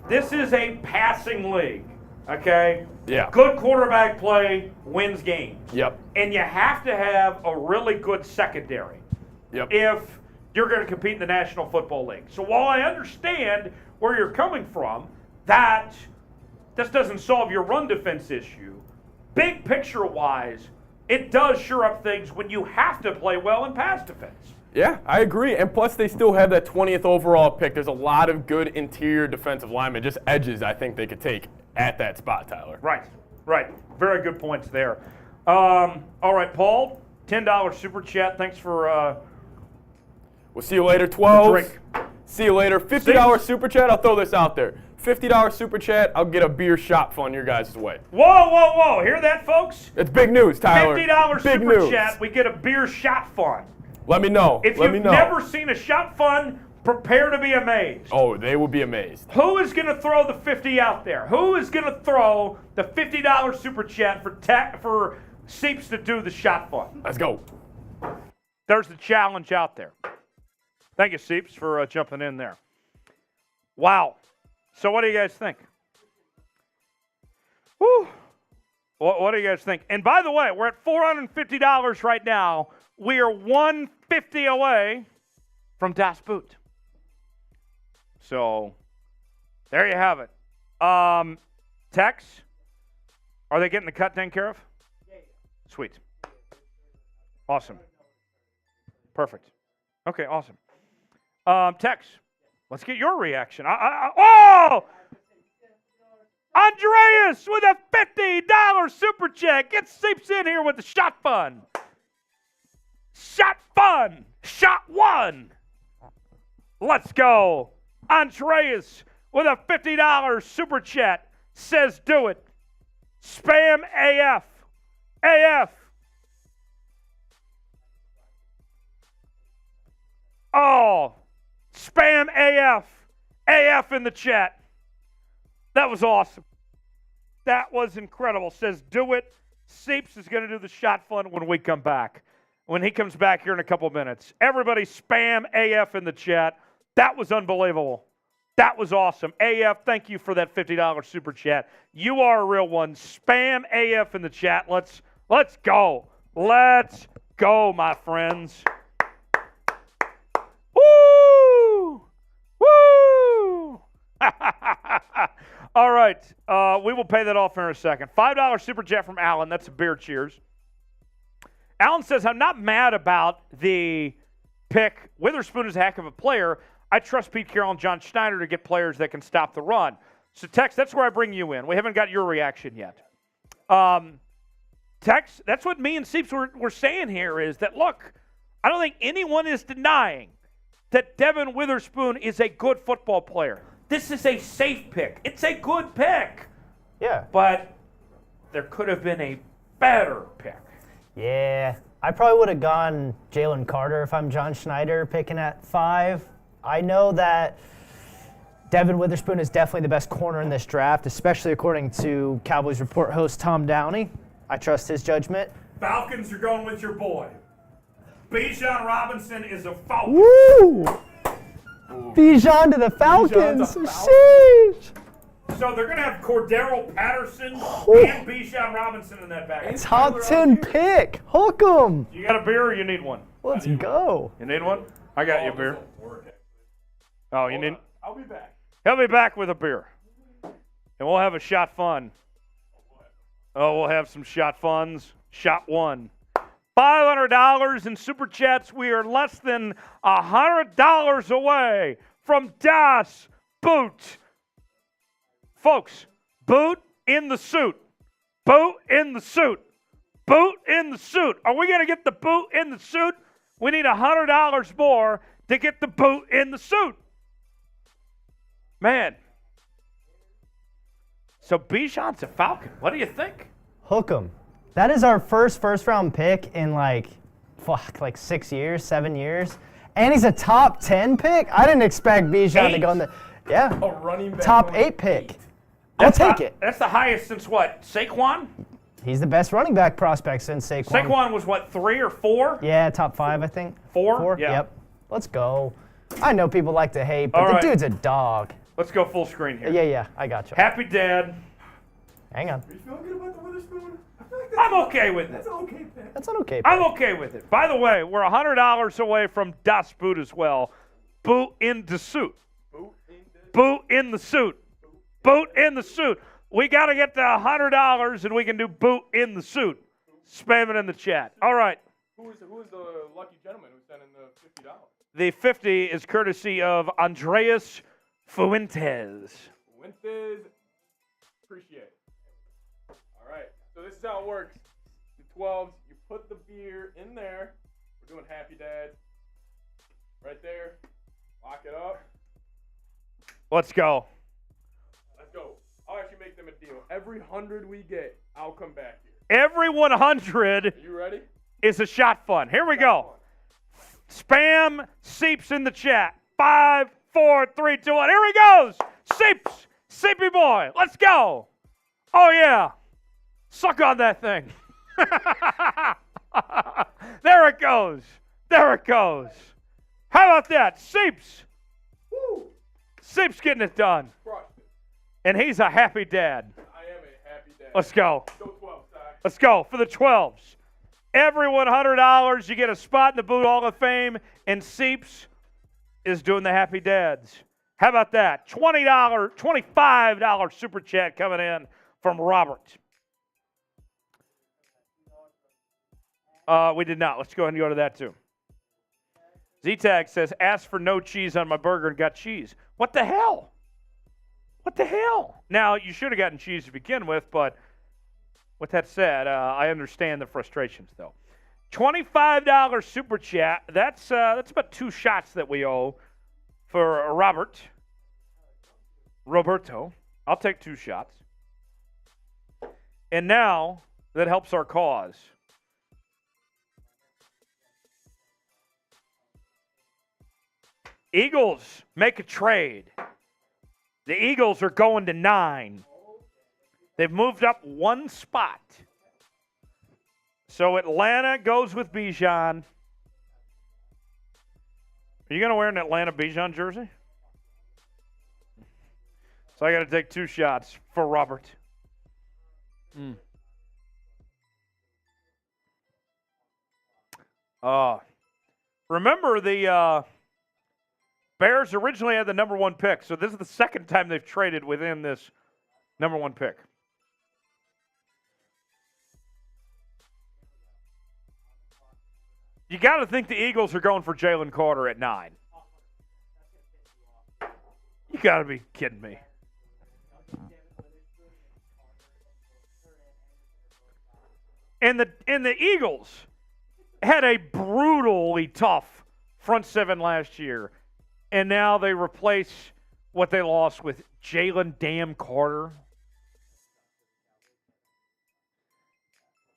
this is a passing league, okay? Yeah. Good quarterback play wins games. Yep. And you have to have a really good secondary if you're going to compete in the National Football League. So while I understand where you're coming from, this doesn't solve your run defense issue. Big picture-wise, it does shore up things when you have to play well in pass defense. Yeah, I agree. And plus, they still have that 20th overall pick. There's a lot of good interior defensive linemen, just edges I think they could take at that spot, Tyler. Right. Very good points there. All right, Paul, $10 super chat. Thanks for we'll see you later, 12. Drink. See you later. $50 super chat. I'll throw this out there. $50 super chat. I'll get a beer shot fund your guys' way. Whoa. Hear that, folks? It's big news, Tyler. $50 big super news. chat. We get a beer shot fund. Let me know. If you've never seen a shot fund, prepare to be amazed. Oh, they will be amazed. Who is going to throw the 50 out there? Who is going to throw the $50 super chat for Seeps to do the shot fund? Let's go. There's the challenge out there. Thank you, Seeps, for jumping in there. Wow. So what do you guys think? Woo. What do you guys think? And by the way, we're at $450 right now. We are $150 away from Das Boot. So there you have it. Tex, are they getting the cut taken care of? Sweet. Awesome. Perfect. Okay, awesome. Tex, let's get your reaction. Oh! Andreas with a $50 super check. Get Seeps in here with the shot fun. Shot fun. Shot one. Let's go. Andreas with a $50 super chat says do it. Spam AF. AF. Oh, spam AF. AF in the chat. That was awesome. That was incredible. Says do it. Seeps is going to do the shot fun when we come back. When he comes back here in a couple of minutes. Everybody spam AF in the chat. That was unbelievable. That was awesome. AF, thank you for that $50 super chat. You are a real one. Spam AF in the chat. Let's go. Let's go, my friends. Woo! Woo! All right. We will pay that off in a second. $5 super chat from Alan. That's a beer cheers. Alan says, I'm not mad about the pick. Witherspoon is a heck of a player. I trust Pete Carroll and John Schneider to get players that can stop the run. So, Tex, that's where I bring you in. We haven't got your reaction yet. Tex, that's what me and Seeps were saying here is that, look, I don't think anyone is denying that Devin Witherspoon is a good football player. This is a safe pick. It's a good pick. Yeah. But there could have been a better pick. Yeah. I probably would have gone Jalen Carter if I'm John Schneider picking at 5. I know that Devin Witherspoon is definitely the best corner in this draft, especially according to Cowboys report host Tom Downey. I trust his judgment. Falcons are going with your boy. Bijan Robinson is a Falcon. Woo! Bijan to the Falcons. Sheesh. So they're going to have Cordero Patterson and Bijan Robinson in that back. Top 10 pick. Hook 'em. You got a beer or you need one? Let's go. You need one? I got you a beer. Oh, you need? I'll be back. He'll be back with a beer. And we'll have a shot fun. Oh, we'll have some shot funs. Shot one. $500 in super chats. We are less than $100 away from Das Boot. Folks, boot in the suit. Boot in the suit. Boot in the suit. Are we going to get the boot in the suit? We need $100 more to get the boot in the suit. Man. So Bijan's a Falcon. What do you think? Hook 'em. That is our first round pick in like 6 years, 7 years. And he's a top 10 pick? I didn't expect Bijan to go in the A running back top 8 pick. That's I'll take it. That's the highest since what? Saquon? He's the best running back prospect since Saquon. Saquon was what, 3 or 4? Yeah, top 5, I think. 4? Yeah. Yep. Let's go. I know people like to hate, but All right. the dude's a dog. Let's go full screen here. Yeah, I got you. Happy Dad. Hang on. Are you feeling good about the Witherspoon? I'm okay with it. That's an okay pick. That's an okay pick. I'm okay with it. By the way, we're $100 away from Das Boot as well. Boot in the suit. Boot in the suit. Boot in the suit. We got to get to $100 and we can do boot in the suit. Spam it in the chat. All right. Who is the lucky gentleman who sent in the $50? The 50 is courtesy of Andreas Fuentes. Appreciate it. All right. So this is how it works. The 12s, you put the beer in there. We're doing Happy Dad. Right there. Lock it up. Let's go. Let's go. I'll actually make them a deal. Every 100 we get, I'll come back here. Every 100 Are you ready? is a shot fun. Here we go. Spam Seeps in the chat. 5, 4, 3, 2, 1. Here he goes. Seeps. Seepy boy. Let's go. Oh, yeah. Suck on that thing. There it goes. There it goes. How about that? Seeps. Woo! Seeps getting it done. Crushed it. And he's a happy dad. I am a happy dad. Let's go. Go 12, Si. Let's go for the 12s. Every $100, you get a spot in the Boot Hall of Fame, and Seeps is doing the Happy Dads. How about that? $25 super chat coming in from Robert. We did not. Let's go ahead and go to that too. Z-Tag says, asked for no cheese on my burger and got cheese. What the hell? What the hell? Now, you should have gotten cheese to begin with, but with that said, I understand the frustrations, though. $25 super chat. That's about 2 shots that we owe for Roberto. I'll take 2 shots. And now, that helps our cause. Eagles make a trade. The Eagles are going to 9. They've moved up 1 spot. So Atlanta goes with Bijan. Are you going to wear an Atlanta Bijan jersey? So I got to take 2 shots for Robert. Remember the Bears originally had the number 1 pick, so this is the second time they've traded within this number 1 pick. You got to think the Eagles are going for Jalen Carter at 9. You got to be kidding me. And the Eagles had a brutally tough front 7 last year. And now they replace what they lost with Jalen damn Carter.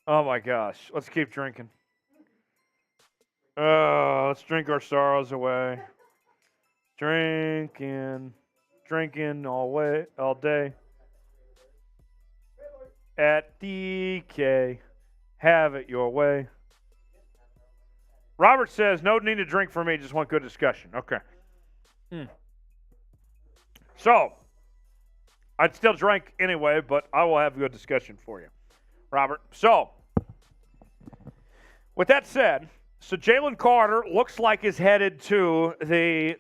Oh, my gosh. Let's keep drinking. Let's drink our sorrows away. Drinking all day. At DK, have it your way. Robert says, no need to drink for me, just want good discussion. Okay. So, I'd still drink anyway, but I will have a good discussion for you, Robert. So, with that said, so Jalen Carter looks like is headed to the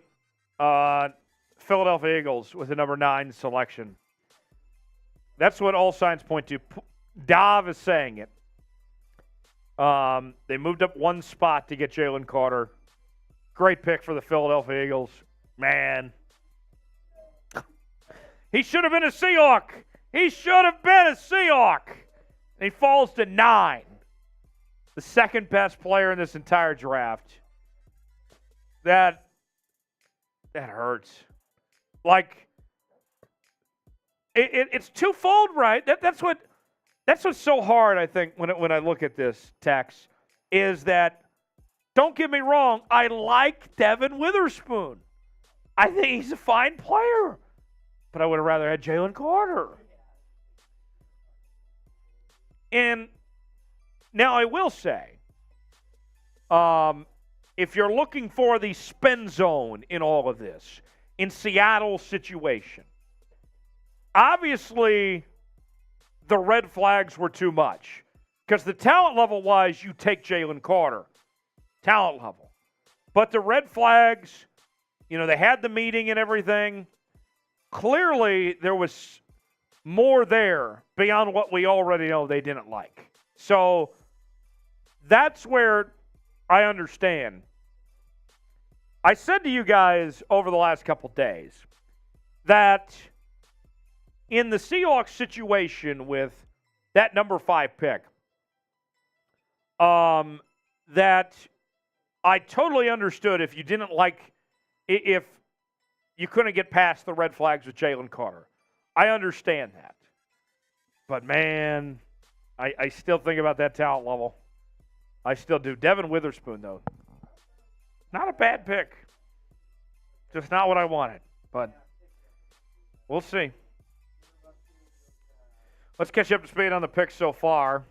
Philadelphia Eagles with the number 9 selection. That's what all signs point to. Dav is saying it. They moved up 1 spot to get Jalen Carter. Great pick for the Philadelphia Eagles. Man. He should have been a Seahawk. He should have been a Seahawk. And he falls to 9. The second best player in this entire draft. That hurts. Like, it's twofold, right? That's what's so hard, I think, when I look at this, Tex, is that, don't get me wrong, I like Devin Witherspoon. I think he's a fine player. But I would have rather had Jalen Carter. And now I will say, if you're looking for the spin zone in all of this, in Seattle's situation, obviously the red flags were too much. Because the talent level-wise, you take Jalen Carter. Talent level. But the red flags, they had the meeting and everything. Clearly, there was more there beyond what we already know they didn't like. So that's where I understand. I said to you guys over the last couple days that in the Seahawks situation with that number 5 pick, that I totally understood if you didn't like, if you couldn't get past the red flags with Jalen Carter. I understand that. But, man, I still think about that talent level. I still do. Devin Witherspoon, though, not a bad pick. Just not what I wanted. But we'll see. Let's catch up to speed on the picks so far.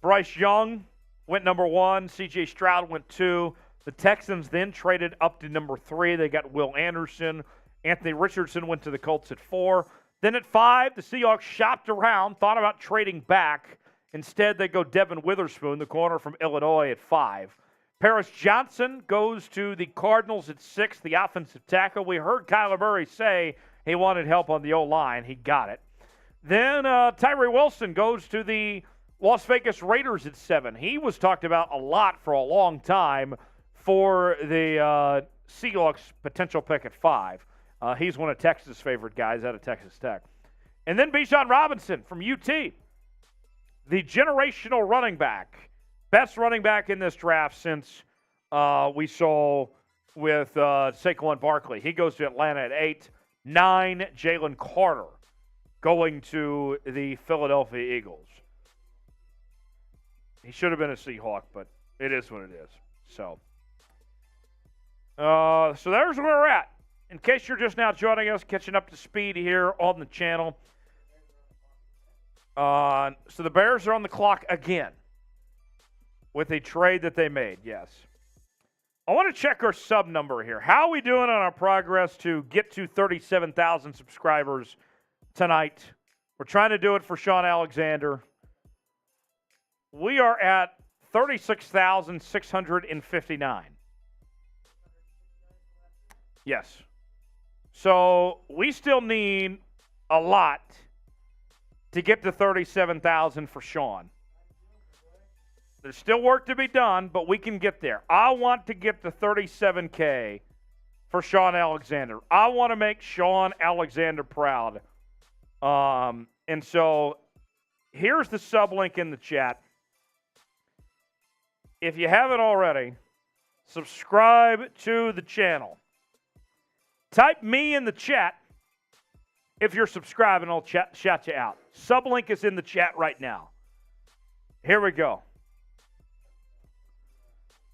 Bryce Young went number 1. C.J. Stroud went 2. The Texans then traded up to number 3. They got Will Anderson. Anthony Richardson went to the Colts at 4. Then at 5, the Seahawks shopped around, thought about trading back. Instead, they go Devin Witherspoon, the corner from Illinois, at 5. Paris Johnson goes to the Cardinals at 6, the offensive tackle. We heard Kyler Murray say he wanted help on the O-line. He got it. Then Tyree Wilson goes to the Las Vegas Raiders at 7. He was talked about a lot for a long time for the Seahawks potential pick at 5. He's one of Texas' favorite guys out of Texas Tech. And then Bijan Robinson from UT, the generational running back. Best running back in this draft since we saw with Saquon Barkley. He goes to Atlanta at 8. 9, Jalen Carter going to the Philadelphia Eagles. He should have been a Seahawk, but it is what it is. So there's where we're at. In case you're just now joining us, catching up to speed here on the channel. So the Bears are on the clock again with a trade that they made, yes. I want to check our sub number here. How are we doing on our progress to get to 37,000 subscribers tonight? We're trying to do it for Sean Alexander. We are at 36,659. Yes. So we still need a lot to get to 37,000 for Sean. There's still work to be done, but we can get there. I want to get to 37K for Sean Alexander. I want to make Sean Alexander proud. And so here's the sub link in the chat. If you haven't already, subscribe to the channel. Type me in the chat if you're subscribed, and I'll shout you out. Sub link is in the chat right now. Here we go.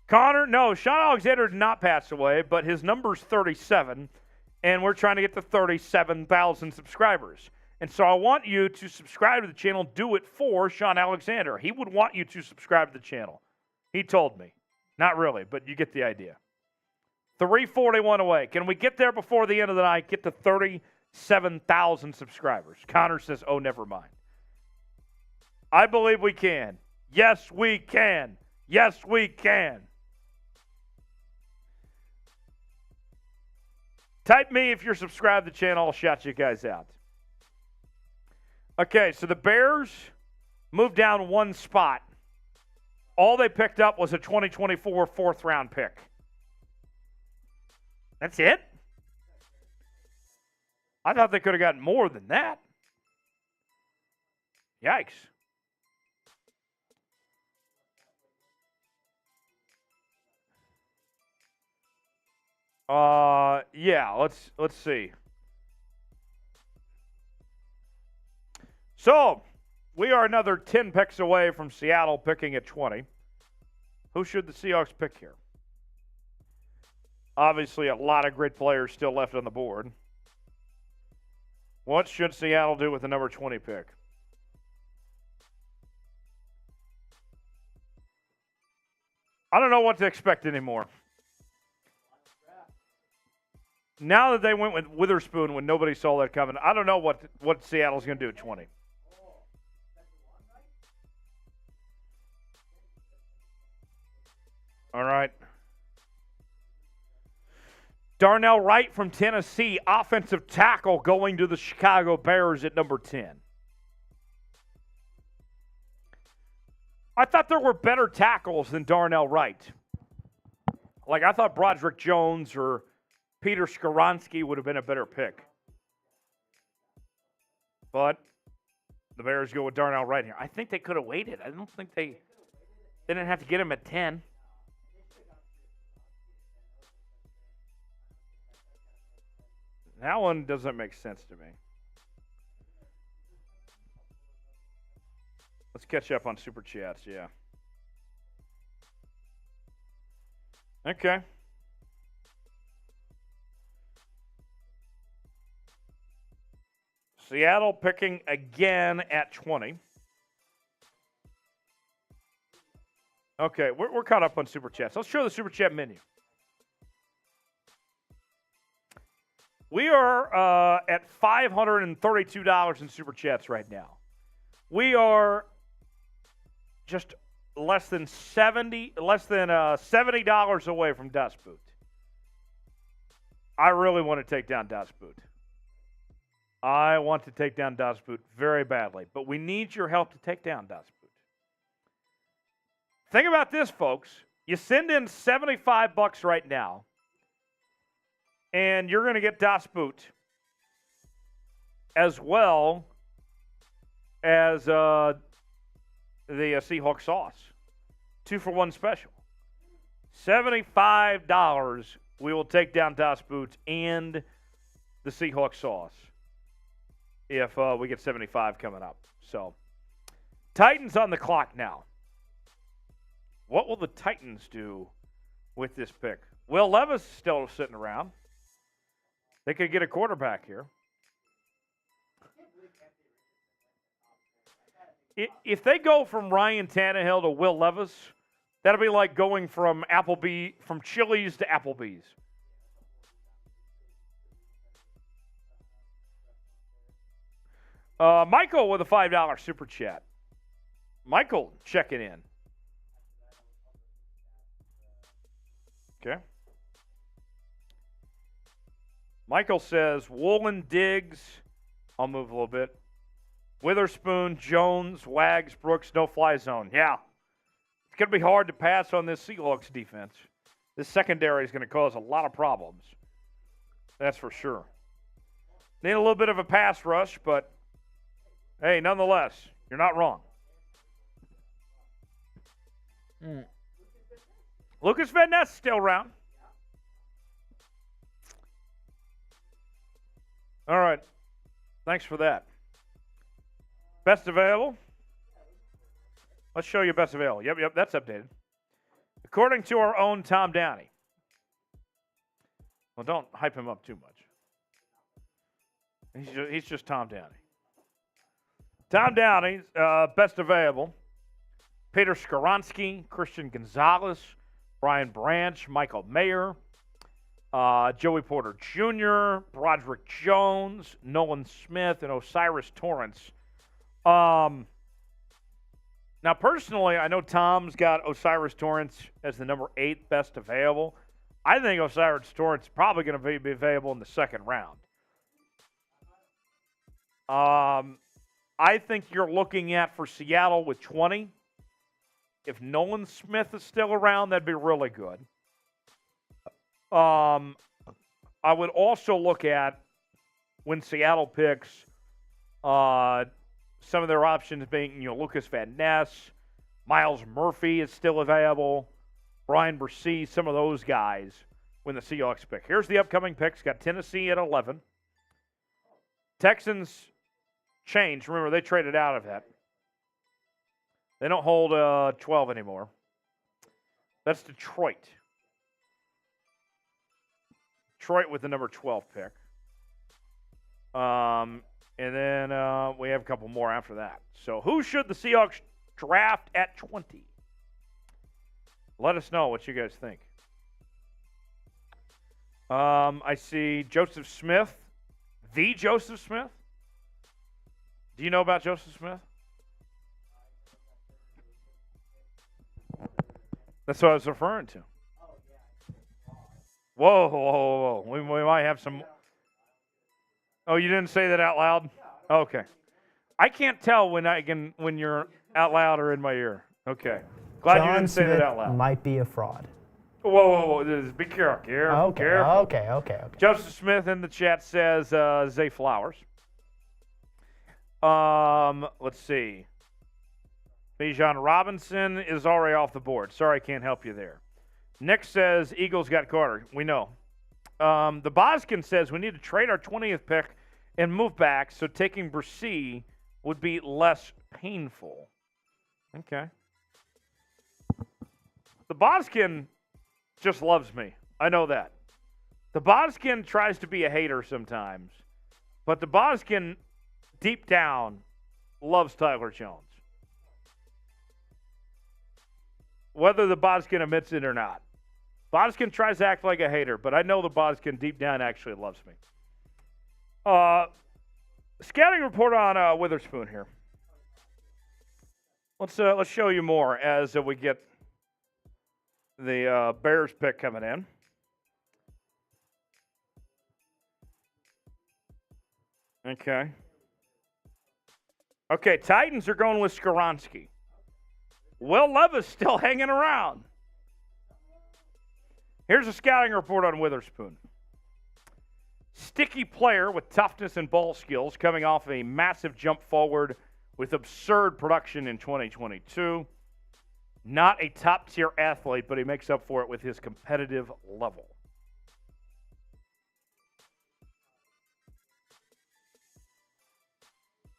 Connor, no, Sean Alexander did not pass away, but his number's 37, and we're trying to get to 37,000 subscribers. And so I want you to subscribe to the channel. Do it for Sean Alexander. He would want you to subscribe to the channel. He told me. Not really, but you get the idea. 341 away. Can we get there before the end of the night? Get to 37,000 subscribers. Connor says, oh, never mind. I believe we can. Yes, we can. Yes, we can. Type me if you're subscribed to the channel. I'll shout you guys out. Okay, so the Bears moved down one spot. All they picked up was a 2024 fourth-round pick. That's it? I thought they could have gotten more than that. Yikes. Yeah, let's see. So, we are another 10 picks away from Seattle picking at 20. Who should the Seahawks pick here? Obviously, a lot of great players still left on the board. What should Seattle do with the number 20 pick? I don't know what to expect anymore. Now that they went with Witherspoon when nobody saw that coming, I don't know what Seattle's going to do at 20. All right. Darnell Wright from Tennessee, offensive tackle, going to the Chicago Bears at number 10. I thought there were better tackles than Darnell Wright. Like, I thought Broderick Jones or Peter Skoronski would have been a better pick. But the Bears go with Darnell Wright here. I think they could have waited. I don't think they didn't have to get him at 10. That one doesn't make sense to me. Let's catch up on Super Chats, yeah. Okay. Seattle picking again at 20. Okay, we're caught up on Super Chats. Let's show the Super Chat menu. We are at $532 in Super Chats right now. We are just less than $70 away from Das Boot. I really want to take down Das Boot. I want to take down Das Boot very badly, but we need your help to take down Das Boot. Think about this, folks. You send in $75 right now, and you're going to get Das Boot as well as the Seahawks sauce. 2-for-1 special. $75, we will take down Das Boot and the Seahawks sauce if we get 75 coming up. So, Titans on the clock now. What will the Titans do with this pick? Will Levis is still sitting around. They could get a quarterback here. If they go from Ryan Tannehill to Will Levis, that'll be like going from Chili's to Applebee's. Michael with a $5 super chat. Michael checking in. Okay. Michael says, Woolen, Diggs, I'll move a little bit. Witherspoon, Jones, Wags, Brooks, no-fly zone. Yeah. It's going to be hard to pass on this Seahawks defense. This secondary is going to cause a lot of problems. That's for sure. Need a little bit of a pass rush, but, hey, nonetheless, you're not wrong. Lucas Van Ness still around. All right. Thanks for that. Best available? Let's show you best available. Yep, that's updated. According to our own Tom Downey. Well, don't hype him up too much. He's just Tom Downey. Tom Downey's best available. Peter Skoronski, Christian Gonzalez, Brian Branch, Michael Mayer, Joey Porter Jr., Broderick Jones, Nolan Smith, and Osiris Torrance. Now, personally, I know Tom's got Osiris Torrance as the number 8 best available. I think Osiris Torrance is probably going to be available in the second round. I think you're looking at for Seattle with 20. If Nolan Smith is still around, that'd be really good. I would also look at when Seattle picks some of their options being, Lucas Van Ness, Miles Murphy is still available, Brian Bresee, some of those guys when the Seahawks pick. Here's the upcoming picks. Got Tennessee at 11. Texans changed. Remember, they traded out of that. They don't hold 12 anymore. That's Detroit. Detroit with the number 12 pick. And then we have a couple more after that. So who should the Seahawks draft at 20? Let us know what you guys think. I see Joseph Smith. The Joseph Smith? Do you know about Joseph Smith? That's what I was referring to. Whoa. We might have some. Oh, you didn't say that out loud? Okay. I can't tell when you're out loud or in my ear. Okay. Glad you didn't say that out loud. Might be a fraud. Whoa. Be careful. Careful. Okay. Joseph Smith in the chat says Zay Flowers. Let's see. Bijan Robinson is already off the board. Sorry, I can't help you there. Nick says Eagles got Carter. We know. The Boskin says we need to trade our 20th pick and move back, so taking Bresee would be less painful. Okay. The Boskin just loves me. I know that. The Boskin tries to be a hater sometimes, but the Boskin, deep down, loves Tyler Jones. Whether the Boskin admits it or not. Boskin tries to act like a hater, but I know the Boskin deep down actually loves me. Scouting report on Witherspoon here. Let's show you more as we get the Bears pick coming in. Okay, Titans are going with Skoronski. Will Levis still hanging around. Here's a scouting report on Witherspoon. Sticky player with toughness and ball skills, coming off a massive jump forward with absurd production in 2022. Not a top-tier athlete, but he makes up for it with his competitive level.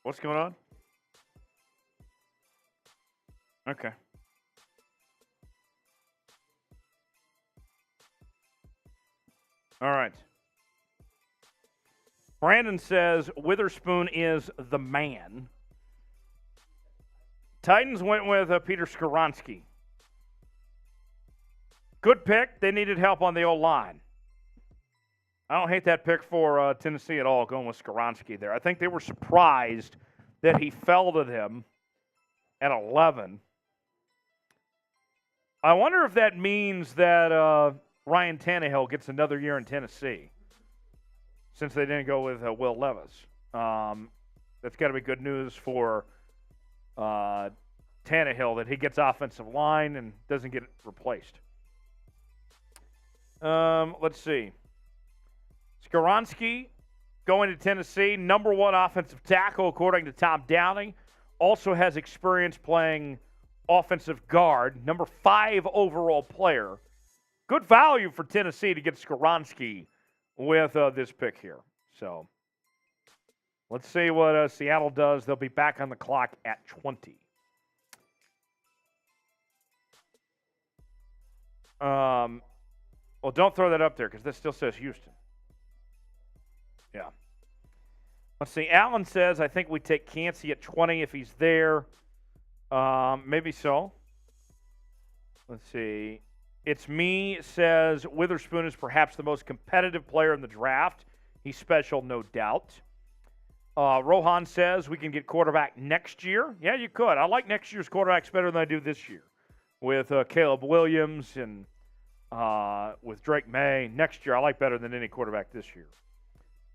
What's going on? Okay. All right. Brandon says Witherspoon is the man. Titans went with Peter Skoronski. Good pick. They needed help on the O-line. I don't hate that pick for Tennessee at all, going with Skoronski there. I think they were surprised that he fell to them at 11. I wonder if that means that Ryan Tannehill gets another year in Tennessee, since they didn't go with Will Levis. That's got to be good news for Tannehill, that he gets offensive line and doesn't get replaced. Let's see. Skoronski going to Tennessee, number 1 offensive tackle, according to Tom Downing. Also has experience playing offensive guard, number 5 overall player. Good value for Tennessee to get Skoronski with this pick here. So let's see what Seattle does. They'll be back on the clock at 20. Well, don't throw that up there because this still says Houston. Yeah. Let's see. Allen says, I think we take Cansey at 20 if he's there. Maybe so. Let's see. It's Me says Witherspoon is perhaps the most competitive player in the draft. He's special, no doubt. Rohan says we can get quarterback next year. Yeah, you could. I like next year's quarterbacks better than I do this year. With Caleb Williams and with Drake May. Next year I like better than any quarterback this year.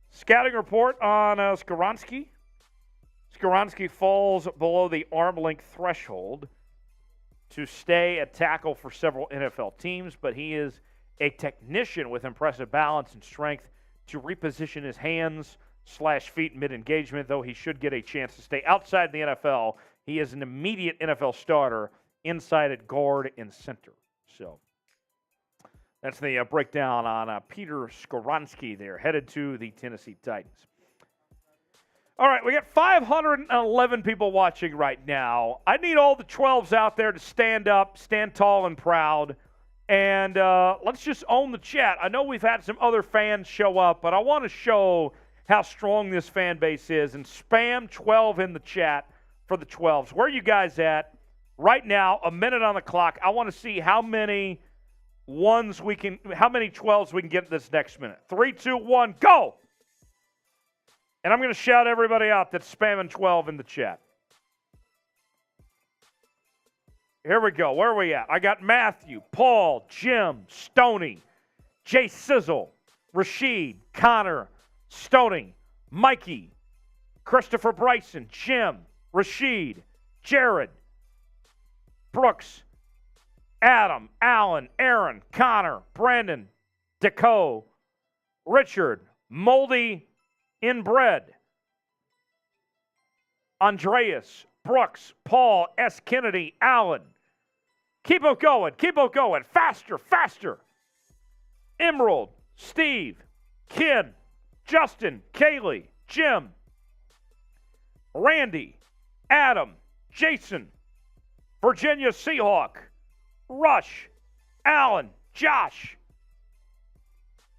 Scouting report on Skoronski. Skoronski falls below the arm length threshold to stay at tackle for several NFL teams, but he is a technician with impressive balance and strength to reposition his hands/feet mid-engagement, though he should get a chance to stay outside the NFL. He is an immediate NFL starter inside at guard and center. So that's the breakdown on Peter Skoronski there, headed to the Tennessee Titans. All right, we got 511 people watching right now. I need all the 12s out there to stand up, stand tall and proud, and let's just own the chat. I know we've had some other fans show up, but I want to show how strong this fan base is, and spam 12 in the chat for the 12s. Where are you guys at? Right now, a minute on the clock. I want to see how many 12s we can get this next minute. 3, 2, 1, go! And I'm going to shout everybody out that's spamming 12 in the chat. Here we go. Where are we at? I got Matthew, Paul, Jim, Stoney, Jay Sizzle, Rashid, Connor, Stoney, Mikey, Christopher Bryson, Jim, Rashid, Jared, Brooks, Adam, Allen, Aaron, Connor, Brandon, Deco, Richard, Moldy, Inbred, Andreas, Brooks, Paul, S. Kennedy, Allen. Keep it going. Keep it going. Faster, faster. Emerald, Steve, Ken, Justin, Kaylee, Jim, Randy, Adam, Jason, Virginia Seahawk, Rush, Allen, Josh.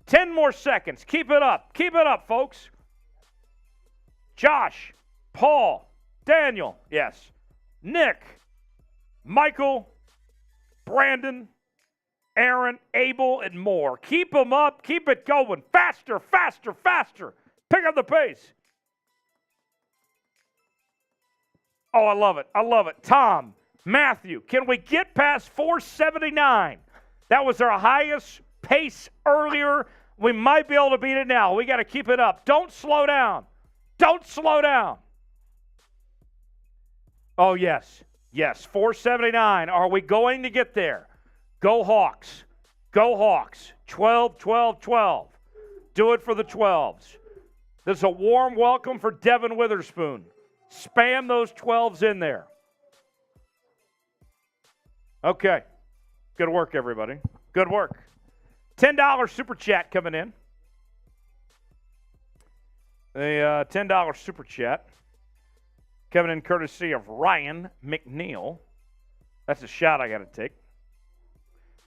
10 more seconds. Keep it up. Keep it up, folks. Josh, Paul, Daniel, yes, Nick, Michael, Brandon, Aaron, Abel, and more. Keep them up. Keep it going. Faster, faster, faster. Pick up the pace. Oh, I love it. I love it. Tom, Matthew, can we get past 479? That was our highest pace earlier. We might be able to beat it now. We got to keep it up. Don't slow down. Don't slow down. Oh, yes. Yes, 479. Are we going to get there? Go Hawks. Go Hawks. 12, 12, 12. Do it for the 12s. There's a warm welcome for Devin Witherspoon. Spam those 12s in there. Okay. Good work, everybody. Good work. $10 super chat coming in. The $10 super chat coming in courtesy of Ryan McNeil. That's a shot I got to take.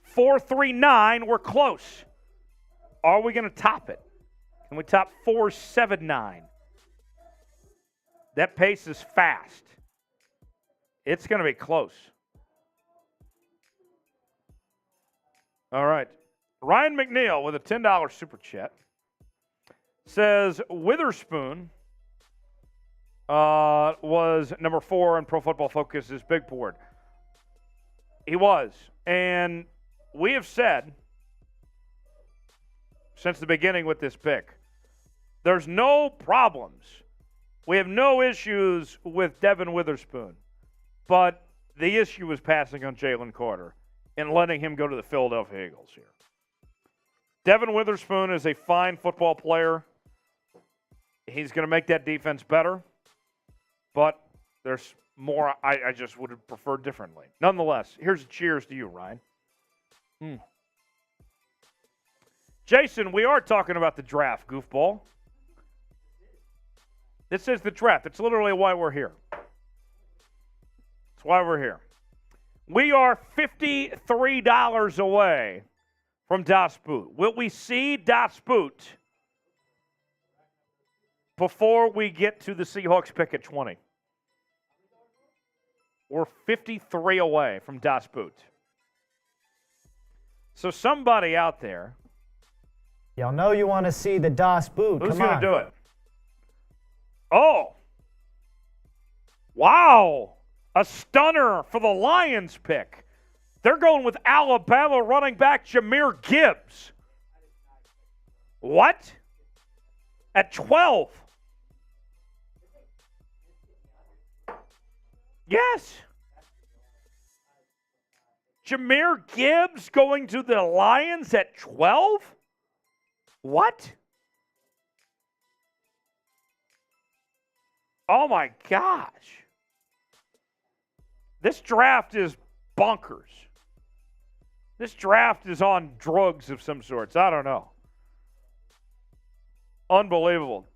439, we're close. Are we going to top it? Can we top 479? That pace is fast. It's going to be close. All right. Ryan McNeil with a $10 super chat says Witherspoon was number 4 in Pro Football Focus's big board. He was. And we have said since the beginning with this pick, there's no problems. We have no issues with Devin Witherspoon. But the issue is passing on Jalen Carter and letting him go to the Philadelphia Eagles here. Devin Witherspoon is a fine football player. He's going to make that defense better. But there's more I just would have preferred differently. Nonetheless, here's a cheers to you, Ryan. Jason, we are talking about the draft, goofball. This is the draft. It's literally why we're here. It's why we're here. We are $53 away from Das Boot. Will we see Das Boot before we get to the Seahawks pick at 20? We're 53 away from Das Boot. So somebody out there. Y'all know you want to see the Das Boot. Who's going to do it? Oh. Wow. A stunner for the Lions pick. They're going with Alabama running back Jahmyr Gibbs. What? At 12. Yes. Jahmyr Gibbs going to the Lions at 12? What? Oh, my gosh. This draft is bonkers. This draft is on drugs of some sorts. I don't know. Unbelievable.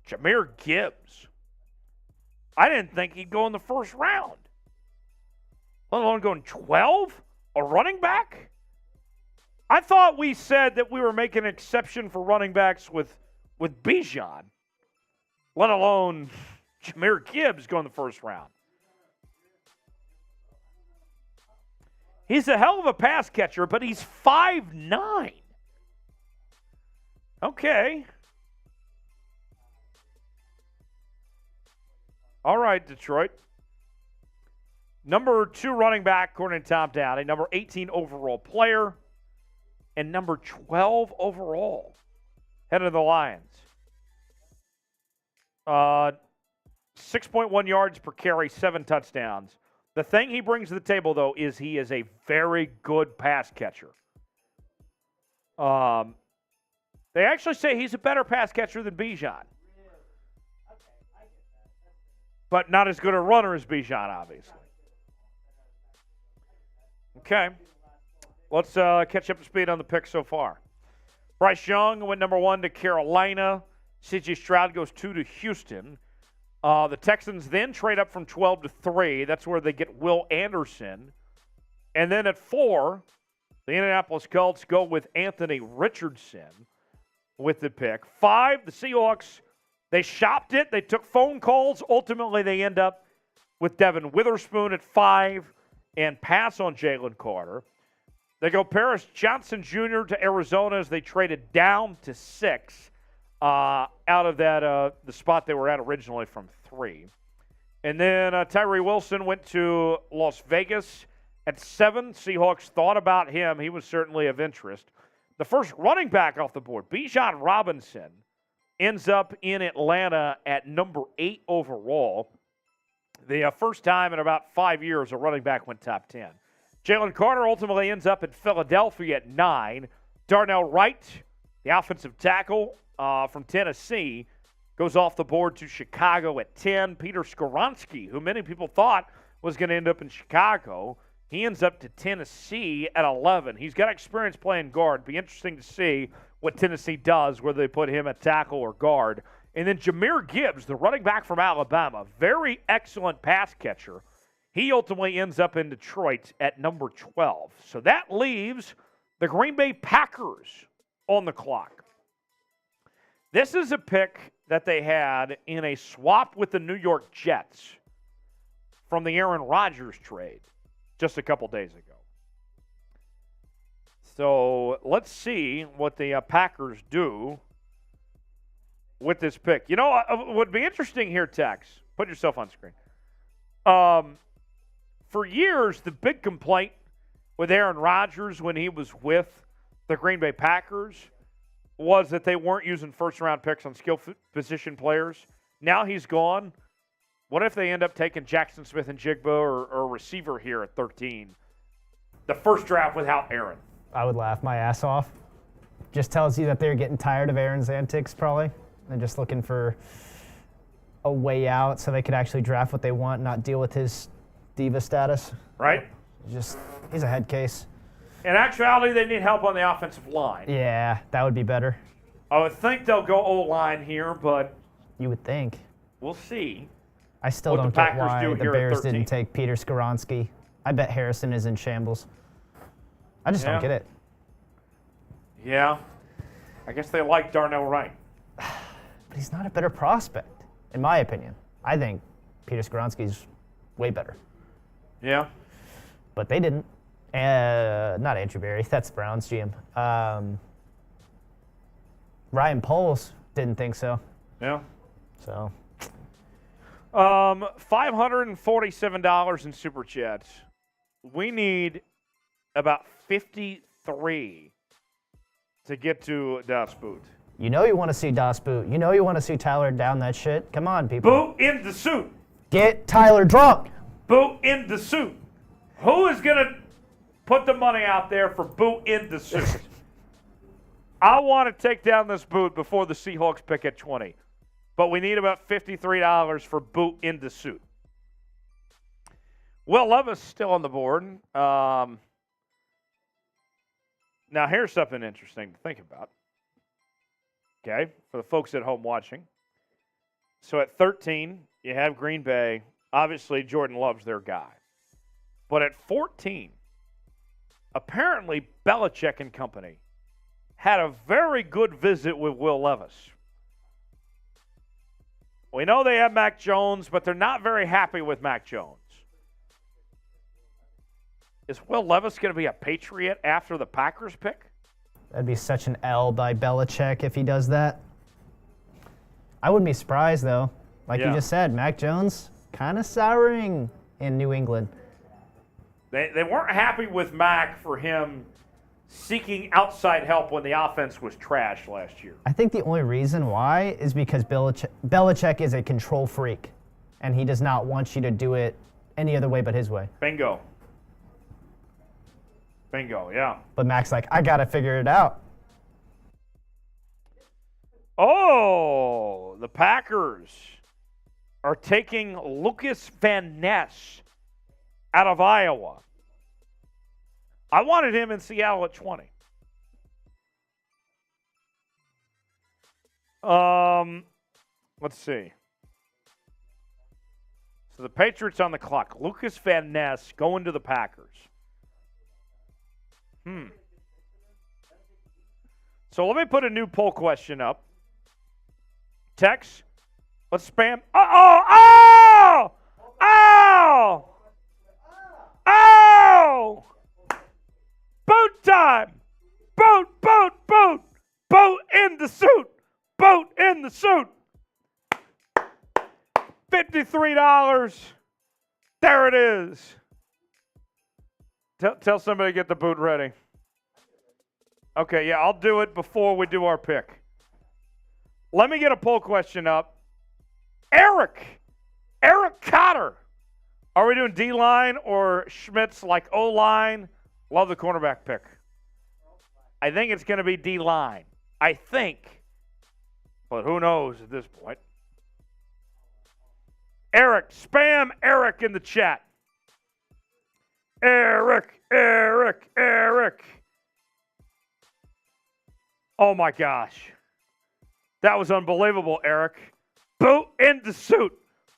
Jahmyr Gibbs. I didn't think he'd go in the first round. Let alone going 12? A running back? I thought we said that we were making an exception for running backs with Bijan. Let alone Jahmyr Gibbs going the first round. He's a hell of a pass catcher, but he's 5'9". Okay. All right, Detroit. Number 2 running back, according to Tom Downey. Number 18 overall player. And number 12 overall. Head of the Lions. 6.1 yards per carry, 7 touchdowns. The thing he brings to the table, though, is he is a very good pass catcher. They actually say he's a better pass catcher than Bijan. But not as good a runner as Bijan, obviously. Okay. Let's catch up to speed on the picks so far. Bryce Young went number 1 to Carolina. C.J. Stroud goes 2 to Houston. The Texans then trade up from 12 to 3. That's where they get Will Anderson. And then at 4, the Indianapolis Colts go with Anthony Richardson with the pick. 5, the Seahawks, they shopped it. They took phone calls. Ultimately, they end up with Devin Witherspoon at 5 and pass on Jalen Carter. They go Paris Johnson Jr. to Arizona as they traded down to 6. Out of that, the spot they were at originally from 3. And then Tyree Wilson went to Las Vegas at 7. Seahawks thought about him. He was certainly of interest. The first running back off the board, Bijan Robinson, ends up in Atlanta at number 8 overall. The first time in about 5 years a running back went top 10. Jalen Carter ultimately ends up in Philadelphia at 9. Darnell Wright, the offensive tackle from Tennessee, goes off the board to Chicago at 10. Peter Skoronski, who many people thought was going to end up in Chicago, he ends up to Tennessee at 11. He's got experience playing guard. Be interesting to see what Tennessee does, whether they put him at tackle or guard. And then Jahmyr Gibbs, the running back from Alabama, very excellent pass catcher. He ultimately ends up in Detroit at number 12. So that leaves the Green Bay Packers on the clock. This is a pick that they had in a swap with the New York Jets from the Aaron Rodgers trade just a couple days ago. So let's see what the Packers do with this pick. You know what would be interesting here, Tex? Put yourself on screen. For years, the big complaint with Aaron Rodgers when he was with the Green Bay Packers was that they weren't using first-round picks on skill position players. Now he's gone. What if they end up taking Jackson Smith and Jigba or a receiver here at 13? The first draft without Aaron. I would laugh my ass off. Just tells you that they're getting tired of Aaron's antics, probably. They're just looking for a way out so they could actually draft what they want, not deal with his diva status. Right. He's a head case. In actuality, they need help on the offensive line. Yeah, that would be better. I would think they'll go O-line here, but you would think. We'll see. I still don't get why the Bears didn't take Peter Skoronski. I bet Harrison is in shambles. I just don't get it. Yeah. I guess they like Darnell Wright. But he's not a better prospect, in my opinion. I think Peter Skoronski's way better. Yeah. But they didn't. Not Andrew Berry. That's Browns GM. Ryan Poles didn't think so. Yeah. So. $547 in Super Chats. We need about 53 to get to Das Boot. You know you want to see Das Boot. You know you want to see Tyler down that shit. Come on, people. Boot in the suit. Get Tyler drunk. Boot in the suit. Who is going to put the money out there for Boot in the suit? I want to take down this Boot before the Seahawks pick at 20. But we need about $53 for Boot in the suit. Will Levis still on the board. Now, here's something interesting to think about. Okay, for the folks at home watching. So at 13, you have Green Bay. Obviously, Jordan Love's their guy. But at 14, apparently Belichick and company had a very good visit with Will Levis. We know they have Mac Jones, but they're not very happy with Mac Jones. Is Will Levis going to be a Patriot after the Packers pick? That'd be such an L by Belichick if he does that. I wouldn't be surprised, though. Like you just said, Mac Jones kind of souring in New England. They weren't happy with Mac for him seeking outside help when the offense was trash last year. I think the only reason why is because Belichick is a control freak, and he does not want you to do it any other way but his way. Bingo, yeah. But Mac's like, I got to figure it out. Oh, the Packers are taking Lucas Van Ness out of Iowa. I wanted him in Seattle at 20. Let's see. So the Patriots on the clock. Lucas Van Ness going to the Packers. So let me put a new poll question up. Text. Let's spam. Oh! Boot time! Boot! Boot in the suit! Boot in the suit! $53. There it is. Tell somebody to get the boot ready. Okay, yeah, I'll do it before we do our pick. Let me get a poll question up. Eric Cotter. Are we doing D-line or Schmitz like O-line? Love the cornerback pick. I think it's going to be D-line. I think. But who knows at this point. Eric, spam Eric in the chat. Eric. Oh my gosh. That was unbelievable, Eric. Boot in the suit.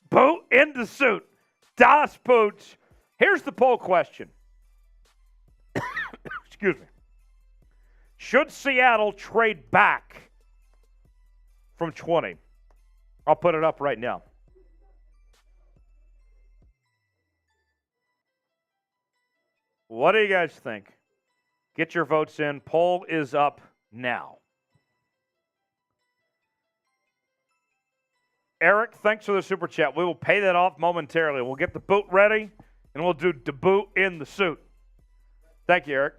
Boot in the suit. Das Boots. Here's the poll question. Excuse me. Should Seattle trade back from 20? I'll put it up right now. What do you guys think? Get your votes in. Poll is up now. Eric, thanks for the super chat. We will pay that off momentarily. We'll get the boot ready, and we'll do the boot in the suit. Thank you, Eric.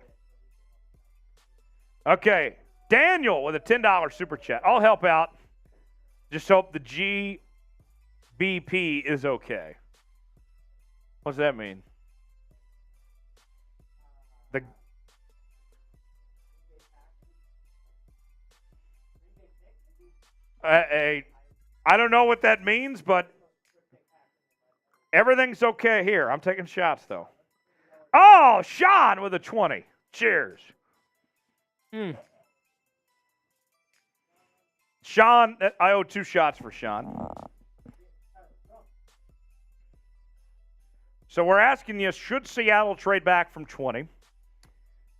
Okay, Daniel with a $10 super chat. I'll help out. Just hope the GBP is okay. What's that mean? I don't know what that means, but everything's okay here. I'm taking shots, though. Oh, Sean with a 20. Cheers. Sean, I owe 2 shots for Sean. So we're asking you, should Seattle trade back from 20?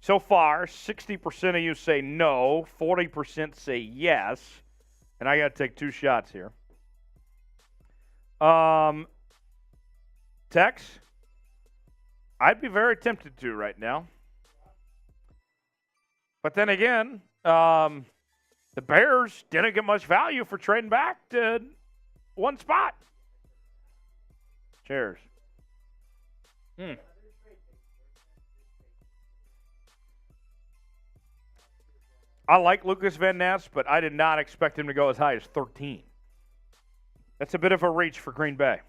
So far, 60% of you say no, 40% say yes. And I got to take 2 shots here. Tex, I'd be very tempted to right now. But then again, the Bears didn't get much value for trading back to one spot. Cheers. I like Lucas Van Ness, but I did not expect him to go as high as 13. That's a bit of a reach for Green Bay.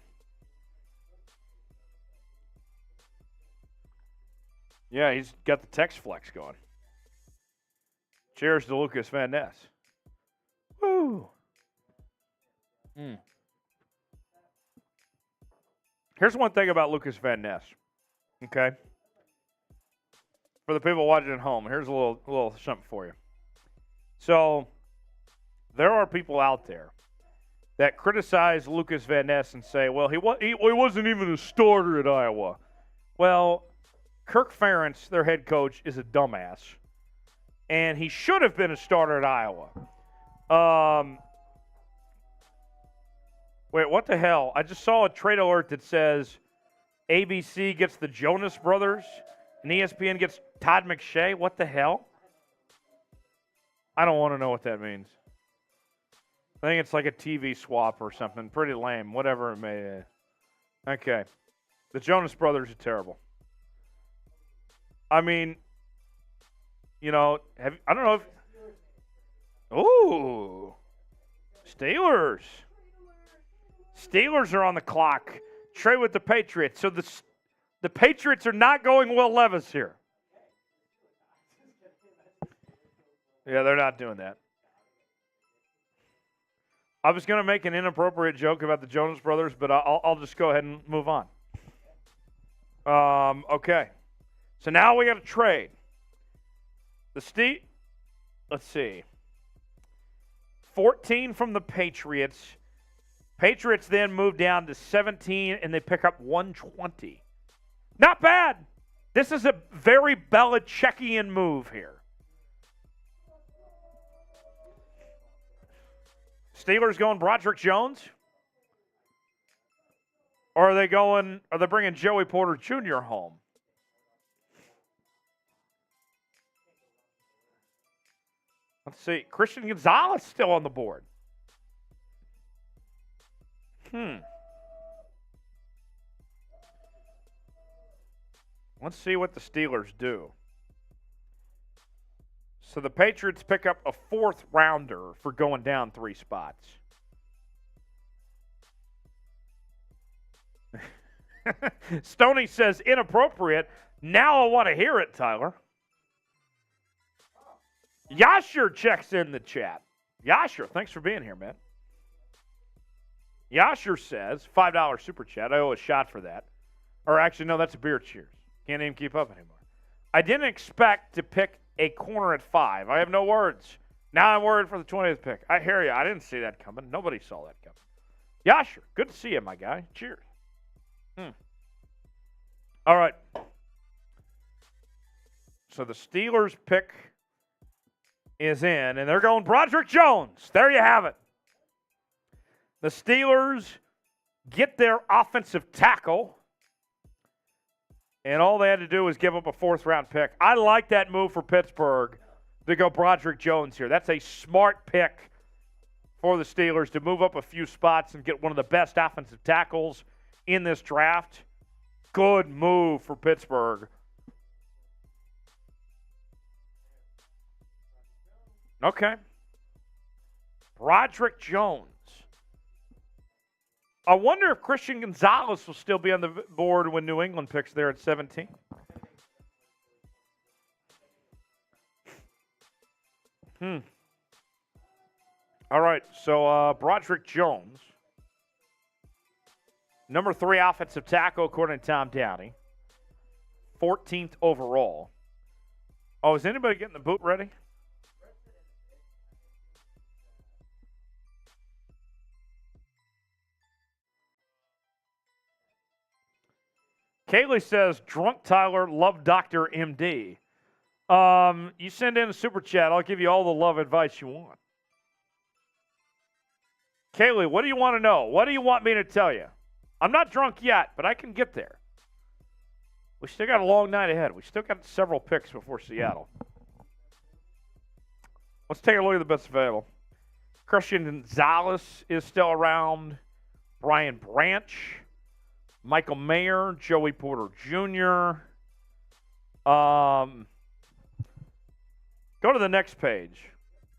Yeah, he's got the Tex Flex going. Cheers to Lucas Van Ness. Woo! Here's one thing about Lucas Van Ness. Okay? For the people watching at home, here's a little something for you. So, there are people out there that criticize Lucas Van Ness and say, well, he wasn't even a starter at Iowa. Well, Kirk Ferentz, their head coach, is a dumbass. And he should have been a starter at Iowa. Wait, what the hell? I just saw a trade alert that says ABC gets the Jonas Brothers and ESPN gets Todd McShay. What the hell? I don't want to know what that means. I think it's like a TV swap or something. Pretty lame. Whatever it may be. Okay. The Jonas Brothers are terrible. I mean, you know, I don't know if... Ooh. Steelers. Steelers are on the clock. Trade with the Patriots. So the Patriots are not going Will Levis here. Yeah, they're not doing that. I was going to make an inappropriate joke about the Jonas Brothers, but I'll just go ahead and move on. Okay. So now we got to trade. Let's see. 14 from the Patriots. Patriots then move down to 17, and they pick up 120. Not bad. This is a very Belichickian move here. Steelers going Broderick Jones? Or are they bringing Joey Porter Jr. home? Let's see. Christian Gonzalez still on the board. Let's see what the Steelers do. So the Patriots pick up a 4th rounder for going down 3 spots. Stoney says inappropriate. Now I want to hear it, Tyler. Yasher checks in the chat. Yasher, thanks for being here, man. Yasher says, $5 super chat. I owe a shot for that. Or actually, no, that's a beer cheers. Can't even keep up anymore. I didn't expect to pick a corner at 5. I have no words. Now I'm worried for the 20th pick. I hear you. I didn't see that coming. Nobody saw that coming. Yasher, good to see you, my guy. Cheers. All right. So the Steelers pick is in, and they're going Broderick Jones. There you have it. The Steelers get their offensive tackle, and all they had to do was give up a 4th-round pick. I like that move for Pittsburgh to go Broderick Jones here. That's a smart pick for the Steelers to move up a few spots and get one of the best offensive tackles in this draft. Good move for Pittsburgh. Okay. Broderick Jones. I wonder if Christian Gonzalez will still be on the board when New England picks there at 17. All right, so Broderick Jones. Number 3 offensive tackle, according to Tom Downey. 14th overall. Oh, is anybody getting the boot ready? Kaylee says, drunk Tyler, love Dr. MD. You send in a super chat, I'll give you all the love advice you want. Kaylee, what do you want to know? What do you want me to tell you? I'm not drunk yet, but I can get there. We still got a long night ahead. We still got several picks before Seattle. Let's take a look at the best available. Christian Gonzalez is still around. Brian Branch. Michael Mayer. Joey Porter Jr. Go to the next page.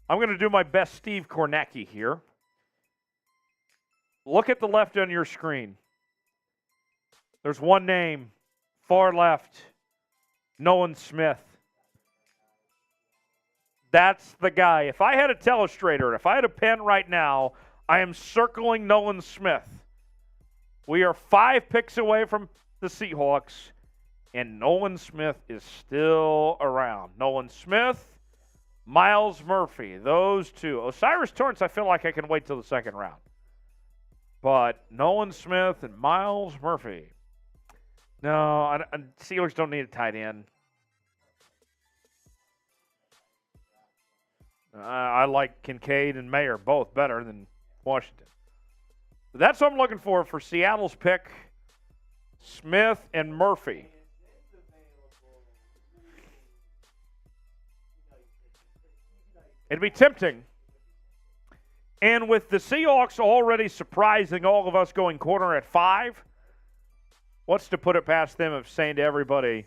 I'm going to do my best Steve Kornacki here. Look at the left on your screen. There's one name, far left, Nolan Smith. That's the guy. If I had a telestrator, if I had a pen right now, I am circling Nolan Smith. We are 5 picks away from the Seahawks, and Nolan Smith is still around. Nolan Smith, Myles Murphy, those 2. Osiris Torrance, I feel like I can wait till the 2nd round. But Nolan Smith and Myles Murphy. No, Steelers don't need a tight end. I like Kincaid and Mayer both better than Washington. But that's what I'm looking for Seattle's pick. Smith and Murphy. It'd be tempting. And with the Seahawks already surprising all of us going corner at 5, what's to put it past them of saying to everybody,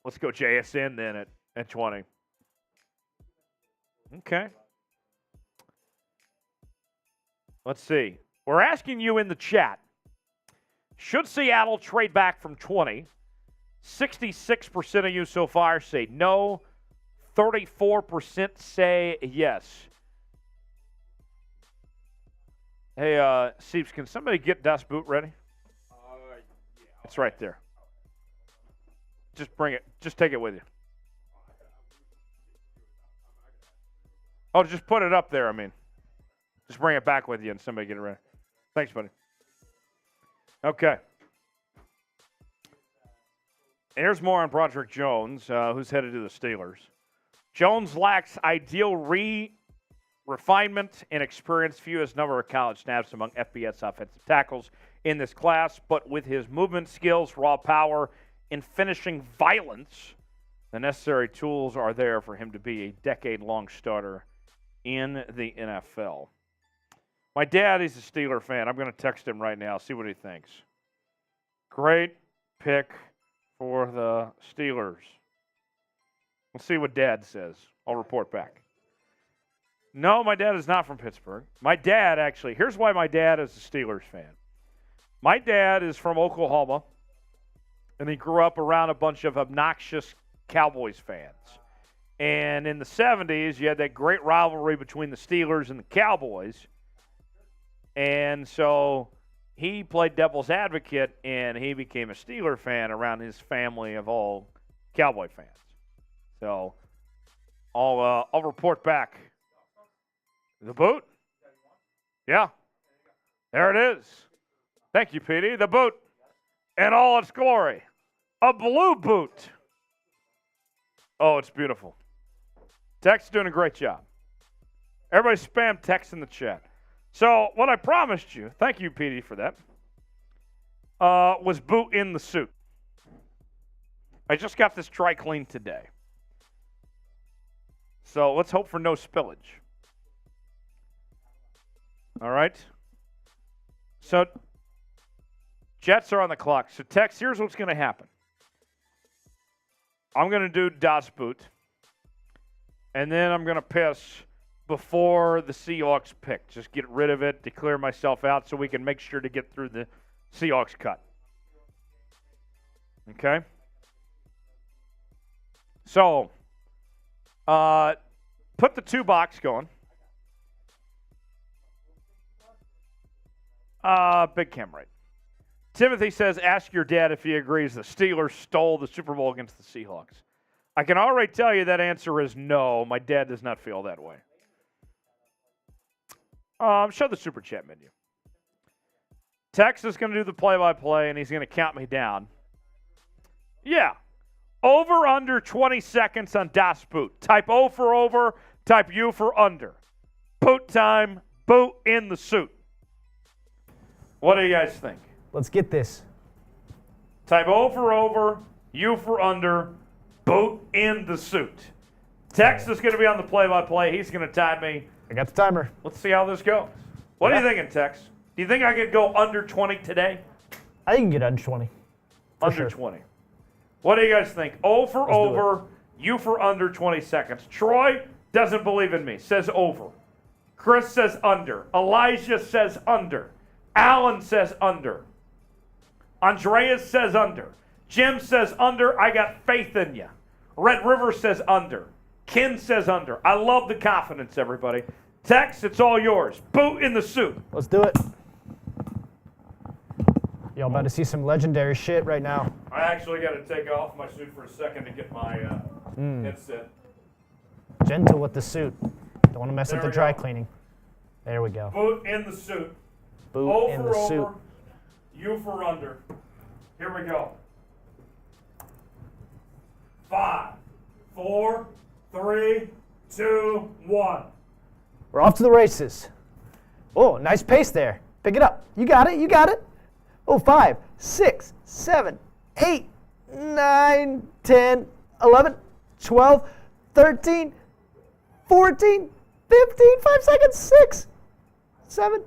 let's go JSN then at 20. Okay. Let's see. We're asking you in the chat, should Seattle trade back from 20? 66% of you so far say no. 34% say yes. Hey, Seeps, can somebody get Das Boot ready? Yeah. It's right there. Just bring it. Just take it with you. Oh, just put it up there, I mean. Just bring it back with you and somebody get it ready. Thanks, buddy. Okay. Here's more on Broderick Jones, who's headed to the Steelers. Jones lacks ideal refinement and experience, fewest number of college snaps among FBS offensive tackles in this class, but with his movement skills, raw power, and finishing violence, the necessary tools are there for him to be a decade-long starter in the NFL. My dad is a Steeler fan. I'm going to text him right now, see what he thinks. Great pick for the Steelers. We'll see what Dad says. I'll report back. No, my dad is not from Pittsburgh. My dad, actually, here's why my dad is a Steelers fan. My dad is from Oklahoma, and he grew up around a bunch of obnoxious Cowboys fans. And in the 70s, you had that great rivalry between the Steelers and the Cowboys. And so he played devil's advocate, and he became a Steeler fan around his family of all Cowboy fans. So I'll report back. The boot? Yeah. There it is. Thank you, Petey. The boot in all its glory. A blue boot. Oh, it's beautiful. Tech's doing a great job. Everybody spam text in the chat. So what I promised you, thank you, Petey, for that, was boot in the suit. I just got this dry cleaned today. So let's hope for no spillage. All right. So Jets are on the clock. So Tex, here's what's going to happen. I'm going to do Das Boot, and then I'm going to piss before the Seahawks pick. Just get rid of it, declare myself out so we can make sure to get through the Seahawks cut. Okay? So, put the 2-box going. Big Cam right. Timothy says, ask your dad if he agrees the Steelers stole the Super Bowl against the Seahawks. I can already tell you that answer is no. My dad does not feel that way. Show the Super Chat menu. Tex is going to do the play-by-play, and he's going to count me down. Yeah. Over, under 20 seconds on Das Boot. Type O for over, type U for under. Boot time, boot in the suit. What do you guys think? Let's get this. Type O for over, U for under, boot in the suit. Tex is going to be on the play-by-play. He's going to time me. I got the timer. Let's see how this goes. What are you thinking, Tex? Do you think I could go under 20 today? I think you can get under 20. Under 20. What do you guys think? O for over, U for under 20 seconds. Troy doesn't believe in me. Says over. Chris says under. Elijah says under. Alan says under. Andreas says under. Jim says under. I got faith in you. Red River says under. Ken says under. I love the confidence, everybody. Tex, it's all yours. Boot in the suit. Let's do it. Y'all about to see some legendary shit right now. I actually got to take off my suit for a second to get my headset. Gentle with the suit. Don't want to mess up the dry cleaning. There we go. Boot in the suit. Boot O in for the over, suit. U for under. Here we go. 5, 4, 3, 2, 1. We're off to the races. Oh, nice pace there. Pick it up. You got it. You got it. Oh, 5, 6, 7, 8, 9, 10, 11, 12, 13, 14, 15, 5 seconds, 6, 7,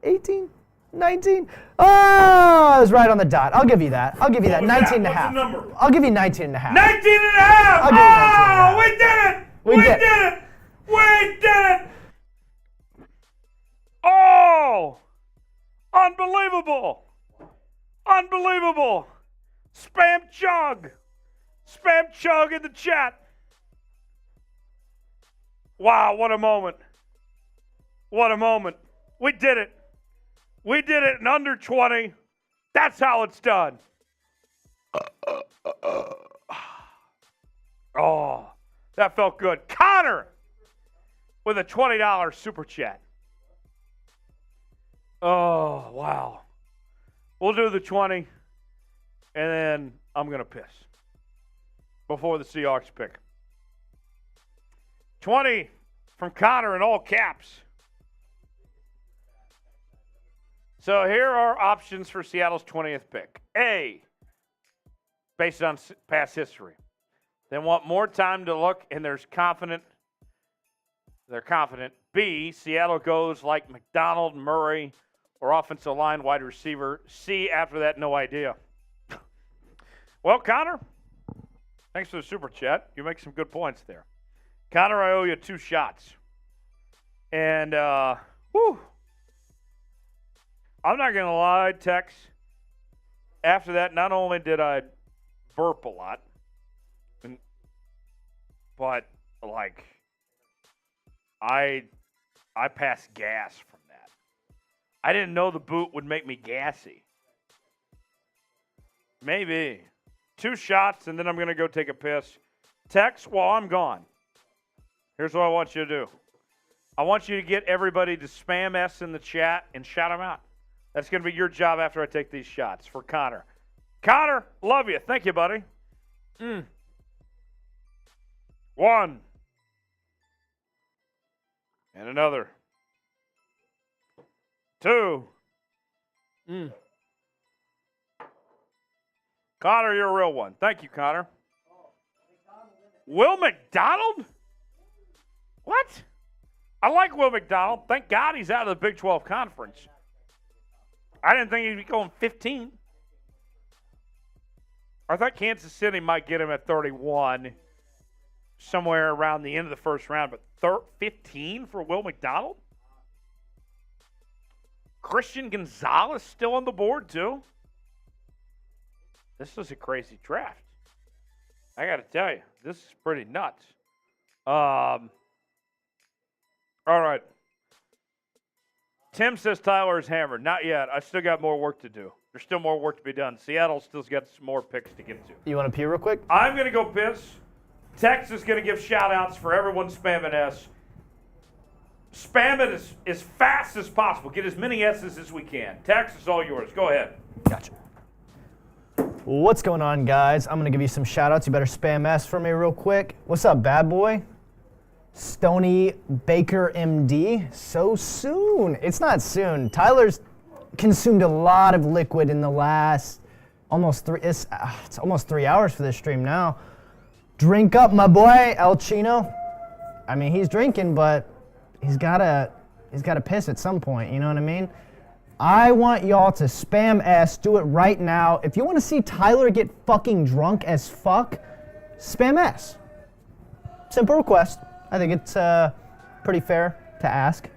18, 19. Oh, I was right on the dot. I'll give you that. I'll give you that. 19 and a half. What's the number? I'll give you 19 and a half. 19 and a half! I'll give you 19 and a half. We did it! We did it! We did it! Oh! Unbelievable! Unbelievable! Spam chug! Spam chug in the chat. Wow, what a moment. What a moment. We did it. We did it in under 20. That's how it's done. Oh, that felt good. Connor with a $20 super chat. Oh, wow. We'll do the 20, and then I'm going to piss before the Seahawks pick. 20 from Connor in all caps. So here are options for Seattle's 20th pick. A, based on past history. They want more time to look, and they're confident. B, Seattle goes like McDonald, Murray, or offensive line, wide receiver. C, after that, no idea. Well, Connor, thanks for the super chat. You make some good points there. Connor, I owe you 2 shots. And, whew. I'm not going to lie, Tex. After that, not only did I burp a lot, but, like, I passed gas from that. I didn't know the boot would make me gassy. Maybe. 2 shots, and then I'm going to go take a piss. Tex, while I'm gone, here's what I want you to do. I want you to get everybody to spam S in the chat and shout them out. That's going to be your job after I take these shots for Connor. Connor, love you. Thank you, buddy. 1. And another. 2. Connor, you're a real one. Thank you, Connor. Will McDonald? What? I like Will McDonald. Thank God he's out of the Big 12 Conference. I didn't think he'd be going 15. I thought Kansas City might get him at 31, somewhere around the end of the first round, but 15 for Will McDonald? Christian Gonzalez still on the board, too? This is a crazy draft. I got to tell you, this is pretty nuts. All right. Tim says Tyler's hammered. Not yet. I still got more work to do. There's still more work to be done. Seattle still's got some more picks to get to. You want to pee real quick? I'm going to go piss. Tex is going to give shout-outs for everyone spamming S. Spam it as fast as possible. Get as many S's as we can. Tex, it's all yours. Go ahead. Gotcha. What's going on, guys? I'm going to give you some shout-outs. You better spam S for me real quick. What's up, bad boy? Stony Baker MD. So soon. It's not soon. Tyler's consumed a lot of liquid in the last it's almost 3 hours for this stream now. Drink up, my boy, El Chino. I mean, he's drinking, but he's gotta piss at some point, you know what I mean? I want y'all to spam S, do it right now. If you want to see Tyler get fucking drunk as fuck, spam S. Simple request. I think it's pretty fair to ask.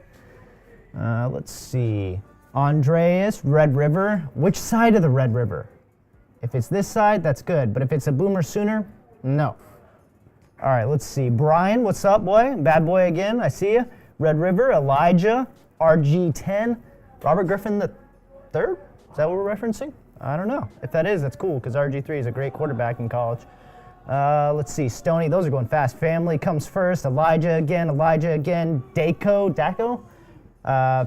Let's see. Andreas, Red River. Which side of the Red River? If it's this side, that's good. But if it's a Boomer Sooner, no. All right, let's see. Brian, what's up, boy? Bad boy again, I see you. Red River, Elijah, RG10. Robert Griffin the third? Is that what we're referencing? I don't know. If that is, that's cool, because RG3 is a great quarterback in college. Let's see. Stony, those are going fast. Family comes first. Elijah again. Daco.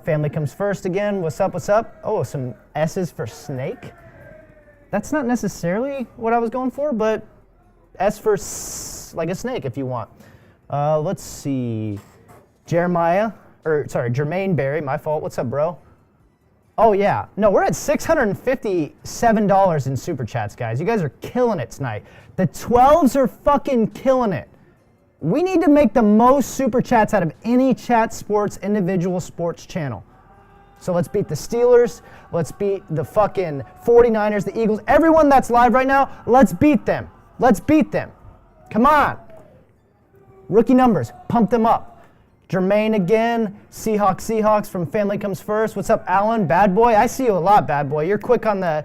Family comes first again. What's up? Oh, some S's for Snake. That's not necessarily what I was going for, but S for like a snake if you want. Let's see. Jermaine Berry, my fault. What's up, bro? Oh, yeah. No, we're at $657 in Super Chats, guys. You guys are killing it tonight. The 12s are fucking killing it. We need to make the most Super Chats out of any Chat Sports individual sports channel. So let's beat the Steelers. Let's beat the fucking 49ers, the Eagles. Everyone that's live right now, let's beat them. Come on. Rookie numbers, pump them up. Jermaine again, Seahawks from Family Comes First. What's up, Alan? Bad boy, I see you a lot, bad boy. You're quick on the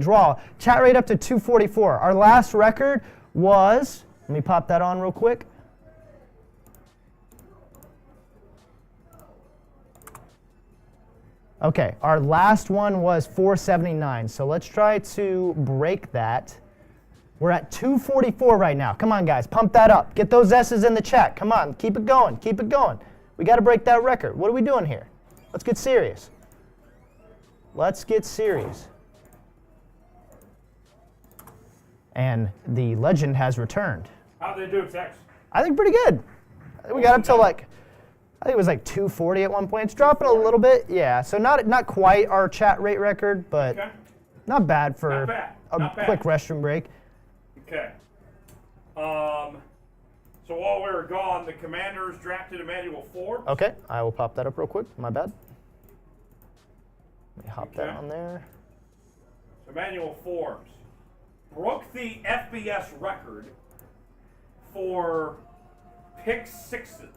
draw. Chat rate up to 244. Our last record was, let me pop that on real quick. Okay, our last one was 479. So let's try to break that. We're at 244 right now. Come on, guys. Pump that up. Get those S's in the chat. Come on. Keep it going. We got to break that record. What are we doing here? Let's get serious. And the legend has returned. How'd they do, Tex? I think pretty good. We got up to I think it was like 240 at one point. It's dropping a little bit. Yeah, so not quite our chat rate record, but not bad for a quick restroom break. Okay. So while we were gone, the Commanders drafted Emmanuel Forbes. Okay, I will pop that up real quick. My bad. Let me hop that on there. Emmanuel Forbes. broke the FBS record for pick sixes.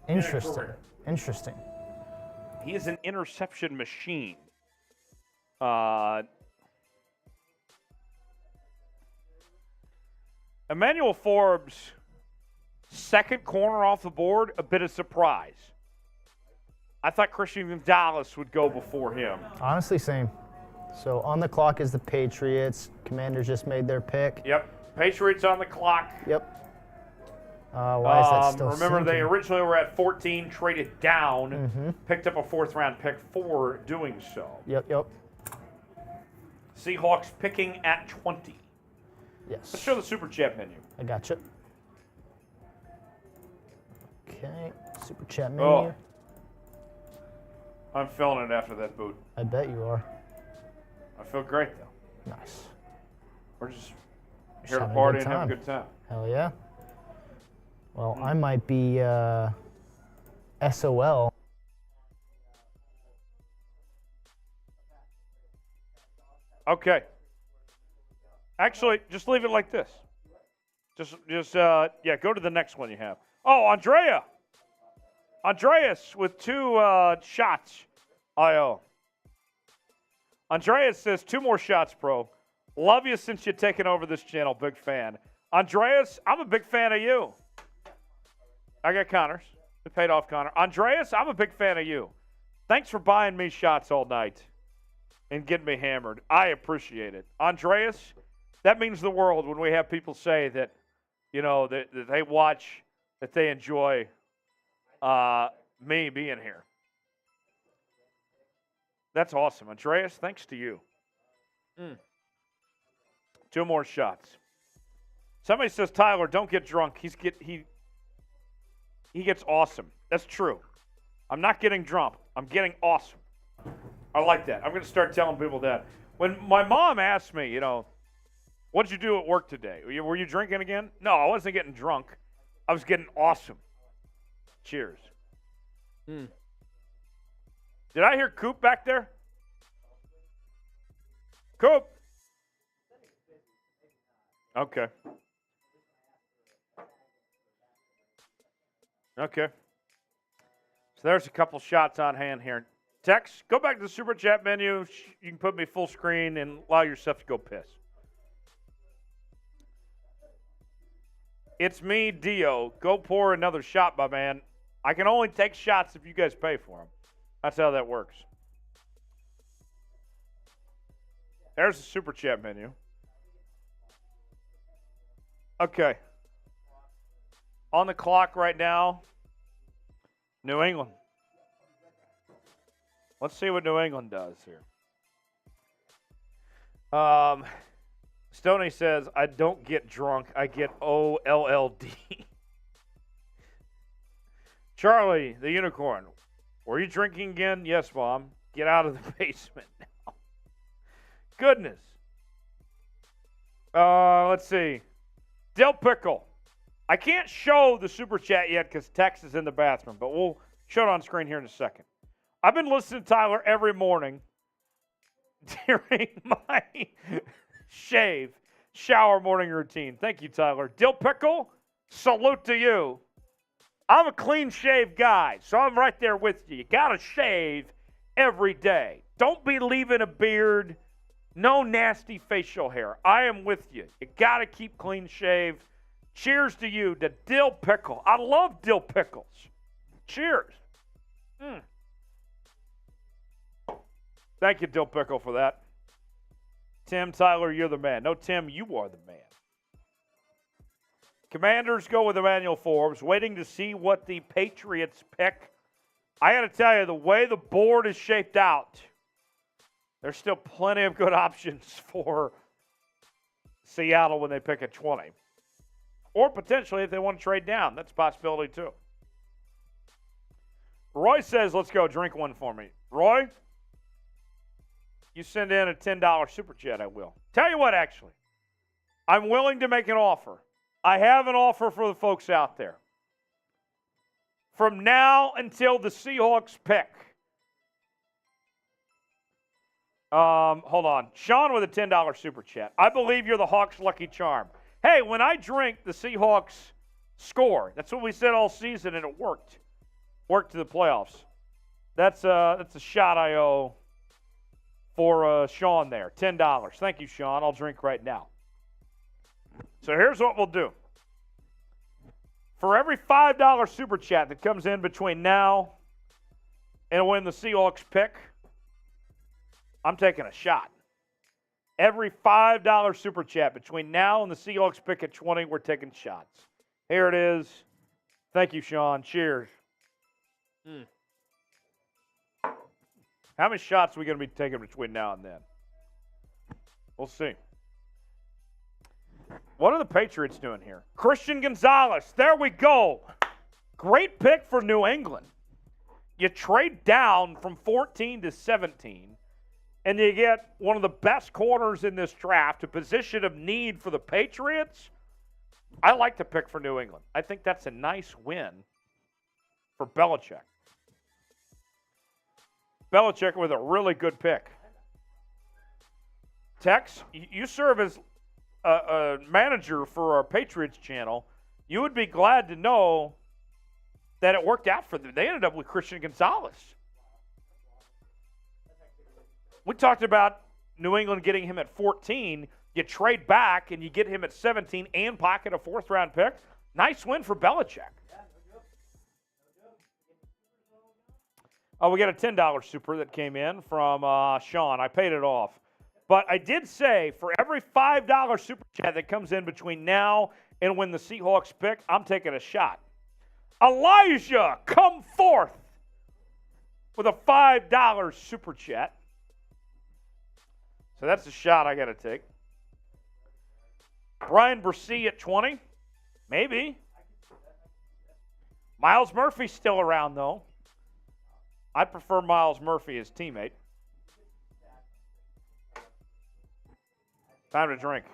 Interesting. Interesting. He is an interception machine. Emmanuel Forbes, second corner off the board, a bit of surprise. I thought Christian Gonzalez would go before him. Honestly, same. So on the clock is the Patriots. Commanders just made their pick. Yep. Patriots on the clock. Yep. Why is that still Remember, sinking? they originally were at 14, traded down, picked up a fourth-round pick for doing so. Yep. Seahawks picking at 20. Yes. Let's show the Super Chat menu. I gotcha. Okay. Super chat menu. Oh. I'm feeling it after that boot. I bet you are. I feel great, though. Nice. We're just here to having a party good and have a time. good time. Hell yeah. Well, I might be SOL. Okay. Actually, just leave it like this. Just go to the next one you have. Oh, Andreas with 2 shots. IO. Andreas says 2 more shots, bro. Love you since you've taken over this channel. Big fan. Andreas, I'm a big fan of you. I got Connors. It paid off, Connor. Andreas, I'm a big fan of you. Thanks for buying me shots all night and getting me hammered. I appreciate it. Andreas, that means the world when we have people say that, that they watch, that they enjoy me being here. That's awesome. Andreas, thanks to you. 2 more shots. Somebody says, Tyler, don't get drunk. He gets awesome. That's true. I'm not getting drunk. I'm getting awesome. I like that. I'm going to start telling people that. When my mom asked me, what'd you do at work today? Were you drinking again? No, I wasn't getting drunk. I was getting awesome. Cheers. Did I hear Coop back there? Coop. Okay. Okay. So there's a couple shots on hand here. Tex, go back to the Super Chat menu. You can put me full screen and allow yourself to go piss. It's me, Dio. Go pour another shot, my man. I can only take shots if you guys pay for them. That's how that works. There's the Super Chat menu. Okay. On the clock right now, New England. Let's see what New England does here. Stoney says, I don't get drunk. I get OLLD. Charlie, the unicorn. Were you drinking again? Yes, Mom. Get out of the basement now. Goodness. Let's see. Dill Pickle. I can't show the Super Chat yet because Tex is in the bathroom, but we'll show it on screen here in a second. I've been listening to Tyler every morning during my shower morning routine. Thank you, Tyler. Dill Pickle, salute to you. I'm a clean-shaved guy, so I'm right there with you. You got to shave every day. Don't be leaving a beard. No nasty facial hair. I am with you. You got to keep clean-shaved. Cheers to you, to Dill Pickle. I love dill pickles. Cheers. Thank you, Dill Pickle, for that. Tim, Tyler, you're the man. No, Tim, you are the man. Commanders go with Emmanuel Forbes, waiting to see what the Patriots pick. I got to tell you, the way the board is shaped out, there's still plenty of good options for Seattle when they pick at 20. Or potentially if they want to trade down. That's a possibility too. Roy says, let's go drink one for me. Roy, you send in a $10 Super Chat, I will. Tell you what, actually. I'm willing to make an offer. I have an offer for the folks out there. From now until the Seahawks pick, Hold on. Sean with a $10 super chat. I believe you're the Hawks' lucky charm. Hey, when I drink, the Seahawks score. That's what we said all season, and it worked. Worked to the playoffs. That's a shot I owe for Sean there. $10. Thank you, Sean. I'll drink right now. So here's what we'll do. For every $5 super chat that comes in between now and when the Seahawks pick, I'm taking a shot. Every $5 super chat between now and the Seahawks pick at 20, we're taking shots. Here it is. Thank you, Sean. Cheers. How many shots are we going to be taking between now and then? We'll see. What are the Patriots doing here? Christian Gonzalez. There we go. Great pick for New England. You trade down from 14 to 17, and you get one of the best corners in this draft, a position of need for the Patriots. I like the pick for New England. I think that's a nice win for Belichick. Belichick with a really good pick. Tex, you serve as a manager for our Patriots channel. You would be glad to know that it worked out for them. They ended up with Christian Gonzalez. We talked about New England getting him at 14. You trade back and you get him at 17 and pocket a fourth-round pick. Nice win for Belichick. Oh, we got a $10 super that came in from Sean. I paid it off. But I did say for every $5 super chat that comes in between now and when the Seahawks pick, I'm taking a shot. Elijah, come forth with a $5 super chat. So that's a shot I got to take. Brian Brissy at 20. Maybe. Miles Murphy's still around, though. I prefer Miles Murphy as teammate. Time to drink.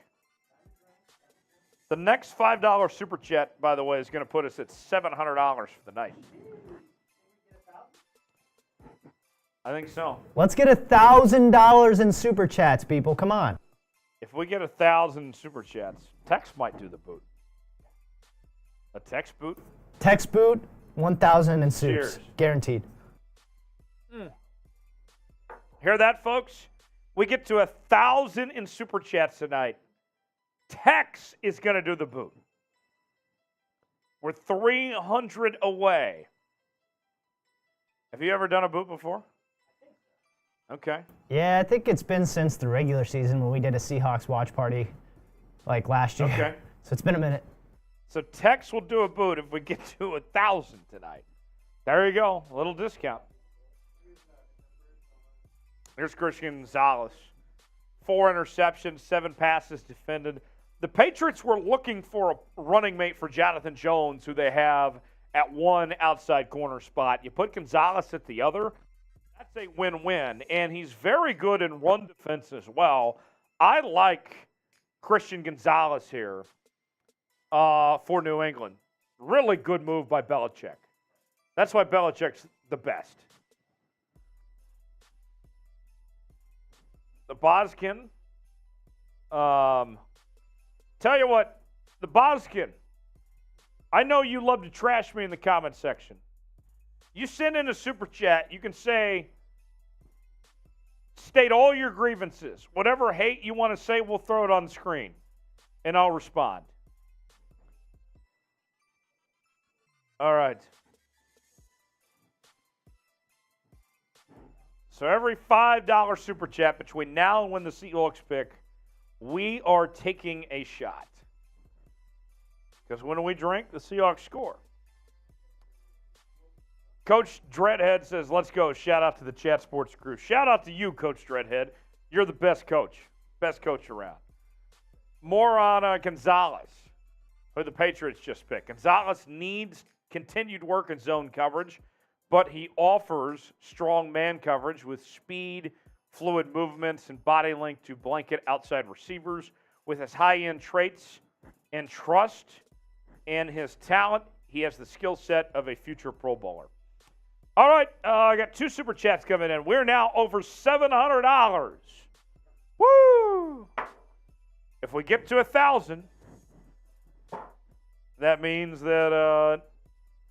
The next $5 super chat, by the way, is going to put us at $700 for the night. I think so. Let's get $1,000 in super chats, people. Come on. If we get 1,000 super chats, Tex might do the boot. A Tex boot? Tex boot, 1,000 in soups. Cheers. Guaranteed. Hear that, folks? We get to 1,000 in super chats tonight. Tex is going to do the boot. We're 300 away. Have you ever done a boot before? Okay. Yeah, I think it's been since the regular season when we did a Seahawks watch party like last year. Okay. So it's been a minute. So Tex will do a boot if we get to 1,000 tonight. There you go. A little discount. Here's Christian Gonzalez. 4 interceptions, 7 passes defended. The Patriots were looking for a running mate for Jonathan Jones, who they have at one outside corner spot. You put Gonzalez at the other, that's a win-win. And he's very good in run defense as well. I like Christian Gonzalez here for New England. Really good move by Belichick. That's why Belichick's the best. The Boskin. Tell you what, the Boskin. I know you love to trash me in the comment section. You send in a super chat. You can say, state all your grievances. Whatever hate you want to say, we'll throw it on the screen, and I'll respond. All right. So every $5 super chat between now and when the Seahawks pick, we are taking a shot. Because when we drink, the Seahawks score. Coach Dreadhead says, let's go. Shout out to the Chat Sports crew. Shout out to you, Coach Dreadhead. You're the best coach. Best coach around. More on Gonzalez, who the Patriots just picked. Gonzalez needs continued work in zone coverage, but he offers strong man coverage with speed, fluid movements, and body length to blanket outside receivers. With his high-end traits and trust and his talent, he has the skill set of a future Pro Bowler. All right, I got 2 super chats coming in. We're now over $700. Woo! If we get to 1,000, that means that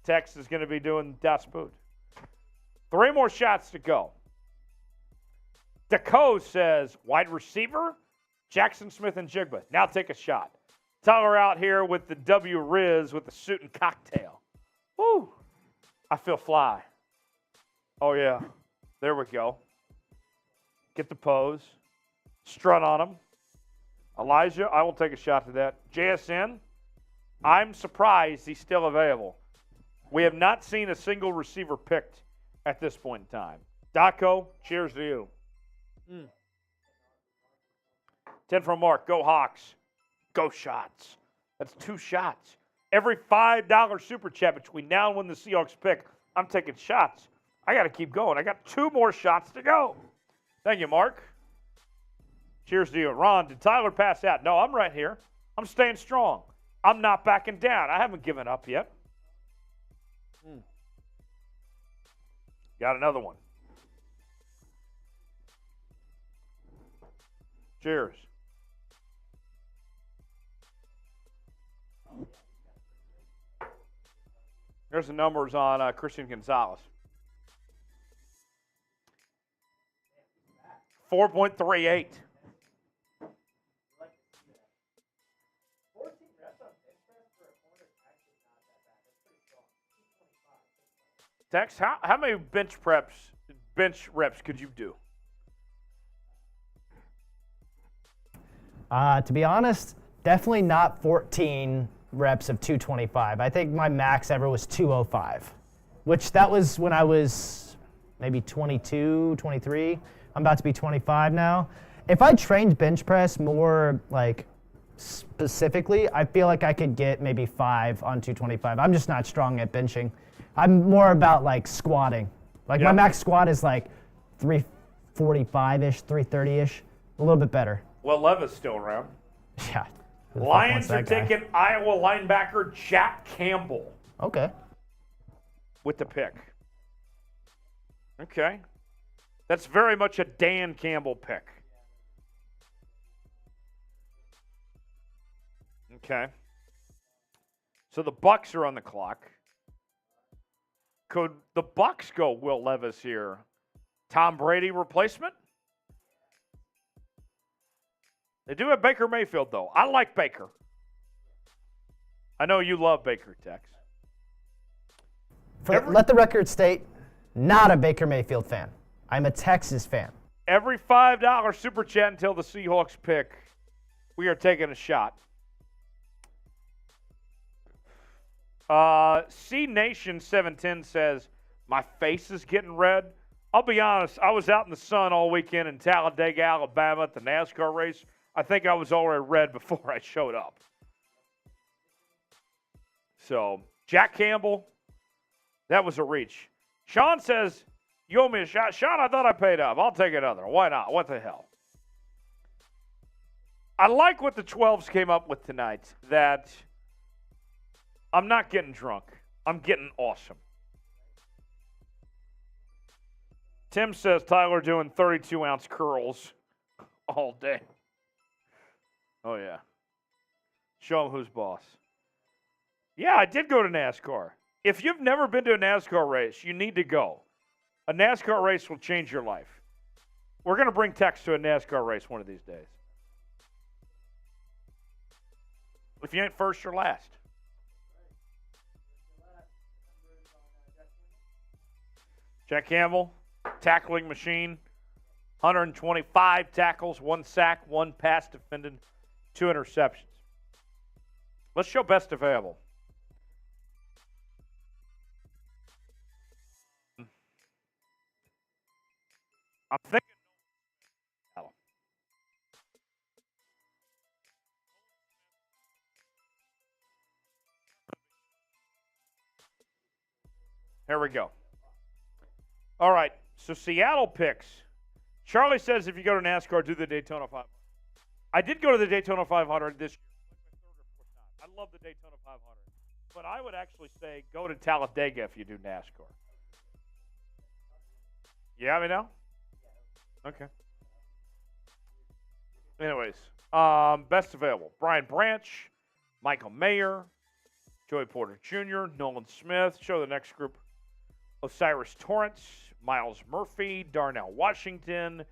Tex is going to be doing Das Boot. 3 more shots to go. Deco says, wide receiver, Jackson Smith and Jigba. Now take a shot. Tyler out here with the W Riz with the suit and cocktail. Woo! I feel fly. Oh, yeah. There we go. Get the pose. Strut on him. Elijah, I will take a shot to that. JSN, I'm surprised he's still available. We have not seen a single receiver picked at this point in time. Daco, cheers to you. 10 from Mark. Go Hawks. Go Shots. That's 2 shots. Every $5 super chat between now and when the Seahawks pick, I'm taking shots. I got to keep going. I got 2 more shots to go. Thank you, Mark. Cheers to you. Ron, did Tyler pass out? No, I'm right here. I'm staying strong. I'm not backing down. I haven't given up yet. Got another one. Cheers. There's the numbers on Christian Gonzalez. 4.38. Tex, how many bench reps could you do? To be honest, definitely not 14 reps of 225. I think my max ever was 205, which that was when I was maybe 22, 23. I'm about to be 25 now. If I trained bench press more like specifically, I feel like I could get maybe 5 on 225. I'm just not strong at benching. I'm more about like squatting. Like my max squat is like 345-ish, 330-ish, a little bit better. Well, Levis still around. Yeah. Lions are taking Iowa linebacker Jack Campbell. Okay. With the pick. Okay. That's very much a Dan Campbell pick. Okay. So the Bucs are on the clock. Could the Bucs go Will Levis here? Tom Brady replacement? They do have Baker Mayfield, though. I like Baker. I know you love Baker, Tex. Let the record state, not a Baker Mayfield fan. I'm a Texas fan. Every $5 super chat until the Seahawks pick, we are taking a shot. C Nation 710 says, my face is getting red. I'll be honest, I was out in the sun all weekend in Talladega, Alabama at the NASCAR race. I think I was already red before I showed up. So, Jack Campbell, that was a reach. Sean says, you owe me a shot. Sean, I thought I paid up. I'll take another. Why not? What the hell? I like what the 12s came up with tonight, that I'm not getting drunk. I'm getting awesome. Tim says Tyler doing 32-ounce curls all day. Oh, yeah. Show him who's boss. Yeah, I did go to NASCAR. If you've never been to a NASCAR race, you need to go. A NASCAR race will change your life. We're going to bring Tex to a NASCAR race one of these days. If you ain't first, you're last. Jack Campbell, tackling machine, 125 tackles, 1 sack, 1 pass defended, 2 interceptions. Let's show best available. I'm thinking. Here we go. All right, so Seattle picks. Charlie says if you go to NASCAR, do the Daytona 500. I did go to the Daytona 500 this year. I love the Daytona 500. But I would actually say go to Talladega if you do NASCAR. You have me now? Okay. Anyways, best available. Brian Branch, Michael Mayer, Joey Porter Jr., Nolan Smith. Show the next group. Osiris Torrance, Miles Murphy, Darnell Washington,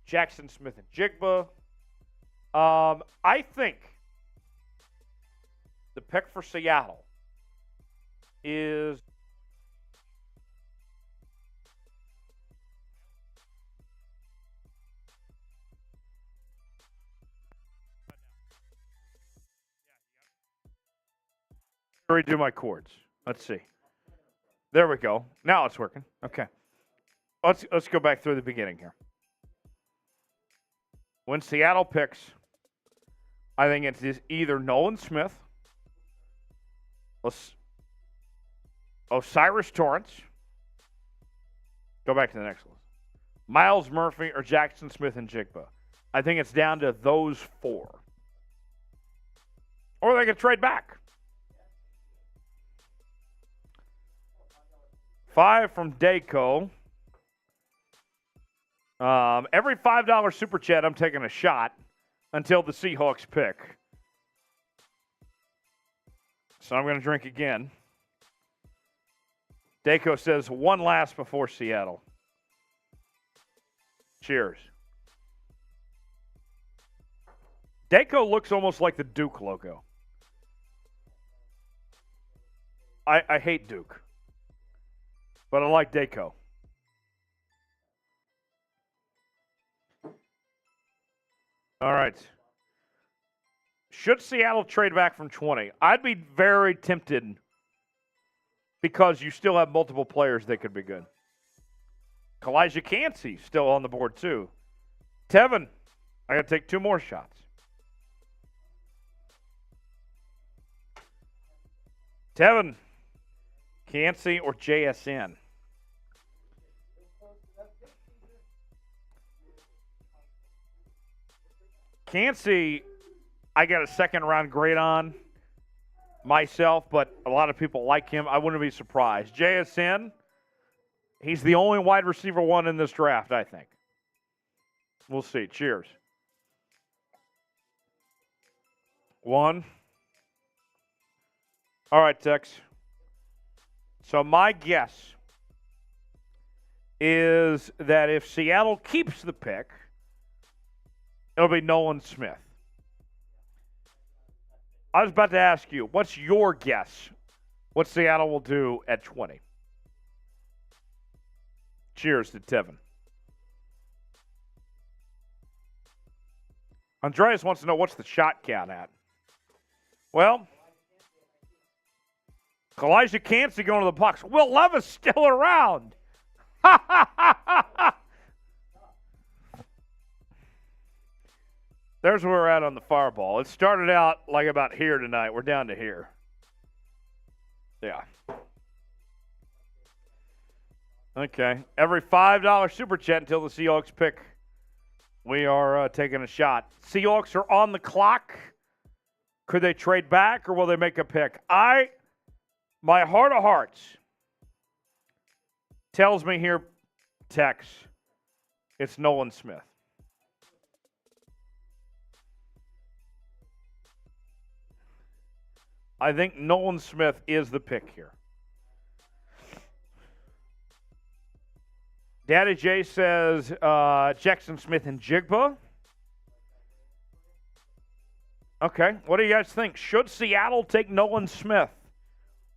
Jackson Smith and Jigba. I think the pick for Seattle is redo my chords. Let's see. There we go. Now it's working. Okay. Let's go back through the beginning here. When Seattle picks, I think it's either Nolan Smith, Osiris Torrance. Go back to the next one. Miles Murphy or Jackson Smith and Jigba. I think it's down to those four. Or they could trade back. 5 from Daco. Every $5 super chat, I'm taking a shot until the Seahawks pick. So I'm going to drink again. Daco says one last before Seattle. Cheers. Daco looks almost like the Duke logo. I hate Duke, but I like Daco. All right. Should Seattle trade back from 20? I'd be very tempted because you still have multiple players that could be good. Kalijah Cansey still on the board too. Tevin, I got to take 2 more shots. Tevin, Cansey or JSN? Cansey, I got a second-round grade on myself, but a lot of people like him. I wouldn't be surprised. JSN, he's the only wide receiver one in this draft, I think. We'll see. Cheers. 1. All right, Tex. So my guess is that if Seattle keeps the pick, it'll be Nolan Smith. I was about to ask you, what's your guess what Seattle will do at 20? Cheers to Tevin. Andreas wants to know what's the shot count at. Well, Kalijah Cansey going to the Bucs. Will Levis still around. There's where we're at on the fireball. It started out like about here tonight. We're down to here. Yeah. Okay. Every $5 super chat until the Seahawks pick. We are taking a shot. Seahawks are on the clock. Could they trade back or will they make a pick? My heart of hearts tells me here, Tex, it's Nolan Smith. I think Nolan Smith is the pick here. Daddy J says Jackson Smith and Jigba. Okay, what do you guys think? Should Seattle take Nolan Smith?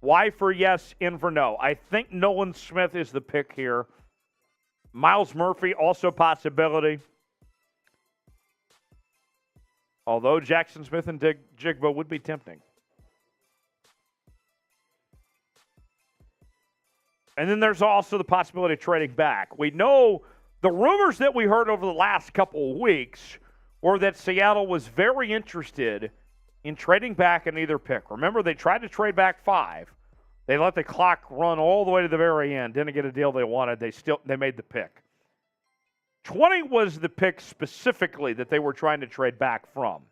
Y for yes, in for no. I think Nolan Smith is the pick here. Miles Murphy, also a possibility. Although Jackson Smith and Jigba would be tempting. And then there's also the possibility of trading back. We know the rumors that we heard over the last couple of weeks were that Seattle was very interested in trading back in either pick. Remember, they tried to trade back 5. They let the clock run all the way to the very end. Didn't get a deal they wanted. They made the pick. 20 was the pick specifically that they were trying to trade back from.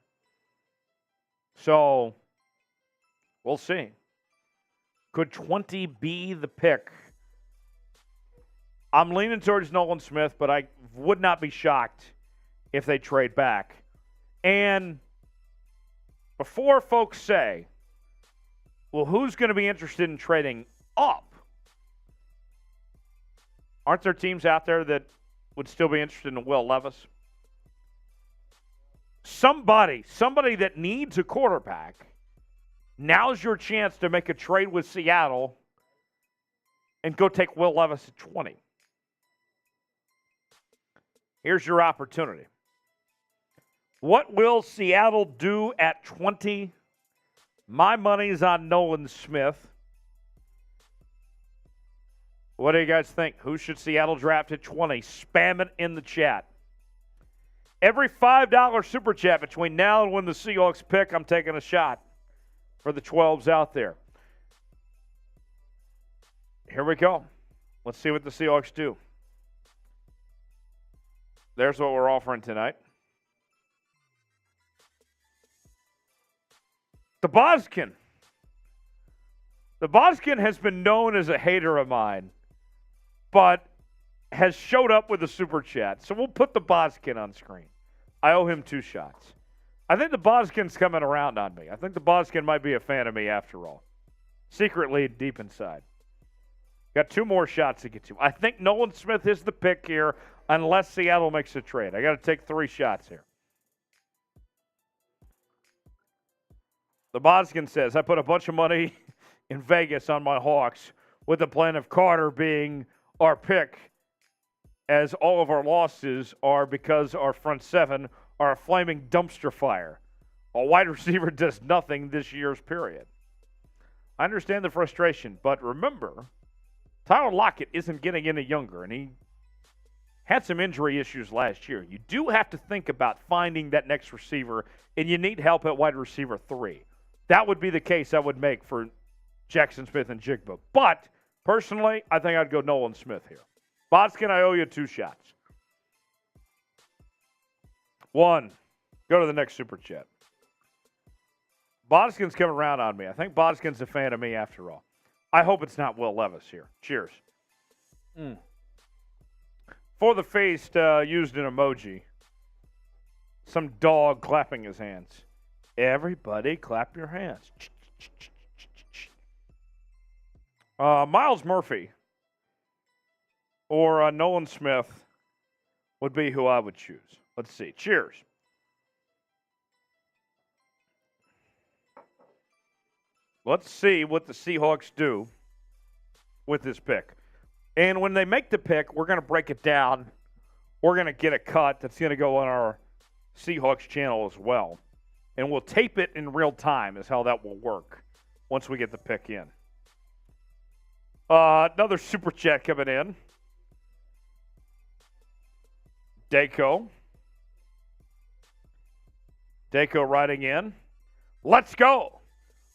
So, we'll see. Could 20 be the pick? I'm leaning towards Nolan Smith, but I would not be shocked if they trade back. And before folks say, well, who's going to be interested in trading up? Aren't there teams out there that would still be interested in Will Levis? Somebody that needs a quarterback, now's your chance to make a trade with Seattle and go take Will Levis at 20. Here's your opportunity. What will Seattle do at 20? My money's on Nolan Smith. What do you guys think? Who should Seattle draft at 20? Spam it in the chat. Every $5 super chat between now and when the Seahawks pick, I'm taking a shot for the 12s out there. Here we go. Let's see what the Seahawks do. There's what we're offering tonight. The Boskin. The Boskin has been known as a hater of mine, but has showed up with a super chat. So we'll put the Boskin on screen. I owe him 2 shots. I think the Boskin's coming around on me. I think the Boskin might be a fan of me after all. Secretly, deep inside. Got 2 more shots to get to. I think Nolan Smith is the pick here unless Seattle makes a trade. I got to take 3 shots here. The Boskin says, I put a bunch of money in Vegas on my Hawks with the plan of Carter being our pick, as all of our losses are because our front 7 are a flaming dumpster fire. A wide receiver does nothing this year's period. I understand the frustration, but remember, Tyler Lockett isn't getting any younger, and he had some injury issues last year. You do have to think about finding that next receiver, and you need help at wide receiver 3. That would be the case I would make for Jackson Smith and Jigba. But, personally, I think I'd go Nolan Smith here. Boskin, I owe you 2 shots. 1. Go to the next super chat. Boskin's coming around on me. I think Boskin's a fan of me after all. I hope it's not Will Levis here. Cheers. For the face used an emoji. Some dog clapping his hands. Everybody clap your hands. Miles Murphy or Nolan Smith would be who I would choose. Let's see. Cheers. Let's see what the Seahawks do with this pick. And when they make the pick, we're going to break it down. We're going to get a cut that's going to go on our Seahawks channel as well. And we'll tape it in real time is how that will work once we get the pick in. Another super chat coming in. Daco writing in. Let's go.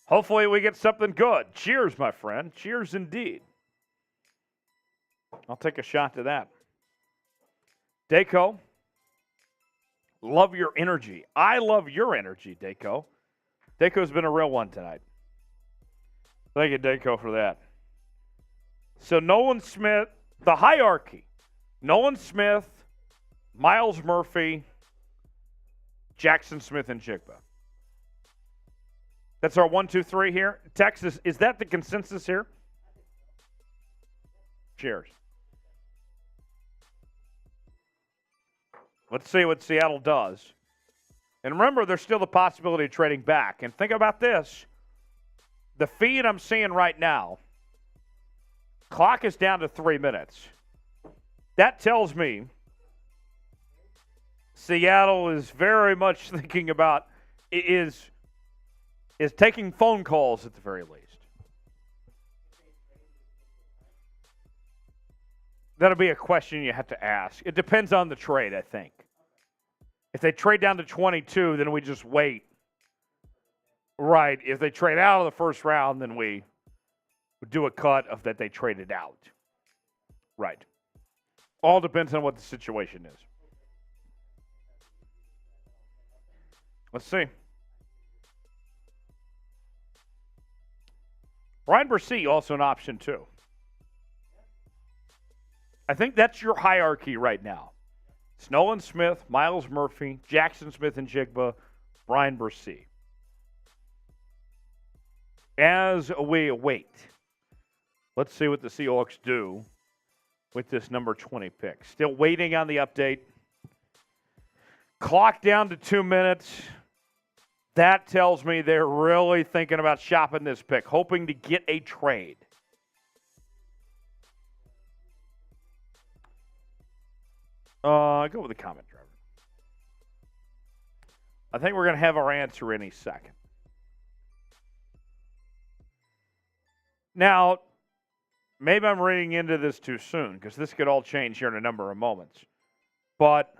Hopefully we get something good. Cheers, my friend. Cheers indeed. I'll take a shot to that. Daco, love your energy. I love your energy, Daco. Daco's been a real one tonight. Thank you, Daco, for that. So Nolan Smith, the hierarchy. Nolan Smith, Miles Murphy, Jackson Smith, and Jigba. That's our 1, 2, 3 here. Texas, is that the consensus here? Cheers. Let's see what Seattle does. And remember, there's still the possibility of trading back. And think about this. The feed I'm seeing right now, clock is down to 3 minutes. That tells me Seattle is very much thinking about, is taking phone calls at the very least. That'll be a question you have to ask. It depends on the trade, I think. If they trade down to 22, then we just wait. Right. If they trade out of the first round, then we do a cut of that they traded out. Right. All depends on what the situation is. Let's see. Ryan Bercy, also an option too. I think that's your hierarchy right now. It's Nolan Smith, Miles Murphy, Jackson Smith and Jigba, Brian Bursey. As we await, let's see what the Seahawks do with this number 20 pick. Still waiting on the update. Clock down to 2 minutes. That tells me they're really thinking about shopping this pick, hoping to get a trade. Go with the comment, driver. I think we're going to have our answer any second. Now, maybe I'm reading into this too soon because this could all change here in a number of moments. But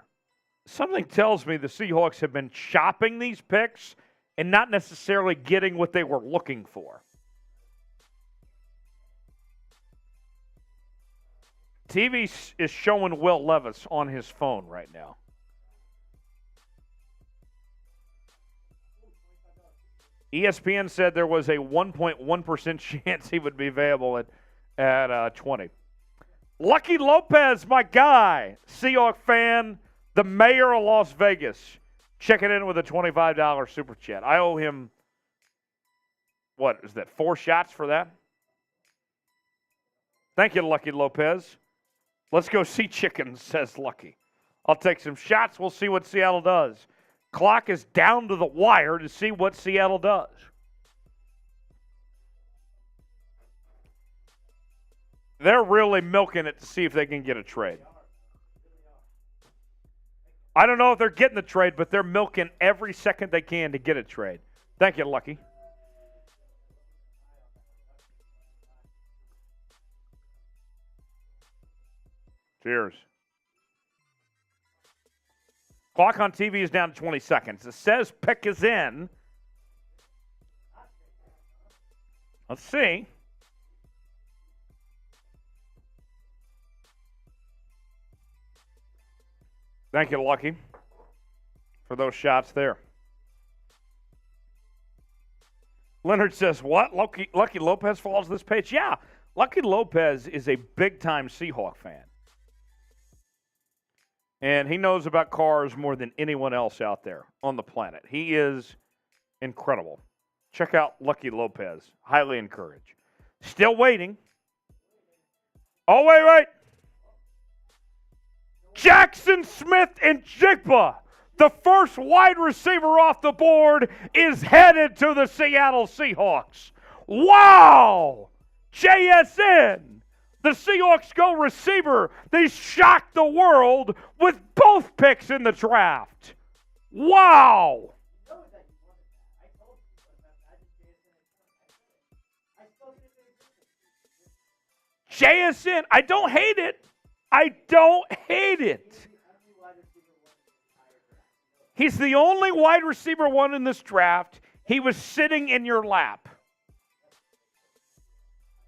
something tells me the Seahawks have been shopping these picks and not necessarily getting what they were looking for. TV is showing Will Levis on his phone right now. ESPN said there was a 1.1% chance he would be available at 20. Lucky Lopez, my guy, Seahawk fan, the mayor of Las Vegas, checking in with a $25 super chat. I owe him, what is that, 4 shots for that? Thank you, Lucky Lopez. Let's go see chickens, says Lucky. I'll take some shots. We'll see what Seattle does. Clock is down to the wire to see what Seattle does. They're really milking it to see if they can get a trade. I don't know if they're getting the trade, but they're milking every second they can to get a trade. Thank you, Lucky. Cheers. Clock on TV is down to 20 seconds. It says pick is in. Let's see. Thank you, Lucky, for those shots there. Leonard says, what? Lucky Lopez follows this page? Yeah, Lucky Lopez is a big-time Seahawk fan. And he knows about cars more than anyone else out there on the planet. He is incredible. Check out Lucky Lopez. Highly encouraged. Still waiting. Oh, wait. Jackson Smith and Jigba, the first wide receiver off the board, is headed to the Seattle Seahawks. Wow! JSN. The Seahawks go receiver. They shocked the world with both picks in the draft. Wow! JSN, I don't hate it. He's the only wide receiver one in this draft. He was sitting in your lap.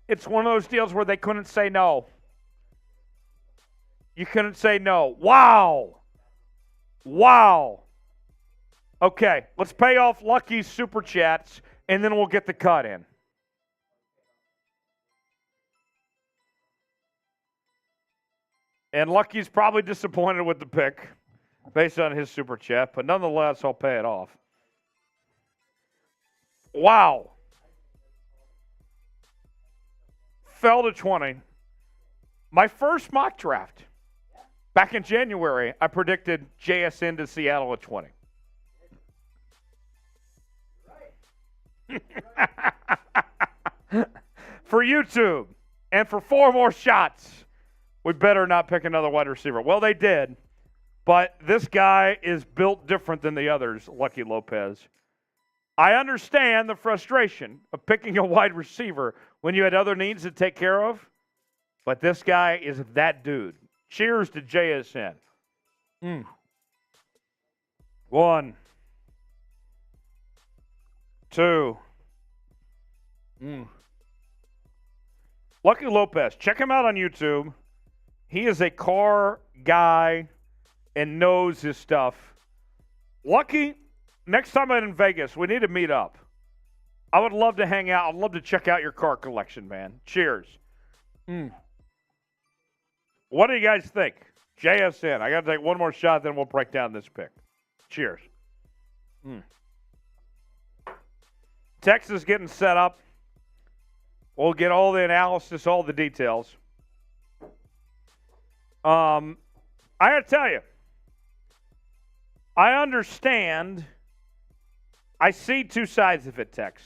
It's one of those deals where they couldn't say no. You couldn't say no. Wow. Okay, let's pay off Lucky's super chats, and then we'll get the cut in. And Lucky's probably disappointed with the pick based on his super chat, but nonetheless, I'll pay it off. Wow. Fell to 20. My first mock draft. Back in January, I predicted JSN to Seattle at 20. For YouTube, and for 4 more shots, we better not pick another wide receiver. Well, they did, but this guy is built different than the others, Lucky Lopez. I understand the frustration of picking a wide receiver when you had other needs to take care of, but this guy is that dude. Cheers to JSN. 1, 2. Lucky Lopez, check him out on YouTube. He is a car guy and knows his stuff. Lucky, next time I'm in Vegas, we need to meet up. I would love to hang out. I'd love to check out your car collection, man. Cheers. What do you guys think? JSN. I got to take one more shot, then we'll break down this pick. Cheers. Texas getting set up. We'll get all the analysis, all the details. I got to tell you, I understand. I see two sides of it, Tex.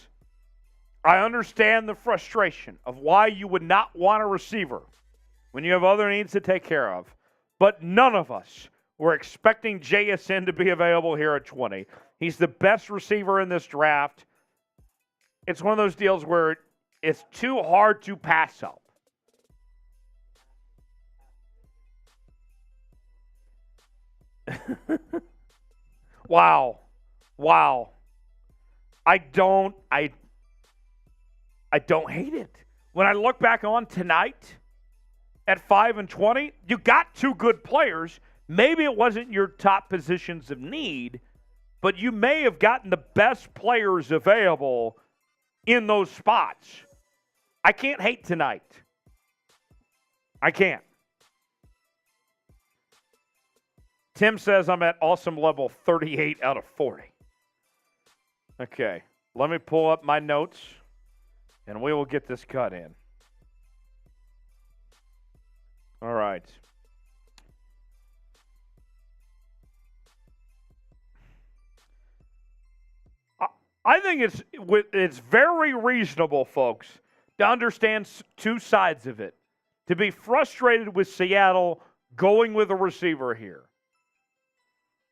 I understand the frustration of why you would not want a receiver when you have other needs to take care of. But none of us were expecting JSN to be available here at 20. He's the best receiver in this draft. It's one of those deals where it's too hard to pass up. Wow. I don't hate it. When I look back on tonight at 5-20, you got two good players. Maybe it wasn't your top positions of need, but you may have gotten the best players available in those spots. I can't hate tonight. I can't. Tim says I'm at awesome level 38 out of 40. Okay, let me pull up my notes, and we will get this cut in. All right. I think it's very reasonable, folks, to understand two sides of it. To be frustrated with Seattle going with a receiver here.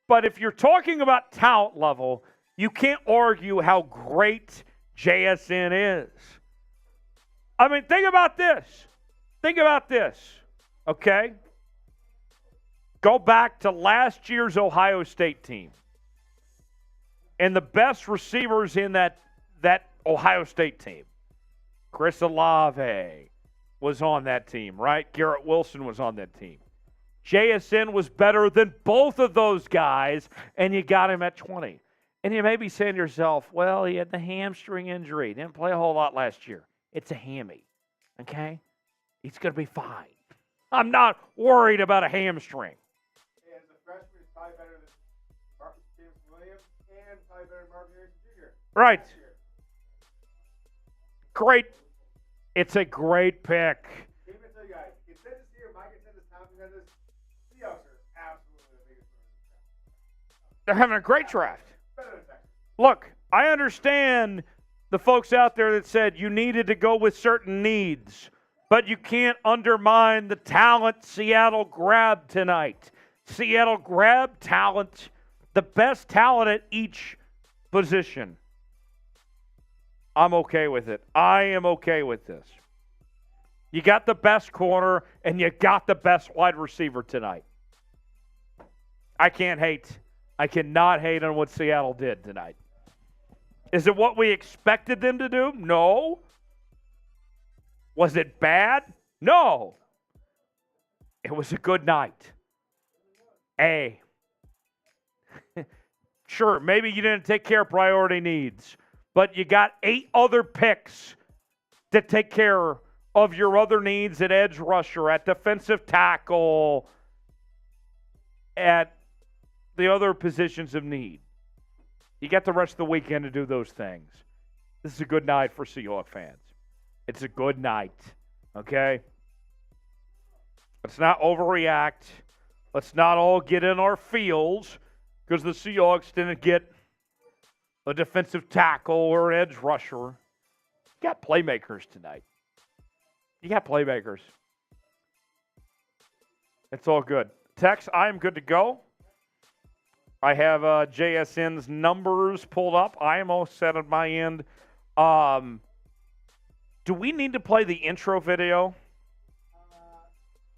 But if you're talking about talent level, you can't argue how great JSN is. I mean, think about this. Okay? Go back to last year's Ohio State team. And the best receivers in that Ohio State team. Chris Olave was on that team, right? Garrett Wilson was on that team. JSN was better than both of those guys, and you got him at 20. And you may be saying to yourself, well, he had the hamstring injury. Didn't play a whole lot last year. It's a hammy, okay? He's going to be fine. I'm not worried about a hamstring. And the freshman is probably better than James Williams and probably better than Marvin Harrison Jr. Right. Great. It's a great pick. Even tell you guys, consensus here, my consensus, Tom consensus, Seahawks are absolutely the biggest winners in the draft. They're having a great draft. Better than Texas. Look, I understand the folks out there that said you needed to go with certain needs, but you can't undermine the talent Seattle grabbed tonight. Seattle grabbed talent, the best talent at each position. I'm okay with it. I am okay with this. You got the best corner, and you got the best wide receiver tonight. I can't hate. I cannot hate on what Seattle did tonight. Is it what we expected them to do? No. Was it bad? No. It was a good night. Sure, maybe you didn't take care of priority needs, but you got 8 other picks to take care of your other needs at edge rusher, at defensive tackle, at the other positions of need. You got the rest of the weekend to do those things. This is a good night for Seahawks fans. It's a good night, okay? Let's not overreact. Let's not all get in our feels because the Seahawks didn't get a defensive tackle or an edge rusher. You got playmakers tonight. You got playmakers. It's all good. Tex, I am good to go. I have JSN's numbers pulled up. I am all set on my end. Do we need to play the intro video?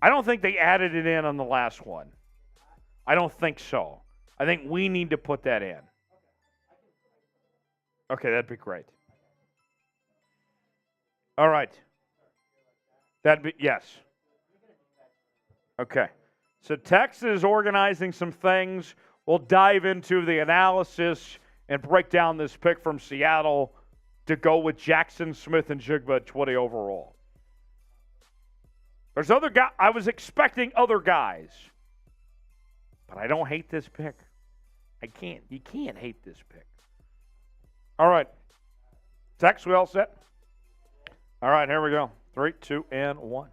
I don't think they added it in on the last one. I don't think so. I think we need to put that in. Okay, that'd be great. All right. Yes. Okay. So Tex is organizing some things. We'll dive into the analysis and break down this pick from Seattle to go with Jackson Smith and Jigba at 20 overall. There's other guys. I was expecting other guys. But I don't hate this pick. I can't. You can't hate this pick. All right. Tex, we all set? All right, here we go. 3, 2, and 1.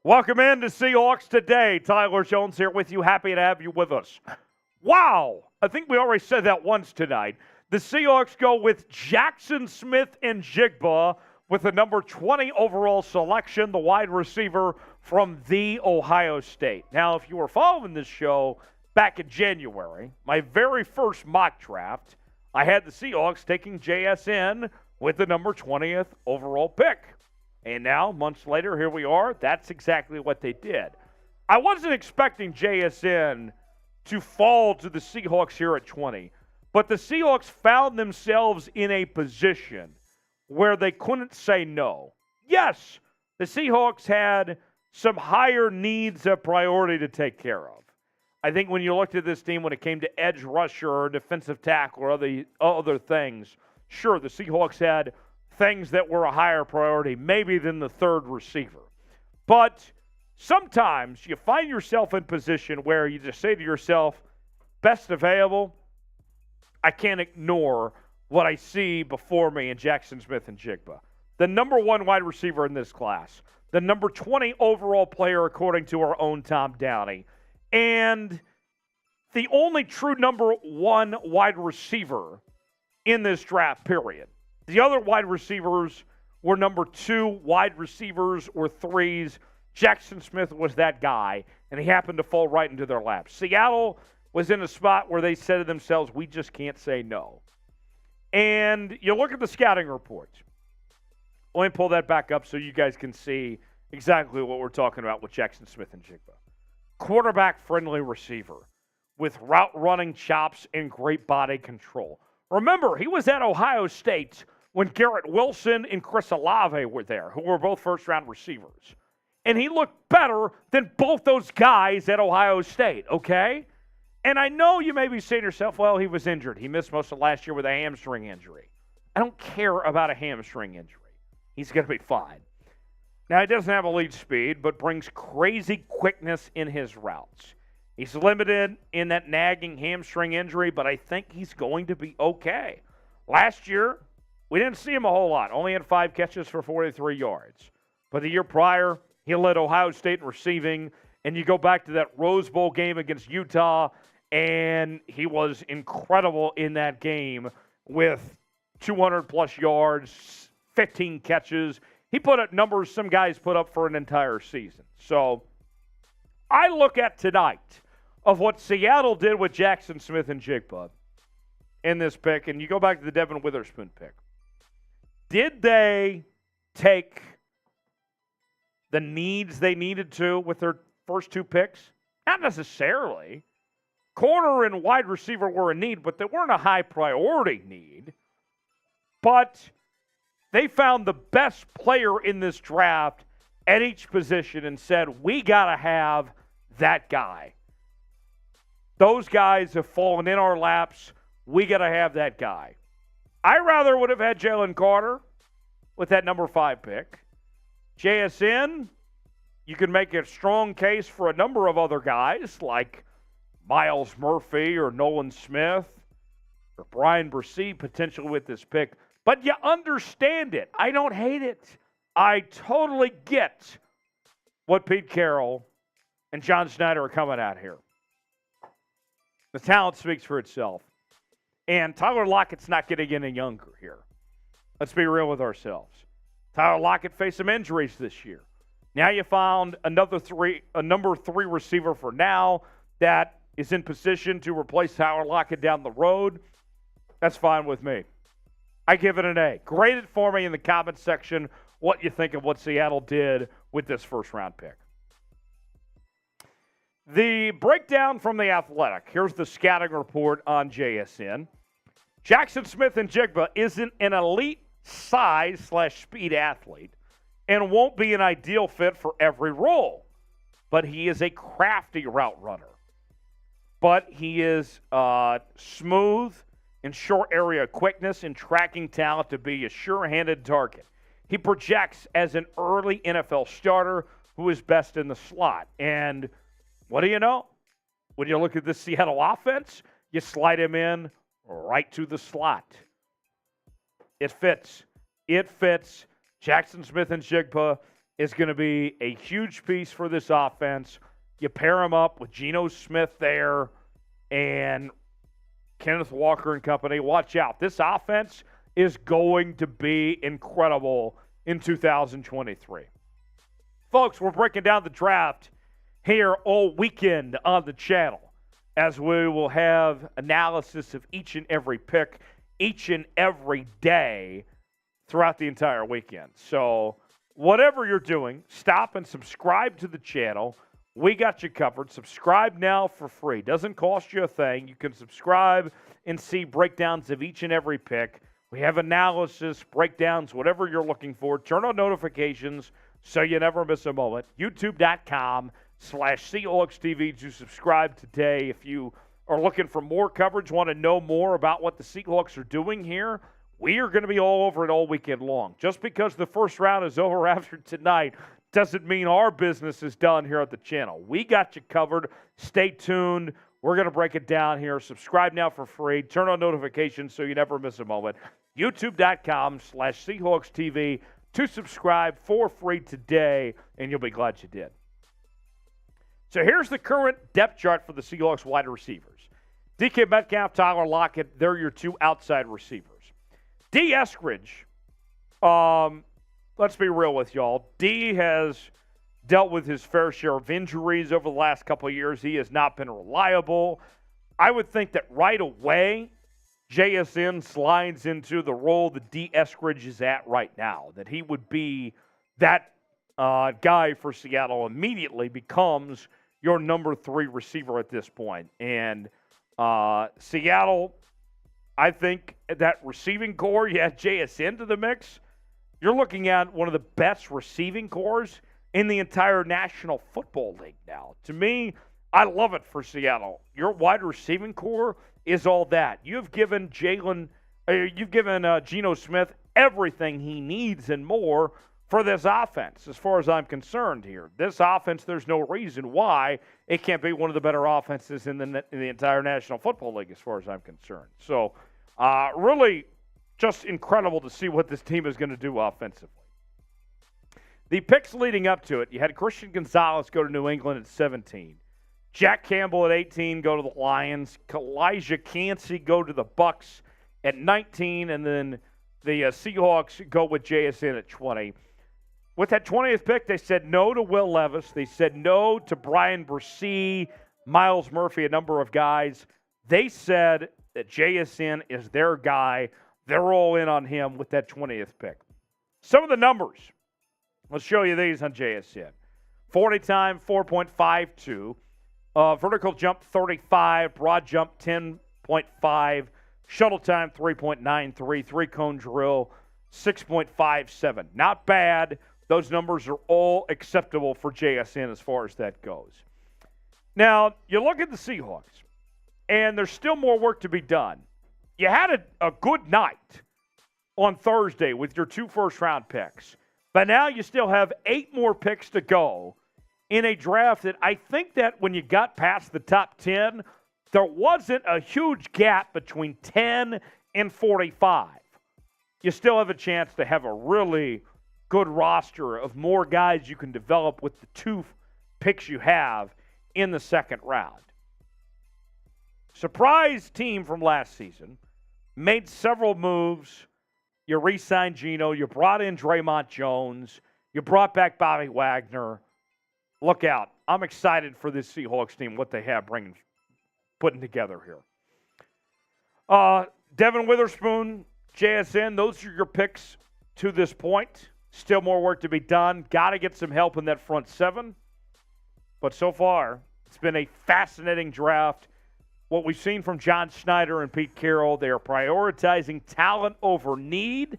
Welcome in to Seahawks Today. Tyler Jones here with you. Happy to have you with us. Wow. I think we already said that once tonight. The Seahawks go with Jackson Smith-Njigba with the number 20 overall selection, the wide receiver from The Ohio State. Now, if you were following this show back in January, my very first mock draft, I had the Seahawks taking JSN with the number 20th overall pick. And now, months later, here we are. That's exactly what they did. I wasn't expecting JSN to fall to the Seahawks here at 20, but the Seahawks found themselves in a position where they couldn't say no. Yes, the Seahawks had some higher needs of priority to take care of. I think when you looked at this team when it came to edge rusher or defensive tackle or other things, sure, the Seahawks had things that were a higher priority, maybe than the third receiver. But sometimes you find yourself in position where you just say to yourself, best available, I can't ignore what I see before me in Jackson Smith-Njigba. The number 1 wide receiver in this class, the number 20 overall player according to our own Tom Downey, and the only true number 1 wide receiver in this draft period. The other wide receivers were number 2 wide receivers or 3s. Jackson Smith was that guy, and he happened to fall right into their laps. Seattle was in a spot where they said to themselves, we just can't say no. And you look at the scouting reports. Let me pull that back up so you guys can see exactly what we're talking about with Jackson Smith-Njigba. Quarterback-friendly receiver with route-running chops and great body control. Remember, he was at Ohio State when Garrett Wilson and Chris Olave were there, who were both first-round receivers. And he looked better than both those guys at Ohio State, okay? And I know you may be saying to yourself, well, he was injured. He missed most of last year with a hamstring injury. I don't care about a hamstring injury. He's going to be fine. Now, he doesn't have elite speed, but brings crazy quickness in his routes. He's limited in that nagging hamstring injury, but I think he's going to be okay. Last year, we didn't see him a whole lot. Only had 5 catches for 43 yards. But the year prior, he led Ohio State in receiving. And you go back to that Rose Bowl game against Utah, and he was incredible in that game with 200-plus yards, 15 catches. He put up numbers some guys put up for an entire season. So I look at tonight of what Seattle did with Jackson Smith-Njigba in this pick, and you go back to the Devin Witherspoon pick. Did they take the needs they needed to with their first 2 picks? Not necessarily. Corner and wide receiver were a need, but they weren't a high priority need. But they found the best player in this draft at each position and said, we got to have that guy. Those guys have fallen in our laps. We got to have that guy. I rather would have had Jalen Carter with that number 5 pick. JSN, you can make a strong case for a number of other guys like Miles Murphy or Nolan Smith or Brian Bresee potentially with this pick. But you understand it. I don't hate it. I totally get what Pete Carroll and John Schneider are coming at here. The talent speaks for itself. And Tyler Lockett's not getting any younger here. Let's be real with ourselves. Tyler Lockett faced some injuries this year. Now you found a number 3 receiver for now that is in position to replace Tyler Lockett down the road. That's fine with me. I give it an A. Grade it for me in the comments section what you think of what Seattle did with this first-round pick. The breakdown from The Athletic. Here's the scouting report on JSN. Jackson Smith-Njigba isn't an elite size/speed athlete and won't be an ideal fit for every role, but he is a crafty route runner. But he is smooth in short area quickness and tracking talent to be a sure-handed target. He projects as an early NFL starter who is best in the slot. And what do you know? When you look at this Seattle offense, you slide him in right to the slot. It fits. It fits. Jackson Smith-Njigba is going to be a huge piece for this offense. You pair him up with Geno Smith there and Kenneth Walker and company. Watch out. This offense is going to be incredible in 2023. Folks, we're breaking down the draft here all weekend on the channel, as we will have analysis of each and every pick each and every day throughout the entire weekend. So whatever you're doing, stop and subscribe to the channel. We got you covered. Subscribe now for free. Doesn't cost you a thing. You can subscribe and see breakdowns of each and every pick. We have analysis, breakdowns, whatever you're looking for. Turn on notifications so you never miss a moment. YouTube.com/Seahawks TV to subscribe today. If you are looking for more coverage, want to know more about what the Seahawks are doing here, we are going to be all over it all weekend long. Just because the first round is over after tonight doesn't mean our business is done here at the channel. We got you covered. Stay tuned. We're going to break it down here. Subscribe now for free. Turn on notifications so you never miss a moment. YouTube.com/Seahawks TV to subscribe for free today, and you'll be glad you did. So here's the current depth chart for the Seahawks wide receivers. DK Metcalf, Tyler Lockett, they're your two outside receivers. D. Eskridge, let's be real with y'all. D has dealt with his fair share of injuries over the last couple of years. He has not been reliable. I would think that right away, JSN slides into the role that D. Eskridge is at right now, that he would be that guy for Seattle, immediately becomes your number 3 receiver at this point. And Seattle, I think that receiving core, you add JSN to the mix, you're looking at one of the best receiving cores in the entire National Football League now. To me, I love it for Seattle. Your wide receiving core is all that. You've given Geno Smith everything he needs and more for this offense, as far as I'm concerned here. This offense, there's no reason why it can't be one of the better offenses in the entire National Football League, as far as I'm concerned. So, really just incredible to see what this team is going to do offensively. The picks leading up to it, you had Christian Gonzalez go to New England at 17. Jack Campbell at 18 go to the Lions. Elijah Cansey go to the Bucks at 19. And then the Seahawks go with JSN at 20. With that 20th pick, they said no to Will Levis. They said no to Brian Bresee, Miles Murphy, a number of guys. They said that JSN is their guy. They're all in on him with that 20th pick. Some of the numbers. Let's show you these on JSN. 40 time, 4.52. Vertical jump, 35. Broad jump, 10.5. Shuttle time, 3.93. Three-cone drill, 6.57. Not bad. Those numbers are all acceptable for JSN as far as that goes. Now, you look at the Seahawks, and there's still more work to be done. You had a good night on Thursday with your 2 first-round picks. But now you still have 8 more picks to go in a draft that I think that when you got past the top 10, there wasn't a huge gap between 10 and 45. You still have a chance to have a really good roster of more guys you can develop with the 2 picks you have in the second round. Surprise team from last season. Made several moves. You re-signed Geno. You brought in Draymond Jones. You brought back Bobby Wagner. Look out. I'm excited for this Seahawks team, what they have putting together here. Devin Witherspoon, JSN, those are your picks to this point. Still more work to be done. Got to get some help in that front 7. But so far, it's been a fascinating draft. What we've seen from John Schneider and Pete Carroll, they are prioritizing talent over need.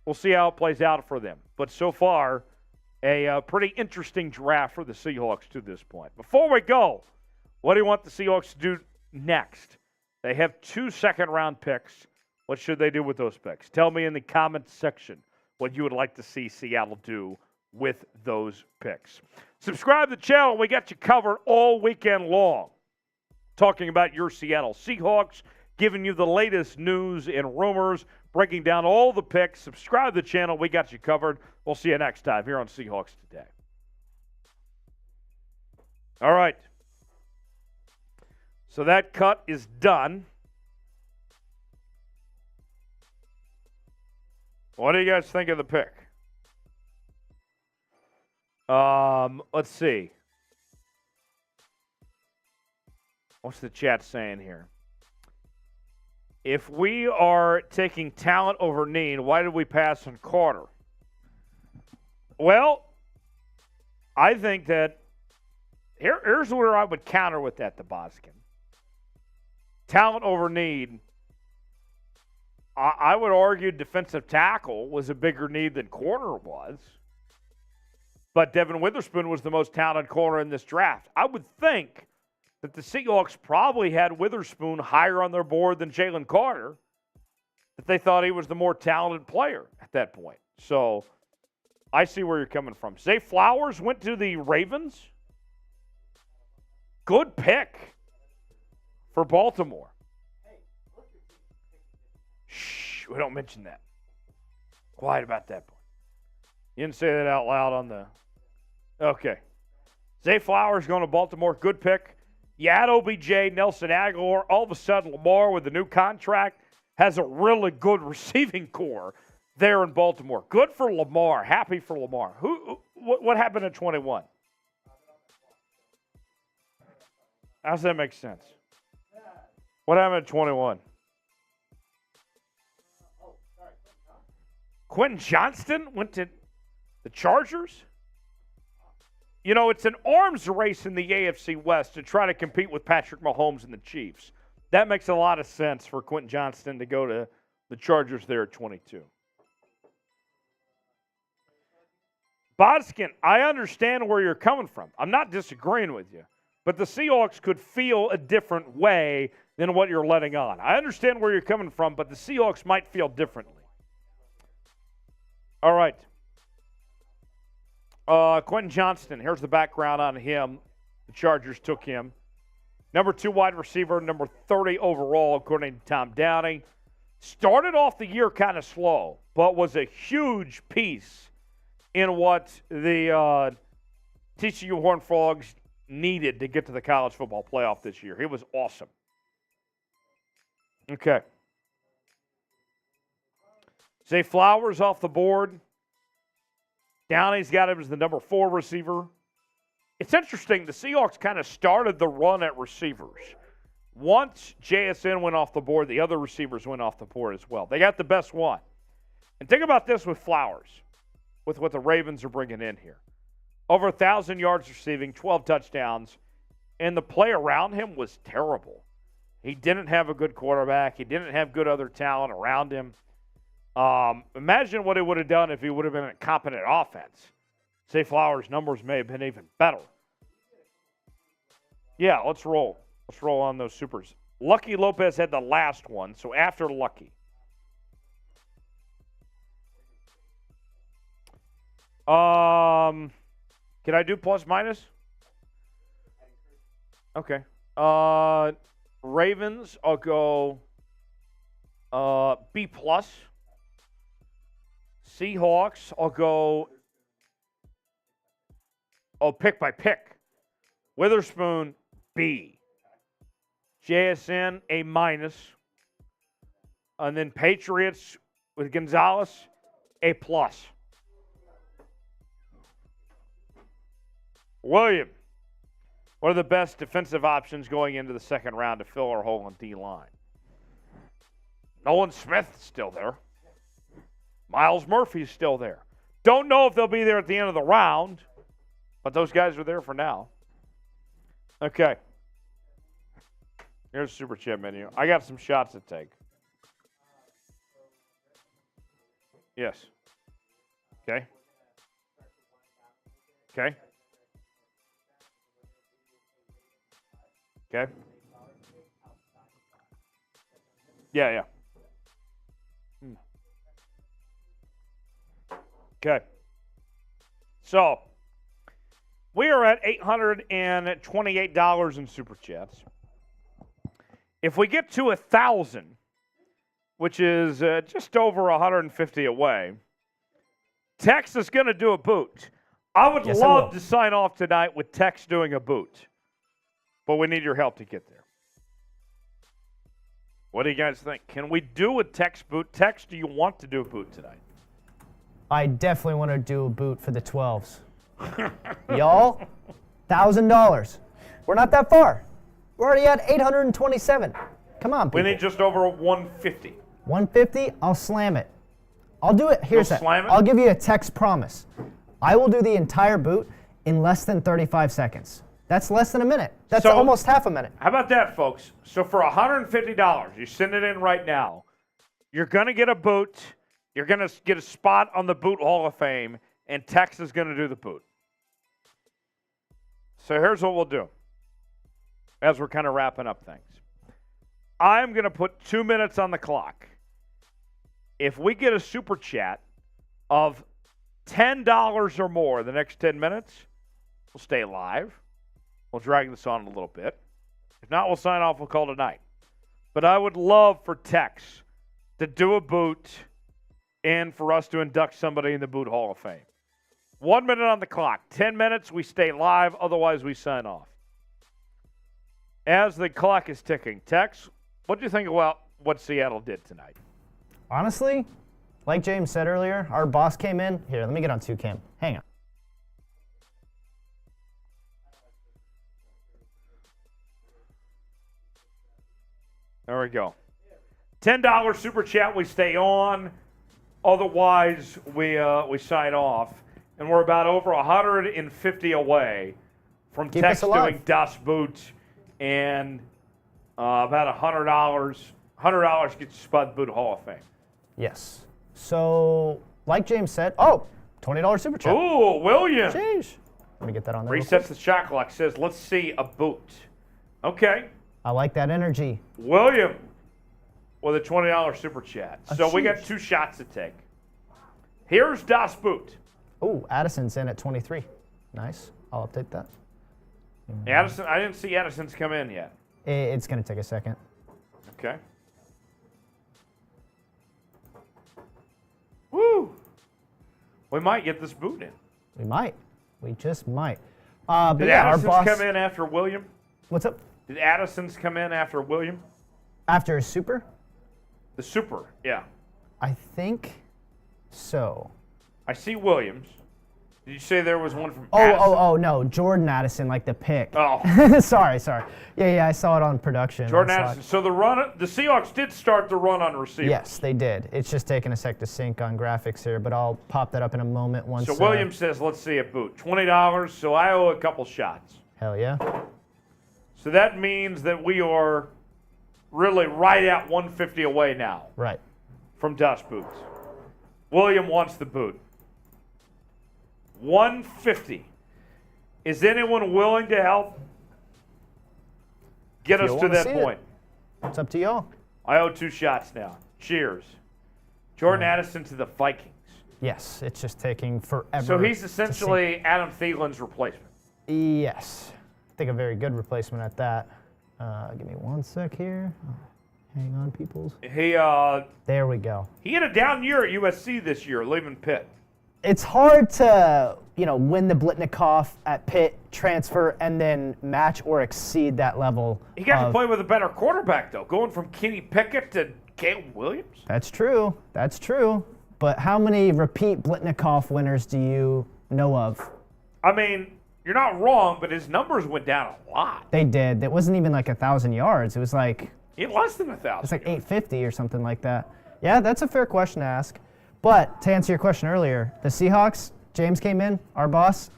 We'll see how it plays out for them. But so far, a pretty interesting draft for the Seahawks to this point. Before we go, what do you want the Seahawks to do next? They have 2 second-round picks. What should they do with those picks? Tell me in the comments section what you would like to see Seattle do with those picks. Subscribe to the channel. We got you covered all weekend long. Talking about your Seattle Seahawks, giving you the latest news and rumors, breaking down all the picks. Subscribe to the channel. We got you covered. We'll see you next time here on Seahawks Today. All right. So that cut is done. What do you guys think of the pick? Let's see. What's the chat saying here? If we are taking talent over need, why did we pass on Carter? Well, I think that here's where I would counter with that, the Boskin. Talent over need. I would argue defensive tackle was a bigger need than corner was. But Devin Witherspoon was the most talented corner in this draft. I would think that the Seahawks probably had Witherspoon higher on their board than Jalen Carter, that they thought he was the more talented player at that point. So I see where you're coming from. Zay Flowers went to the Ravens. Good pick for Baltimore. Shh, we don't mention that. Quiet about that point. You didn't say that out loud on the... Okay. Zay Flowers going to Baltimore. Good pick. You add OBJ, Nelson Aguilar. All of a sudden, Lamar with the new contract has a really good receiving core there in Baltimore. Good for Lamar. Happy for Lamar. What happened at 21? How does that make sense? What happened at 21? Quentin Johnston went to the Chargers? You know, it's an arms race in the AFC West to try to compete with Patrick Mahomes and the Chiefs. That makes a lot of sense for Quentin Johnston to go to the Chargers there at 22. Boskin, I understand where you're coming from. I'm not disagreeing with you. But the Seahawks could feel a different way than what you're letting on. I understand where you're coming from, but the Seahawks might feel differently. All right. Quentin Johnston, here's the background on him. The Chargers took him. Number 2 wide receiver, number 30 overall, according to Tom Downey. Started off the year kind of slow, but was a huge piece in what the TCU Horned Frogs needed to get to the college football playoff this year. He was awesome. Okay. Zay Flowers off the board. Downey's got him as the number 4 receiver. It's interesting. The Seahawks kind of started the run at receivers. Once JSN went off the board, the other receivers went off the board as well. They got the best one. And think about this with Flowers, with what the Ravens are bringing in here. Over 1,000 yards receiving, 12 touchdowns, and the play around him was terrible. He didn't have a good quarterback. He didn't have good other talent around him. Imagine what he would have done if he would have been a competent offense. Zay Flowers' numbers may have been even better. Yeah, let's roll. Let's roll on those supers. Lucky Lopez had the last one, so after Lucky. Can I do plus minus? Okay. Ravens, I'll go B plus. Seahawks, I'll go pick by pick. Witherspoon, B. JSN, A minus. And then Patriots with Gonzalez, A plus. William, what are the best defensive options going into the second round to fill our hole on D-line? Nolan Smith's still there. Miles Murphy's still there. Don't know if they'll be there at the end of the round, but those guys are there for now. Okay. Here's the Super Chat menu. I got some shots to take. Yes. Okay. Okay. Okay. Yeah. Okay. So, we are at $828 in Super Chats. If we get to 1,000, which is just over 150 away, Tex is going to do a boot. I would love to sign off tonight with Tex doing a boot, but we need your help to get there. What do you guys think? Can we do a Tex boot? Tex, do you want to do a boot tonight? I definitely want to do a boot for the 12s. Y'all, $1,000. We're not that far. We're already at 827. Come on, people. We need just over 150. 150, I'll slam it. I'll do it. Here's that. Slam it? I'll give you a Tex promise. I will do the entire boot in less than 35 seconds. That's less than a minute. That's almost half a minute. How about that, folks? So for $150, you send it in right now. You're going to get a boot. You're going to get a spot on the Boot Hall of Fame, and Tex is going to do the boot. So here's what we'll do as we're kind of wrapping up things. I'm going to put 2 minutes on the clock. If we get a super chat of $10 or more the next 10 minutes, we'll stay live. We'll drag this on a little bit. If not, we'll sign off. We'll call it a night. But I would love for Tex to do a boot and for us to induct somebody in the Boot Hall of Fame. 1 minute on the clock. 10 minutes, we stay live. Otherwise, we sign off. As the clock is ticking, Tex, what do you think about what Seattle did tonight? Honestly, like James said earlier, our boss came in. Here, let me get on 2cam. Hang on. There we go. $10 super chat. We stay on. Otherwise, we sign off. And we're about over 150 away from Tex doing Das Boot. And about $100. $100 gets you spot in Boot Hall of Fame. Yes. So, like James said, $20 super chat. Ooh, William. Sheesh. Let me get that on there. Resets the shot clock. Says, let's see a boot. Okay. I like that energy. William with a $20 super chat. So we got 2 shots to take. Here's Das Boot. Ooh, Addison's in at 23. Nice. I'll update that. Addison, I didn't see Addison's come in yet. It's going to take a second. Okay. Woo! We might get this boot in. We might. We just might. Did Addison's come in after William? What's up? Did Addison's come in after William? After his super? The super, yeah. I think so. I see Williams. Did you say there was one from Addison? Oh, no. Jordan Addison, like the pick. Oh. sorry. Yeah, I saw it on production. Jordan Addison. So the Seahawks did start the run on receivers. Yes, they did. It's just taking a sec to sync on graphics here, but I'll pop that up in a moment once. So Williams says, let's see a boot. $20, so I owe a couple shots. Hell yeah. So that means that we are really right at 150 away now. Right. From Das Boots. William wants the boot. 150. Is anyone willing to help get us to that point? It's up to y'all. I owe 2 shots now. Cheers. Jordan Addison to the Vikings. Yes, it's just taking forever. So he's essentially Adam Thielen's replacement. Yes. I think a very good replacement at that. Give me 1 sec here. Hang on, peoples. There we go. He had a down year at USC this year, leaving Pitt. It's hard to, win the Blitnikoff at Pitt, transfer, and then match or exceed that level. He got to play with a better quarterback, though, going from Kenny Pickett to Caleb Williams. That's true. But how many repeat Blitnikoff winners do you know of? I mean, you're not wrong, but his numbers went down a lot. They did. It wasn't even like 1,000 yards. It was like... He had less than 1,000. It's like 850 or something like that. Yeah, that's a fair question to ask. But to answer your question earlier, the Seahawks, James came in, our boss.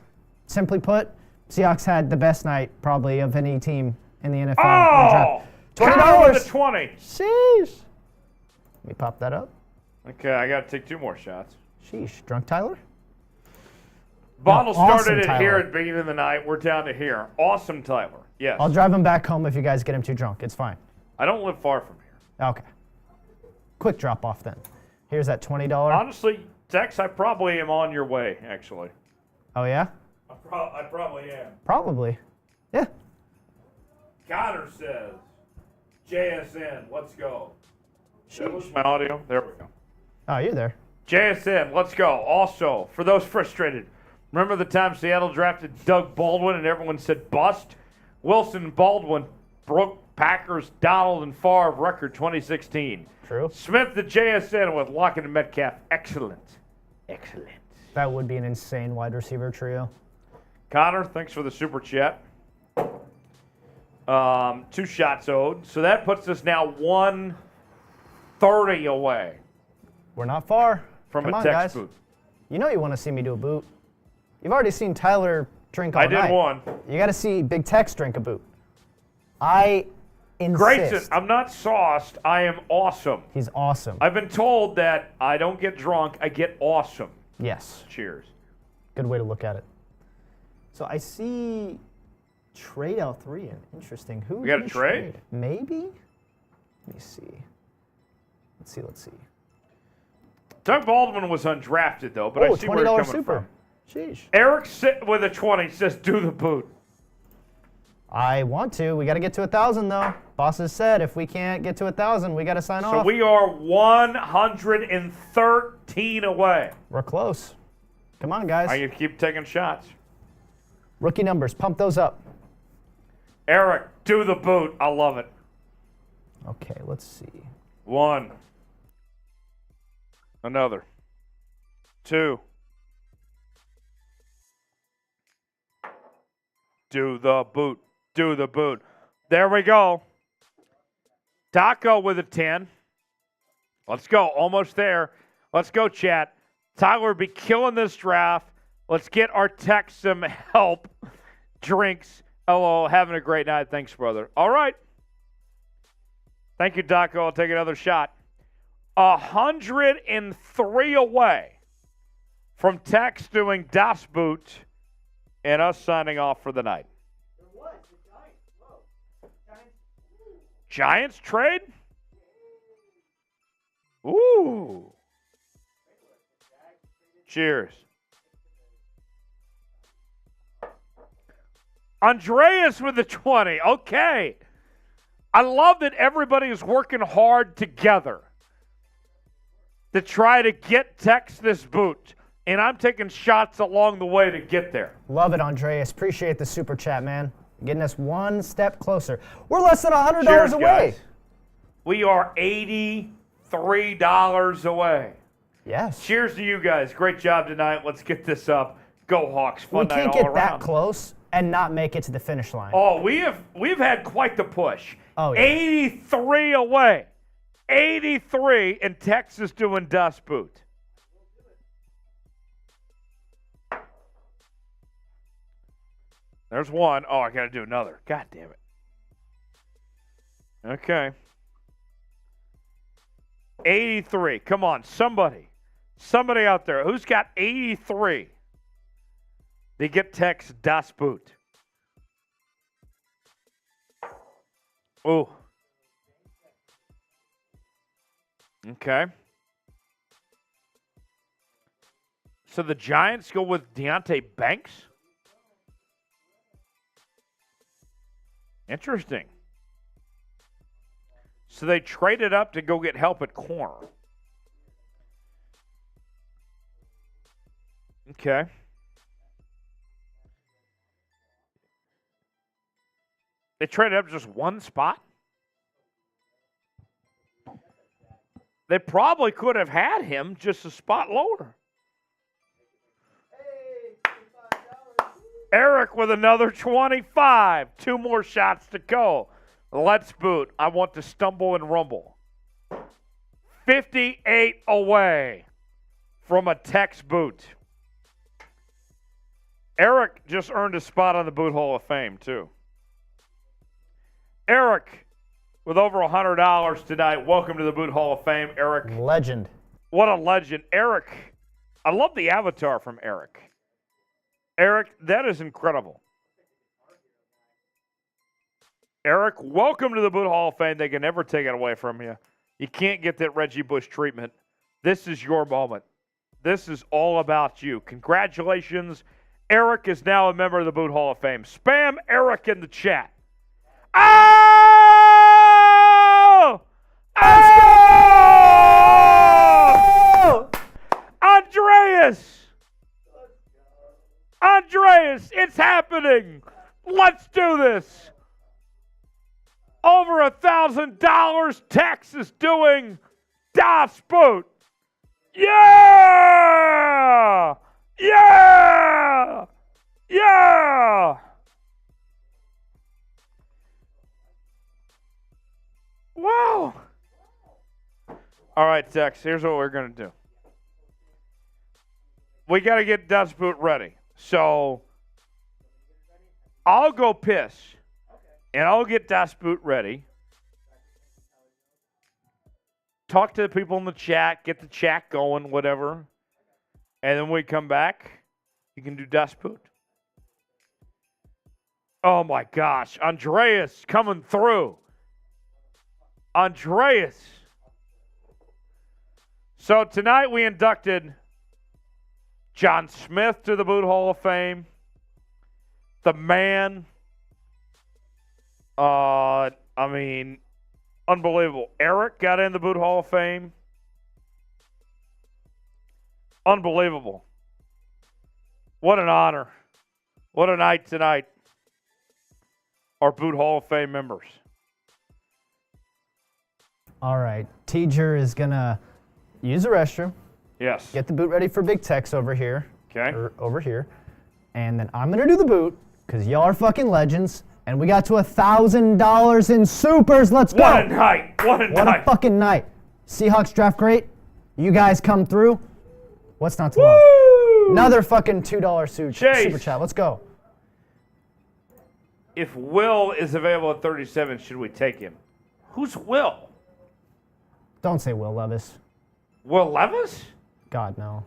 Simply put, Seahawks had the best night probably of any team in the NFL. Oh! $20 with a 20. Sheesh. Let me pop that up. Okay, I got to take 2 more shots. Sheesh. Drunk Tyler? Bottle started awesome, it Tyler. here at the beginning of the night. We're down to here. Awesome, Tyler. Yes. I'll drive him back home if you guys get him too drunk. It's fine. I don't live far from here. Okay. quick drop off then. Here's that $20. Honestly, Tex, I probably am on your way, actually. Oh, yeah? I probably am. Probably. Yeah. Connor says, JSN, let's go. That was my audio. There we go. Oh, you're there. JSN, let's go. Also, for those frustrated, remember the time Seattle drafted Doug Baldwin and everyone said bust? Wilson and Baldwin broke Packers, Donald, and Favre record 2016. True. Smith to JSN with Lockett and Metcalf. Excellent. Excellent. That would be an insane wide receiver trio. Connor, thanks for the super chat. 2 shots owed. So that puts us now 130 away We're not far. from Come a on, Tex guys. boot. You know you want to see me do a boot. You've already seen Tyler drink all I night. did one. You got to see Big Tex drink a boot. I insist. Grayson, I'm not sauced. I am awesome. He's awesome. I've been told that I don't get drunk. I get awesome. Yes. Cheers. Good way to look at it. So I see trade L3 in. Interesting. Who We got did a he trade? Maybe? Let me see. Let's see. Doug Baldwin was undrafted, though, but I see where you're $20 coming super. from. Sheesh. Eric sitting with a 20 says, do the boot. I want to. We got to get to 1,000 though. Bosses said if we can't get to 1,000, we got to sign So off. we are 113 away. We're close. Come on, guys. I can keep taking shots. Rookie numbers. Pump those up. Eric, do the boot. I love it. Okay, let's see. 1. Another. 2. Do the boot. Do the boot. There we go. Taco with a 10. Let's go. Almost there. Let's go, chat. Tyler be killing this draft. Let's get our tech some help. Drinks. Hello. Having a great night. Thanks, brother. All right. Thank you, Taco. I'll take another shot. 103 away from Tex doing Das Boot and us signing off for the night. Giants trade? Ooh. Cheers. Andreas with the 20. Okay. I love that everybody is working hard together to try to get Tex this boot. And I'm taking shots along the way to get there. Love it, Andreas. Appreciate the super chat, man. Getting us one step closer. We're less than $100 Cheers, away. guys. We are $83 away. Yes. Cheers to you guys. Great job tonight. Let's get this up. Go Hawks. Fun We night can't all get around. that close and not make it to the finish line. Oh, we've had quite the push. Oh, yeah. 83 away. 83 and Texas doing Das Boot. There's one. Oh, I got to do another. God damn it. Okay. 83. Come on, somebody. Somebody out there. Who's got 83? They get Tex Das Boot. Oh. Okay. So the Giants go with Deontay Banks? Interesting. So they traded up to go get help at corner. Okay. They traded up just one spot? They probably could have had him just a spot lower. Eric with another 25. 2 more shots to go. Let's boot. I want to stumble and rumble. 58 away from a Tex boot. Eric just earned a spot on the Boot Hall of Fame, too. Eric with over $100 tonight. Welcome to the Boot Hall of Fame, Eric. Legend. What a legend. Eric, I love the avatar from Eric. Eric, that is incredible. Eric, welcome to the Boot Hall of Fame. They can never take it away from you. You can't get that Reggie Bush treatment. This is your moment. This is all about you. Congratulations. Eric is now a member of the Boot Hall of Fame. Spam Eric in the chat. Oh! Oh! Andreas, it's happening. Let's do this. Over $1,000 Texas doing Das Boot. Yeah! Yeah! Yeah! Wow. All right, Tex, here's what we're going to do. We got to get Das Boot ready. So I'll go piss, and I'll get Das Boot ready. Talk to the people in the chat, get the chat going, whatever. And then we come back, you can do Das Boot. Oh, my gosh. Andreas coming through. Andreas. So tonight we inducted John Smith to the Boot Hall of Fame. The man. Unbelievable. Eric got in the Boot Hall of Fame. Unbelievable. What an honor. What a night tonight. Our Boot Hall of Fame members. All right. Teacher is going to use the restroom. Yes. Get the boot ready for Big Tex over here. Okay. Or over here. And then I'm going to do the boot because y'all are fucking legends. And we got to $1,000 in supers. Let's go. What a night. What a fucking night. Seahawks draft great. You guys come through. What's not to love? Another fucking $2 super chat. Let's go. If Will is available at 37, should we take him? Who's Will? Don't say Will Levis. Will Levis? God, no.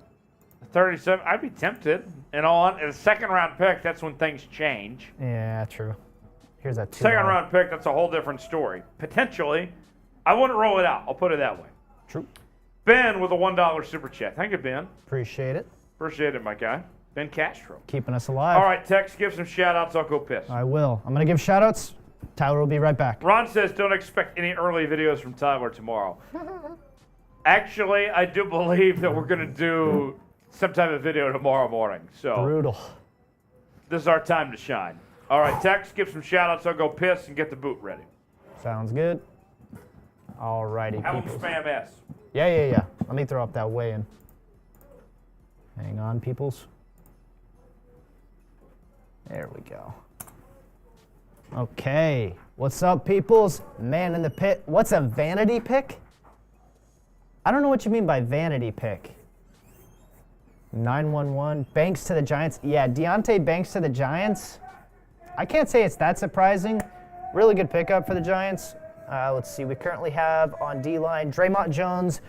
37. I'd be tempted. And a second-round pick, that's when things change. Yeah, true. Here's that $2. Second-round pick, that's a whole different story. Potentially. I wouldn't roll it out. I'll put it that way. True. Ben with a $1 super chat. Thank you, Ben. Appreciate it. Appreciate it, my guy. Ben Castro. Keeping us alive. All right, Tex, give some shout-outs. I'll go piss. I will. I'm going to give shout-outs. Tyler will be right back. Ron says, don't expect any early videos from Tyler tomorrow. Actually, I do believe that we're going to do some type of video tomorrow morning. So Brutal. This is our time to shine. All right, Tex, give some shout-outs. I'll go piss and get the boot ready. Sounds good. All righty, Have them peoples. spam S. Yeah. Let me throw up that weigh-in. Hang on, peoples. There we go. Okay. What's up, peoples? Man in the pit. What's a vanity pick? I don't know what you mean by vanity pick. 911. Banks to the Giants. Yeah, Deontay Banks to the Giants. I can't say it's that surprising. Really good pickup for the Giants. Let's see. We currently have on D-line Draymond Jones,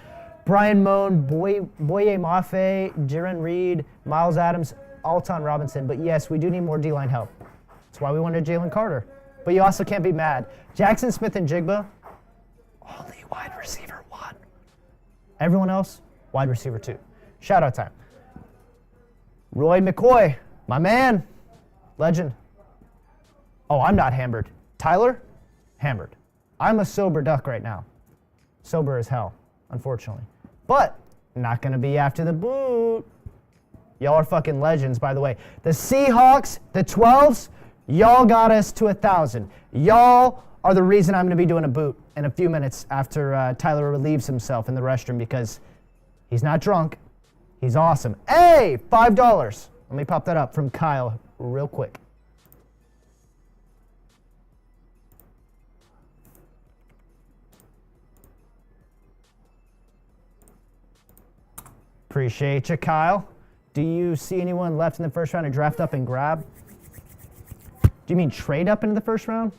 Brian Moan, Boye Mafe, Jaron Reed, Miles Adams, Alton Robinson. But yes, we do need more D-line help. That's why we wanted Jalen Carter. But you also can't be mad. Jackson Smith and Jigba, only wide receiver 1. Everyone else, wide receiver 2. Shout out time. Roy McCoy, my man, legend. Oh, I'm not hammered. Tyler, hammered. I'm a sober duck right now. Sober as hell, unfortunately. But not going to be after the boot. Y'all are fucking legends, by the way. The Seahawks, the 12s, y'all got us to 1,000. Y'all are the reason I'm going to be doing a boot in a few minutes after Tyler relieves himself in the restroom because he's not drunk. He's awesome. Hey, $5. Let me pop that up from Kyle real quick. Appreciate you, Kyle. Do you see anyone left in the first round to draft up and grab? Do you mean trade up into the first round?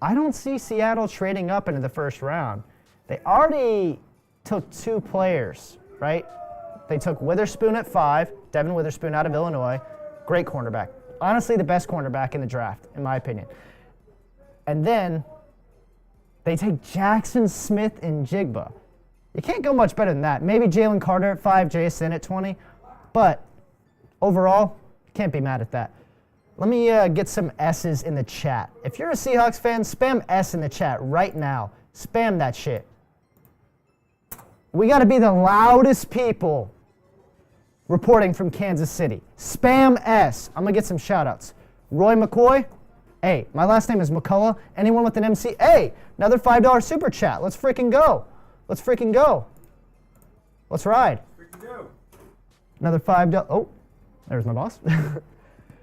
I don't see Seattle trading up into the first round. They already took 2 players, right? They took Witherspoon at 5, Devin Witherspoon out of Illinois. Great cornerback. Honestly, the best cornerback in the draft, in my opinion. And then They take Jackson Smith and Jigba. You can't go much better than that. Maybe Jalen Carter at 5, JSN at 20. But overall, can't be mad at that. Let me get some S's in the chat. If you're a Seahawks fan, spam S in the chat right now. Spam that shit. We got to be the loudest people reporting from Kansas City. Spam S. I'm going to get some shout-outs. Roy McCoy. Hey, my last name is McCullough. Anyone with an MC? Hey, another $5 super chat. Let's freaking go. Let's freaking go. Let's ride. Freaking go. Another $5. Oh, there's my boss.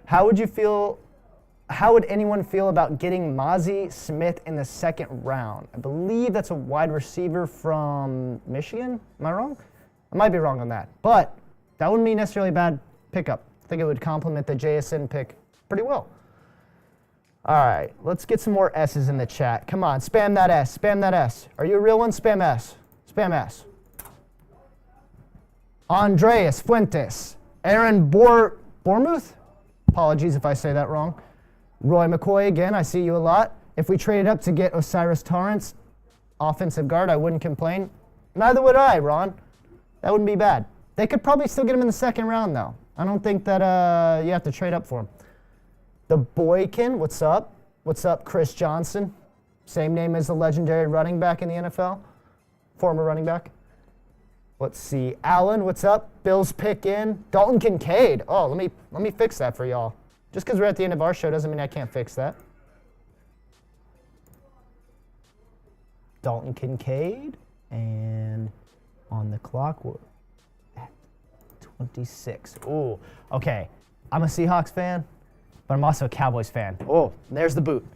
How would anyone feel about getting Mozzie Smith in the second round? I believe that's a wide receiver from Michigan. Am I wrong? I might be wrong on that. But that wouldn't be necessarily a bad pickup. I think it would complement the JSN pick pretty well. All right, let's get some more S's in the chat. Come on, spam that S. Spam that S. Are you a real one? Spam S. Spam S. Andreas Fuentes. Aaron Bournemouth? Apologies if I say that wrong. Roy McCoy, again, I see you a lot. If we traded up to get Osiris Torrance, offensive guard, I wouldn't complain. Neither would I, Ron. That wouldn't be bad. They could probably still get him in the second round, though. I don't think that you have to trade up for him. The Boykin, what's up? What's up, Chris Johnson? Same name as the legendary running back in the NFL. Former running back. Let's see. Allen, what's up? Bills pick in. Dalton Kincaid. Oh, let me fix that for y'all. Just because we're at the end of our show doesn't mean I can't fix that. Dalton Kincaid. And on the clock, we're at 26. Ooh, okay. I'm a Seahawks fan, but I'm also a Cowboys fan. Oh, there's the boot.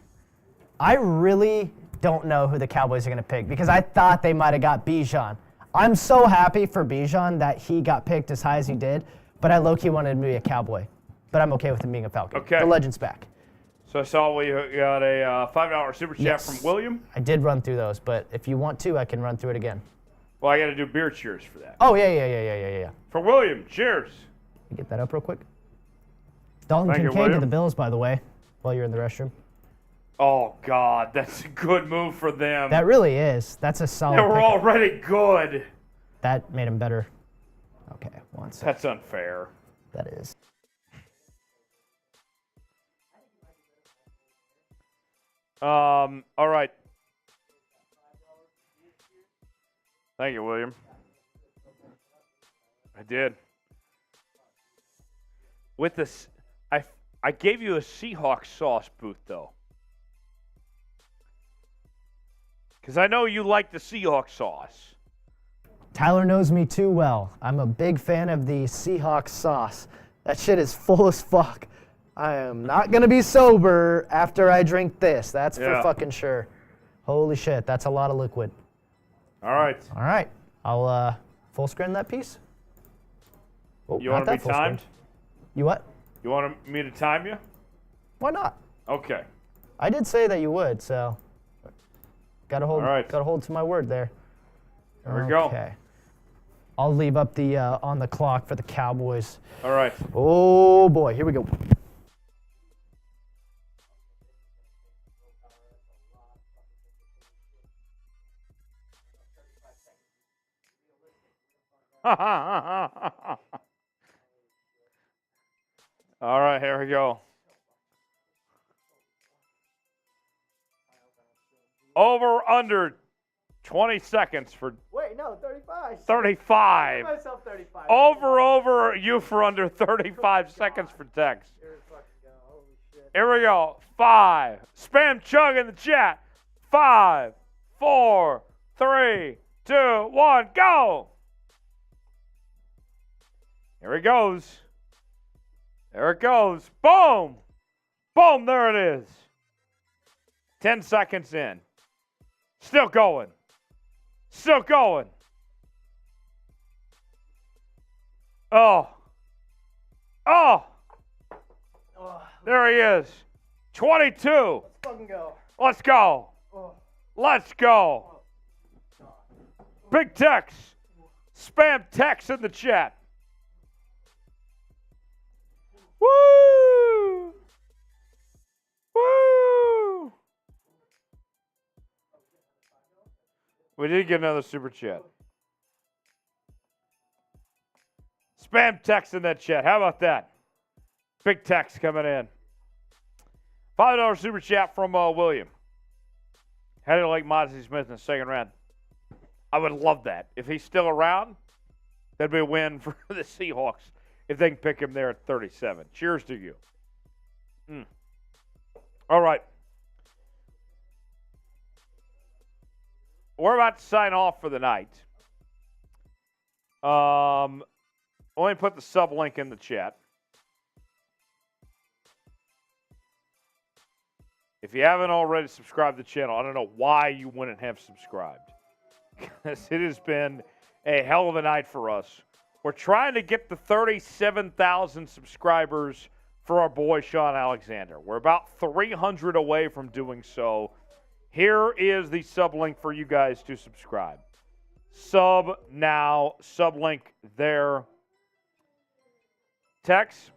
I really don't know who the Cowboys are going to pick because I thought they might have got Bijan. I'm so happy for Bijan that he got picked as high as he did, but I low-key wanted him to be a Cowboy. But I'm okay with him being a Falcon. Okay. The legend's back. So I saw we got a $5 super chat from William. I did run through those, but if you want to, I can run through it again. Well, I got to do beer cheers for that. Oh, yeah. For William, cheers. Get that up real quick. Dalton Thank you, Kincaid to William. the Bills, by the way, while you're in the restroom. Oh, God, that's a good move for them. That really is. That's a solid They were pickup. already good. That made him better. Okay, 1 second. That's unfair. That is. All right. Thank you, William. I did. With this, I gave you a Seahawks sauce booth, though. Because I know you like the Seahawks sauce. Tyler knows me too well. I'm a big fan of the Seahawks sauce. That shit is full as fuck. I am not going to be sober after I drink this. That's for fucking sure. Holy shit, that's a lot of liquid. All right. All right. I'll full screen that piece. Oh, You want to be timed? You what? You want me to time you? Why not? Okay. I did say that you would, so gotta hold. All right. Gotta hold to my word there. There we go. Okay. I'll leave up the on the clock for the Cowboys. All right. Oh boy, here we go. All right, here we go. Over under 20 seconds for Wait, no, 35. 35. myself 35. Over, you for under 35 seconds for text. Here we go. 5. Spam chug in the chat. 5, 4, 3, 2, 1, go. Here it goes. There it goes. Boom. Boom, there it is. 10 seconds in. Still going. Still going. Oh. Oh. There he is. 22. Let's fucking go. Let's go. Let's go. Big text. Spam text in the chat. Woo! Woo! We did get another super chat. Spam text in that chat. How about that? Big text coming in. $5 super chat from William. How do you like Mozzie Smith in the second round? I would love that. If he's still around, that'd be a win for the Seahawks if they can pick him there at 37. Cheers to you. All right. We're about to sign off for the night. Let me put the sub link in the chat. If you haven't already subscribed to the channel, I don't know why you wouldn't have subscribed. Because it has been a hell of a night for us. We're trying to get to 37,000 subscribers for our boy Sean Alexander. We're about 300 away from doing so. Here is the sub link for you guys to subscribe. Sub now, sub link there. Tex,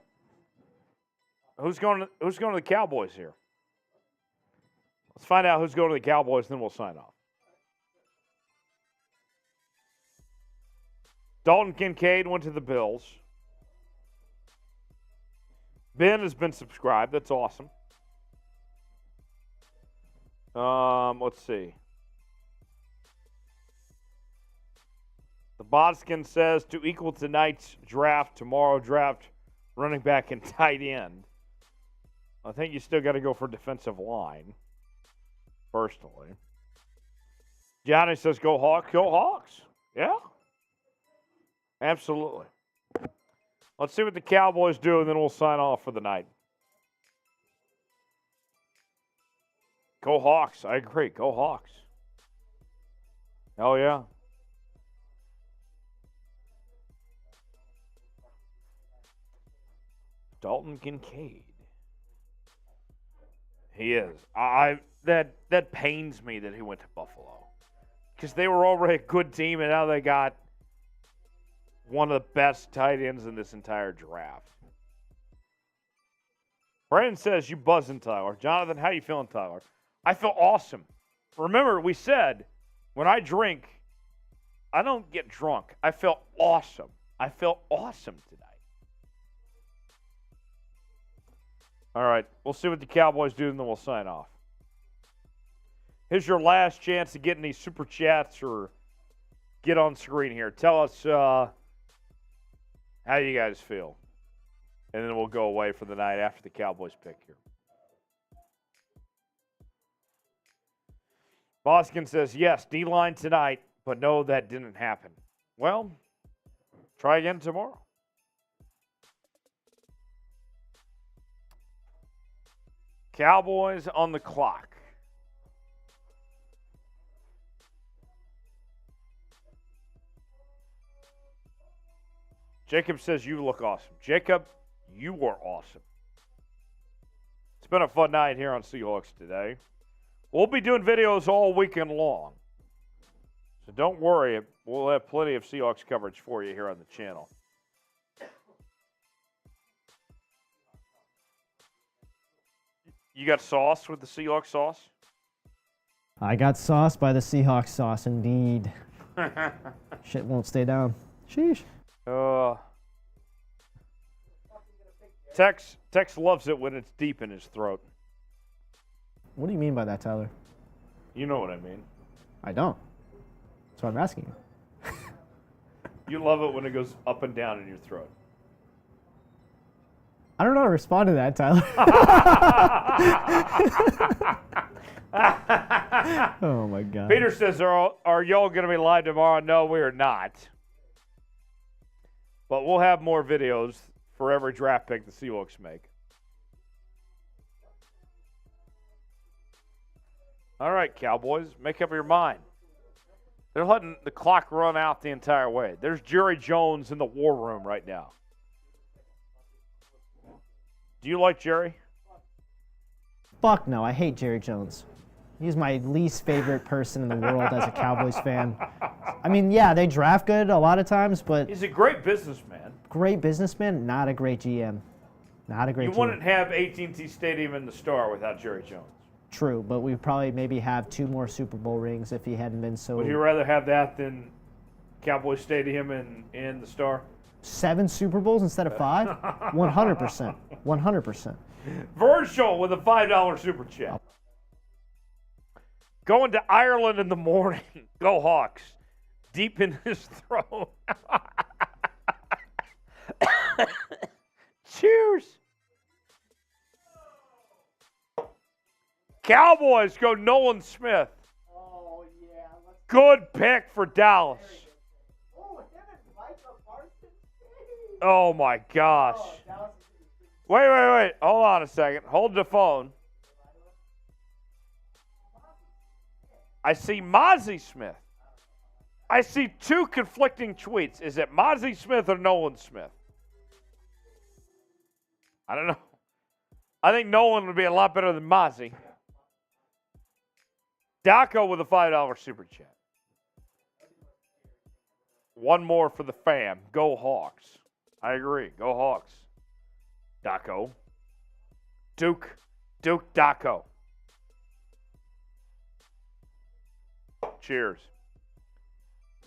who's going to the Cowboys here? Let's find out who's going to the Cowboys, then we'll sign off. Dalton Kincaid went to the Bills. Ben has been subscribed. That's awesome. Let's see. The Bodskin says to equal tonight's draft, tomorrow draft running back and tight end. I think you still got to go for defensive line, personally. Johnny says go Hawks. Go Hawks. Yeah. Absolutely. Let's see what the Cowboys do, and then we'll sign off for the night. Go Hawks. I agree. Go Hawks. Hell yeah. Dalton Kincaid. He is. That pains me that he went to Buffalo. Because they were already a good team, and now they got one of the best tight ends in this entire draft. Brandon says, you buzzing, Tyler. Jonathan, how you feeling, Tyler? I feel awesome. Remember, we said, when I drink, I don't get drunk. I feel awesome. I feel awesome tonight. All right, we'll see what the Cowboys do, and then we'll sign off. Here's your last chance to get any super chats or get on screen here. Tell us how you guys feel. And then we'll go away for the night after the Cowboys pick here. Boskin says, yes, D-line tonight, but no, that didn't happen. Well, try again tomorrow. Cowboys on the clock. Jacob says you look awesome. Jacob, you were awesome. It's been a fun night here on Seahawks today. We'll be doing videos all weekend long. So don't worry. We'll have plenty of Seahawks coverage for you here on the channel. You got sauce with the Seahawks sauce? I got sauce by the Seahawks sauce, indeed. Shit won't stay down. Sheesh. Tex loves it when it's deep in his throat. What do you mean by that, Tyler? You know what I mean. I don't. That's what I'm asking you. You love it when it goes up and down in your throat. I don't know how to respond to that, Tyler. Oh, my God. Peter says, are y'all going to be live tomorrow? No, we are not. But we'll have more videos for every draft pick the Seahawks make. All right, Cowboys, make up your mind. They're letting the clock run out the entire way. There's Jerry Jones in the war room right now. Do you like Jerry? Fuck no, I hate Jerry Jones. He's my least favorite person in the world as a Cowboys fan. I mean, yeah, they draft good a lot of times, but... He's a great businessman. Great businessman, not a great GM. Not a great GM. You wouldn't have AT&T Stadium in the Star without Jerry Jones. True, but we'd probably maybe have 2 more Super Bowl rings if he hadn't been so. Would you rather have that than Cowboy Stadium and the Star? 7 Super Bowls instead of 5? 100%. 100%. Virgil with a $5 super chat. Going to Ireland in the morning. Go Hawks. Deep in his throat. Cheers. Cowboys go Nolan Smith. Oh, yeah. Good pick for Dallas. Oh, my gosh. Wait. Hold on a second. Hold the phone. I see Mozzie Smith. I see 2 conflicting tweets. Is it Mozzie Smith or Nolan Smith? I don't know. I think Nolan would be a lot better than Mozzie. Daco with a $5 super chat. One more for the fam. Go Hawks. I agree. Go Hawks. Daco. Duke Daco. Cheers.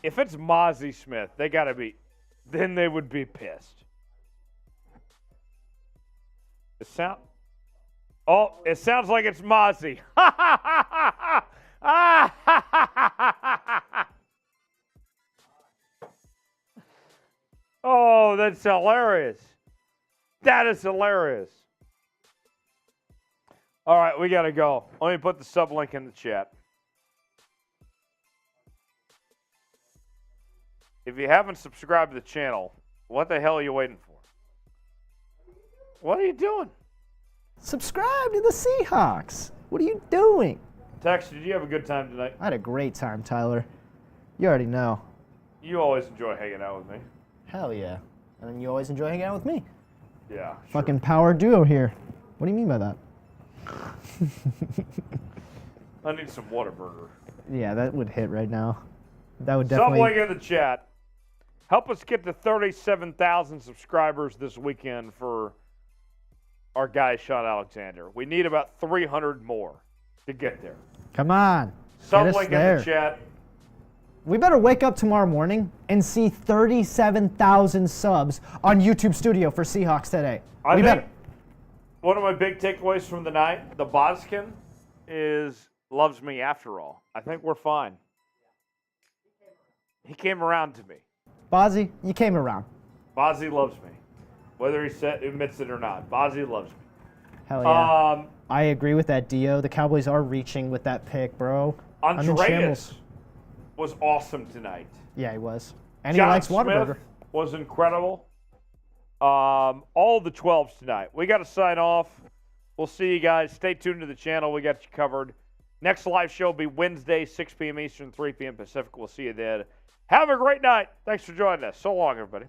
If it's Mozzie Smith, then they would be pissed. It sounds like it's Mozzie. Oh, that's hilarious. That is hilarious. All right, we got to go. Let me put the sub link in the chat. If you haven't subscribed to the channel, what the hell are you waiting for? What are you doing? Subscribe to the Seahawks. What are you doing? Tex, did you have a good time tonight? I had a great time, Tyler. You already know. You always enjoy hanging out with me. Hell yeah. And then you always enjoy hanging out with me. Yeah. Fucking power duo here. What do you mean by that? I need some Whataburger. Yeah, that would hit right now. That would Sub definitely. link in the chat. Help us get to 37,000 subscribers this weekend for our guy, Sean Alexander. We need about 300 more to get there. Come on. Sub Get us link there. in the chat. We better wake up tomorrow morning and see 37,000 subs on YouTube Studio for Seahawks today. I We think better. one of my big takeaways from the night, the Boskin loves me after all. I think we're fine. He came around to me. Bozzy, you came around. Bozzy loves me. Whether he admits it or not. Bozzy loves me. Hell yeah. I agree with that, Dio. The Cowboys are reaching with that pick, bro. I'm in Andreas shambles. was awesome tonight. Yeah, he was. And John he likes Smith Whataburger. was incredible. All the 12s tonight. We got to sign off. We'll see you guys. Stay tuned to the channel. We got you covered. Next live show will be Wednesday, 6 p.m. Eastern, 3 p.m. Pacific. We'll see you then. Have a great night. Thanks for joining us. So long, everybody.